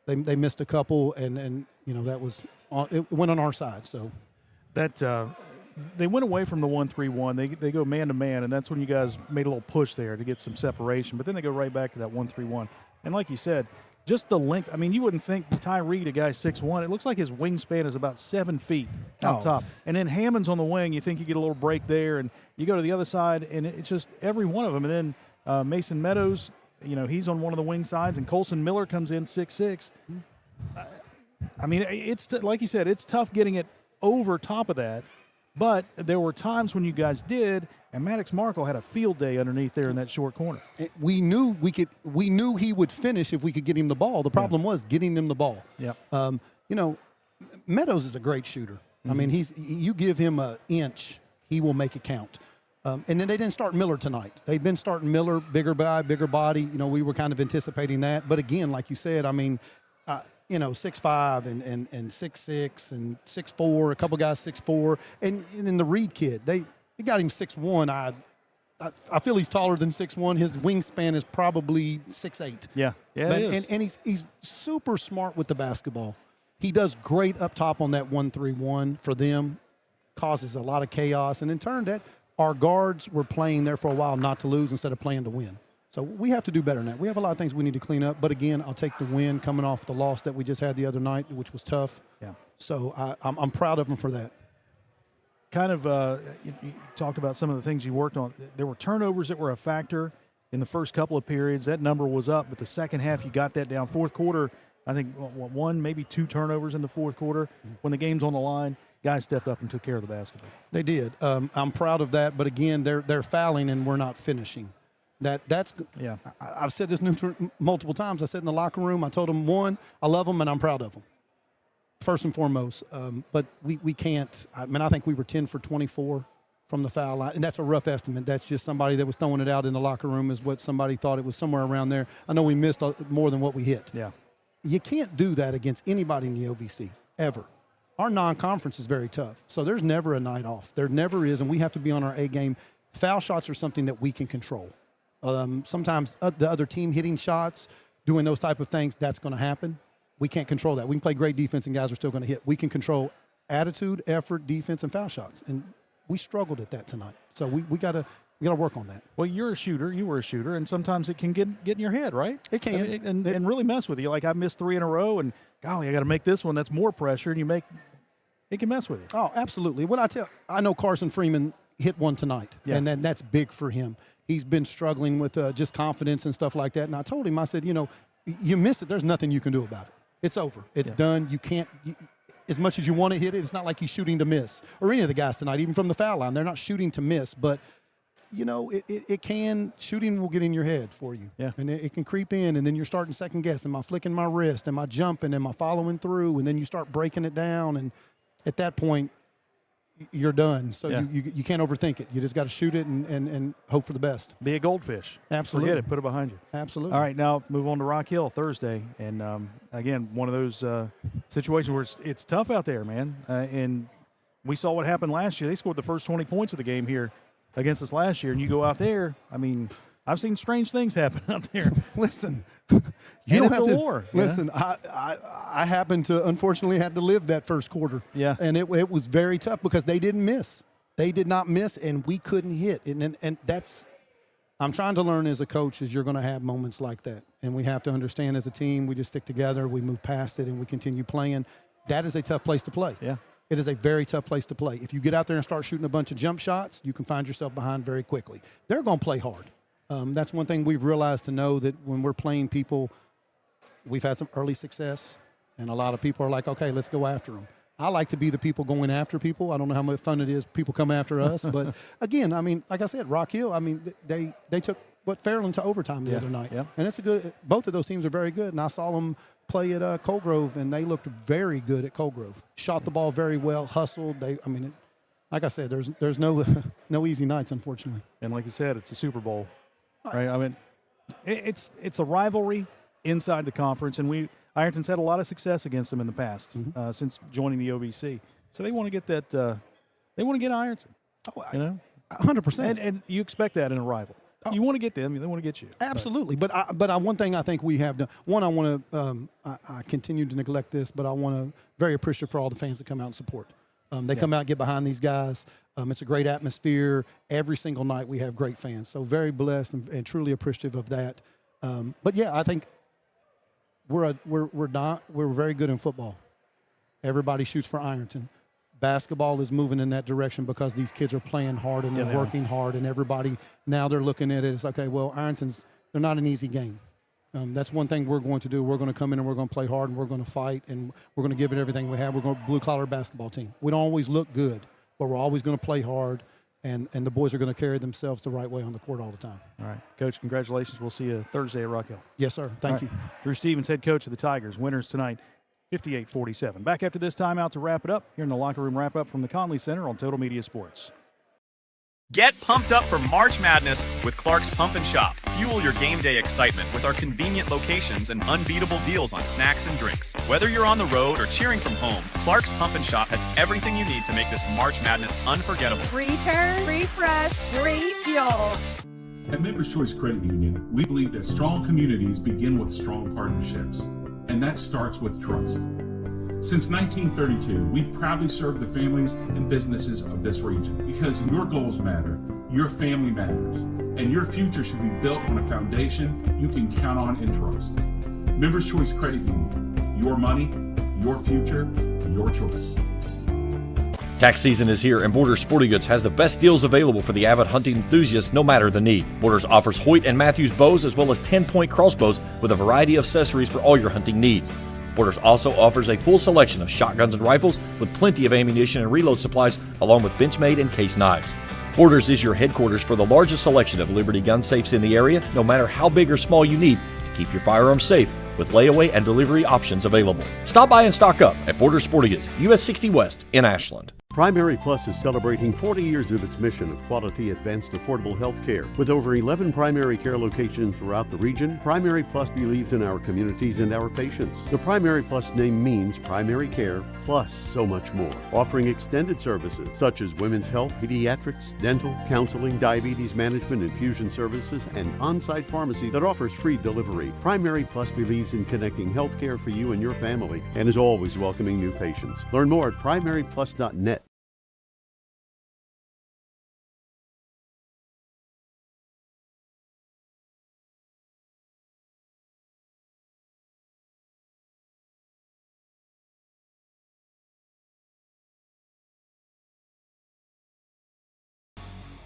they missed a couple, and that was it went on our side. So that they went away from the 1-3-1. They go man to man, and that's when you guys made a little push there to get some separation. But then they go right back to that 1-3-1. And like you said, just the length. I mean, you wouldn't think Ty Reed, a guy 6'1", it looks like his wingspan is about 7 feet out top. And then Hammond's on the wing. You think you get a little break there, and you go to the other side, and it's just every one of them. And then Mason Meadows, he's on one of the wing sides, and Colson Miller comes in 6'6". I mean, it's like you said, it's tough getting it over top of that. But there were times when you guys did, and Maddox Markle had a field day underneath there in that short corner. We knew he would finish if we could get him the ball. The problem was getting him the ball. Yeah. Meadows is a great shooter. Mm-hmm. I mean, you give him an inch, he will make it count. And then they didn't start Miller tonight. They've been starting Miller, bigger guy, bigger body. We were kind of anticipating that. But again, like you said, I mean, 6'5" and 6'6" and 6'4", a couple guys 6'4", and then the Reed kid, they got him 6'1". I feel he's taller than 6'1". His wingspan is probably 6'8". Yeah, it is. And he's super smart with the basketball. He does great up top on that 1-3-1 for them, causes a lot of chaos, and in turn that our guards were playing there for a while not to lose instead of playing to win. So we have to do better than that. We have a lot of things we need to clean up. But, again, I'll take the win coming off the loss that we just had the other night, which was tough. Yeah. So I'm proud of them for that. Kind of you talked about some of the things you worked on. There were turnovers that were a factor in the first couple of periods. That number was up, but the second half you got that down. Fourth quarter, I think one, maybe two turnovers in the fourth quarter. When the game's on the line, guys stepped up and took care of the basketball. They did. I'm proud of that. But, again, they're fouling and we're not finishing. That's yeah. I've said this multiple times. I said in the locker room, I told them, one, I love them and I'm proud of them, first and foremost. But we can't. I think we were 10 for 24 from the foul line, and that's a rough estimate. That's just somebody that was throwing it out in the locker room is what somebody thought it was, somewhere around there. I know we missed more than what we hit. Yeah. You can't do that against anybody in the OVC, ever. Our non-conference is very tough, so there's never a night off. There never is, and we have to be on our A game. Foul shots are something that we can control. Sometimes the other team hitting shots, doing those type of things, that's going to happen. We can't control that. We can play great defense and guys are still going to hit. We can control attitude, effort, defense, and foul shots. And we struggled at that tonight. So we got to work on that. Well, you're a shooter. You were a shooter, and sometimes it can get in your head, right? It can. And really mess with you. Like I missed 3 in a row, and golly, I got to make this one. That's more pressure, and it can mess with you. Oh, absolutely. I know Carson Freeman hit one tonight, and that's big for him. He's been struggling with just confidence and stuff like that. And I told him, I said, you miss it. There's nothing you can do about it. It's over. It's done. You can't, as much as you want to hit it, it's not like he's shooting to miss. Or any of the guys tonight, even from the foul line, they're not shooting to miss. But, shooting will get in your head for you. Yeah. And it can creep in, and then you're starting second guess. Am I flicking my wrist? Am I jumping? Am I following through? And then you start breaking it down. And at that point, you're done. So you can't overthink it. You just got to shoot it and hope for the best. Be a goldfish. Absolutely. Forget it. Put it behind you. Absolutely. All right, now move on to Rock Hill Thursday. And, again, one of those situations where it's tough out there, man. And we saw what happened last year. They scored the first 20 points of the game here against us last year. And you go out there, I've seen strange things happen out there. Listen, it's a war. Listen, I happened to, unfortunately, had to live that first quarter. Yeah. And it was very tough because they didn't miss. They did not miss, and we couldn't hit. And that's – I'm trying to learn as a coach is you're going to have moments like that. And we have to understand as a team, we just stick together, we move past it, and we continue playing. That is a tough place to play. Yeah. It is a very tough place to play. If you get out there and start shooting a bunch of jump shots, you can find yourself behind very quickly. They're going to play hard. That's one thing we've realized to know that when we're playing people, we've had some early success, and a lot of people are like, okay, let's go after them. I like to be the people going after people. I don't know how much fun it is, people coming after us. But, again, like I said, Rock Hill, they took Fairland to overtime the other night. Yeah. And it's both of those teams are very good. And I saw them play at Colgrove, and they looked very good at Colgrove. Shot the ball very well, hustled. Like I said, there's no easy nights, unfortunately. And like you said, it's a Super Bowl. Right, it's a rivalry inside the conference, and Ironton's had a lot of success against them in the past since joining the OVC. So they want to get that. They want to get Ironton. 100%. And you expect that in a rival. You want to get them. They want to get you. Absolutely. But one thing I think we have done. One, I want to. I continue to neglect this, but I want to very appreciative for all the fans that come out and support. They come out and get behind these guys. It's a great atmosphere. Every single night we have great fans. So very blessed and truly appreciative of that. But, yeah, I think we're very good in football. Everybody shoots for Ironton. Basketball is moving in that direction because these kids are playing hard and they're working hard, and everybody now they're looking at it as, okay, well, they're not an easy game. That's one thing we're going to do. We're going to come in and we're going to play hard and we're going to fight and we're going to give it everything we have. We're going to blue-collar basketball team. We don't always look good, but we're always going to play hard, and the boys are going to carry themselves the right way on the court all the time. All right. Coach, congratulations. We'll see you Thursday at Rock Hill. Yes, sir. Thank you. Drew Stevens, head coach of the Tigers. Winners tonight, 58-47. Back after this timeout to wrap it up here in the locker room wrap-up from the Conley Center on Total Media Sports. Get pumped up for March Madness with Clark's Pump and Shop. Fuel your game day excitement with our convenient locations and unbeatable deals on snacks and drinks. Whether you're on the road or cheering from home, Clark's Pump and Shop has everything you need to make this March Madness unforgettable. Return, refresh, refuel. At Members Choice Credit Union, we believe that strong communities begin with strong partnerships, and that starts with trust. Since 1932, we've proudly served the families and businesses of this region because your goals matter, your family matters, and your future should be built on a foundation you can count on and trust. Members Choice Credit Union, your money, your future, your choice. Tax season is here, and Borders Sporting Goods has the best deals available for the avid hunting enthusiast no matter the need. Borders offers Hoyt and Matthews bows as well as 10-point crossbows with a variety of accessories for all your hunting needs. Borders also offers a full selection of shotguns and rifles with plenty of ammunition and reload supplies along with Benchmade and case knives. Borders is your headquarters for the largest selection of Liberty gun safes in the area, no matter how big or small you need to keep your firearms safe, with layaway and delivery options available. Stop by and stock up at Borders Sporting Goods, US 60 West in Ashland. Primary Plus is celebrating 40 years of its mission of quality, advanced, affordable health care. With over 11 primary care locations throughout the region, Primary Plus believes in our communities and our patients. The Primary Plus name means primary care plus so much more, offering extended services such as women's health, pediatrics, dental, counseling, diabetes management, infusion services, and on-site pharmacy that offers free delivery. Primary Plus believes in connecting health care for you and your family and is always welcoming new patients. Learn more at primaryplus.net.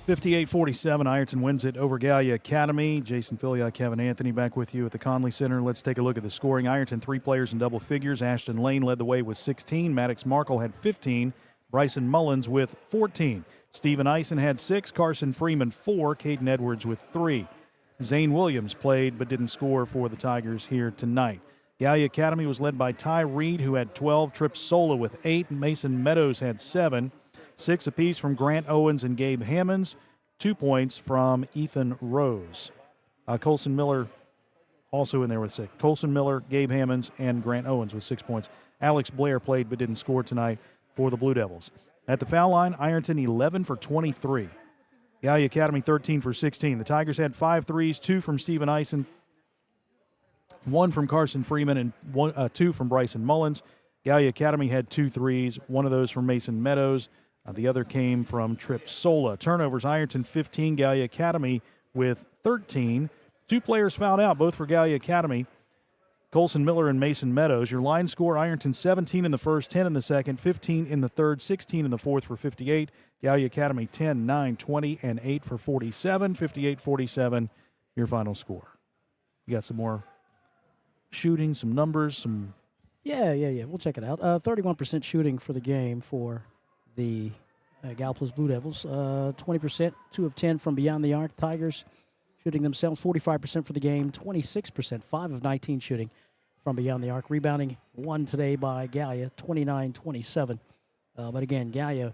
(58-47), Ironton wins it over Gallia Academy. Jason Filiot, Kevin Anthony back with you at the Conley Center. Let's take a look at the scoring. Ironton, 3 players in double figures. Ashton Lane led the way with 16. Maddox Markle had 15. Bryson Mullins with 14. Stephen Eisen had 6. Carson Freeman 4. Caden Edwards with 3. Zane Williams played but didn't score for the Tigers here tonight. Gallia Academy was led by Ty Reed, who had 12. Tripp Sola with 8. Mason Meadows had 7. 6 apiece from Grant Owens and Gabe Hammonds. 2 points from Ethan Rose. Colson Miller also in there with 6. Colson Miller, Gabe Hammonds, and Grant Owens with 6 points. Alex Blair played but didn't score tonight for the Blue Devils. At the foul line, Ironton 11 for 23. Gallia Academy 13 for 16. The Tigers had 5 threes, 2 from Stephen Eisen, 1 from Carson Freeman, and 2 from Bryson Mullins. Gallia Academy had 2 threes, 1 of those from Mason Meadows. The other came from Tripp Sola. Turnovers, Ironton 15, Gallia Academy with 13. 2 players fouled out, both for Gallia Academy. Colson Miller and Mason Meadows. Your line score, Ironton 17 in the first, 10 in the second, 15 in the third, 16 in the fourth for 58. Gallia Academy 10, 9, 20, and 8 for 47. 58-47, your final score. You got some more shooting, some numbers, some... Yeah. We'll check it out. 31% shooting for the game for the Gallipolis Blue Devils. 20%, 2 of 10 from beyond the arc. Tigers shooting themselves 45% for the game, 26%, 5 of 19 shooting from beyond the arc. Rebounding 1 today by Gallia, 29-27. But again, Gallia,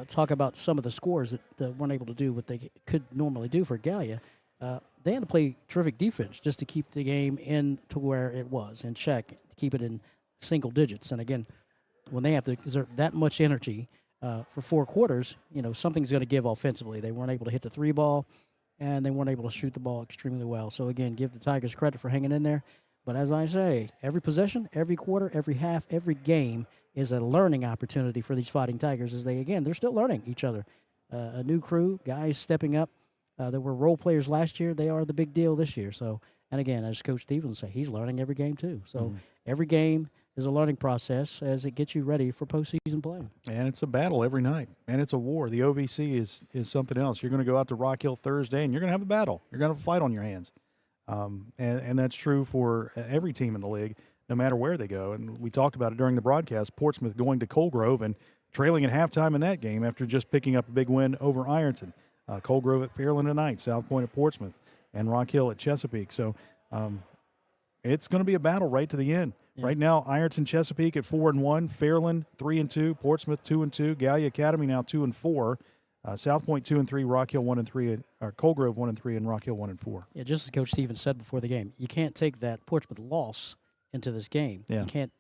talk about some of the scores that weren't able to do what they could normally do for Gallia. They had to play terrific defense just to keep the game in to where it was, in check, to keep it in single digits. And again, when they have to exert that much energy for 4 quarters, something's going to give offensively. They weren't able to hit the 3 ball, and they weren't able to shoot the ball extremely well. So, again, give the Tigers credit for hanging in there. But as I say, every possession, every quarter, every half, every game is a learning opportunity for these Fighting Tigers as they're still learning each other. A new crew, guys stepping up that were role players last year. They are the big deal this year. So, and again, as Coach Stevens say, he's learning every game too. So every game is a learning process as it gets you ready for postseason play. And it's a battle every night, and it's a war. The OVC is something else. You're going to go out to Rock Hill Thursday, and you're going to have a battle. You're going to have a fight on your hands. And that's true for every team in the league, no matter where they go. And we talked about it during the broadcast, Portsmouth going to Colgrove and trailing at halftime in that game after just picking up a big win over Ironton. Colgrove at Fairland tonight, South Point at Portsmouth, and Rock Hill at Chesapeake. So it's going to be a battle right to the end. Yeah. Right now, Ironton, Chesapeake at 4-1, Fairland 3-2, Portsmouth 2-2, Gallia Academy now 2-4. South Point 2-3, Rock Hill 1-3, or Coalgrove 1-3, and Rock Hill 1-4. Yeah, just as Coach Stevens said before the game, you can't take that Portsmouth loss into this game. Yeah. You can't,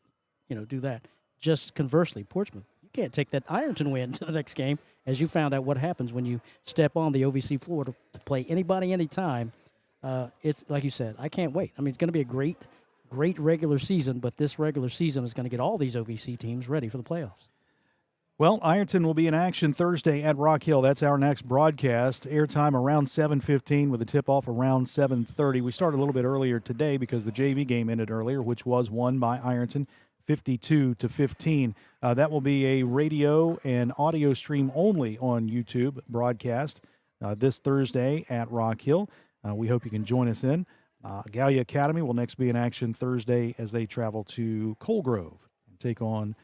do that. Just conversely, Portsmouth, you can't take that Ironton win to the next game, as you found out what happens when you step on the OVC floor to play anybody, anytime. It's like you said, I can't wait. I mean, it's going to be a great regular season, but this regular season is going to get all these OVC teams ready for the playoffs. Well, Ironton will be in action Thursday at Rock Hill. That's our next broadcast. Airtime around 7:15 with a tip-off around 7:30. We started a little bit earlier today because the JV game ended earlier, which was won by Ironton 52-15. That will be a radio and audio stream only on YouTube broadcast this Thursday at Rock Hill. We hope you can join us in. Gallia Academy will next be in action Thursday as they travel to Coalgrove and take on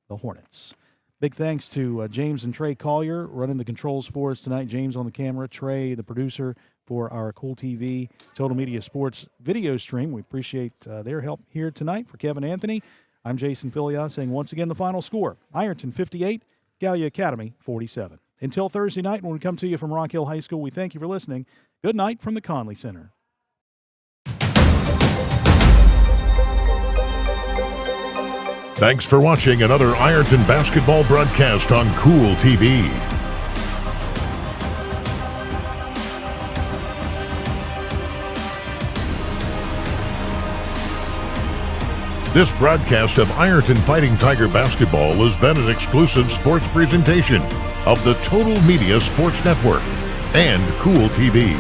the Hornets. Big thanks to James and Trey Collier running the controls for us tonight. James on the camera, Trey, the producer for our Cool TV Total Media Sports video stream. We appreciate their help here tonight. For Kevin Anthony, I'm Jason Filia saying once again the final score, Ironton 58, Gallia Academy 47. Until Thursday night when we come to you from Rock Hill High School, we thank you for listening. Good night from the Conley Center. Thanks for watching another Ironton basketball broadcast on Cool TV. This broadcast of Ironton Fighting Tiger basketball has been an exclusive sports presentation of the Total Media Sports Network and Cool TV.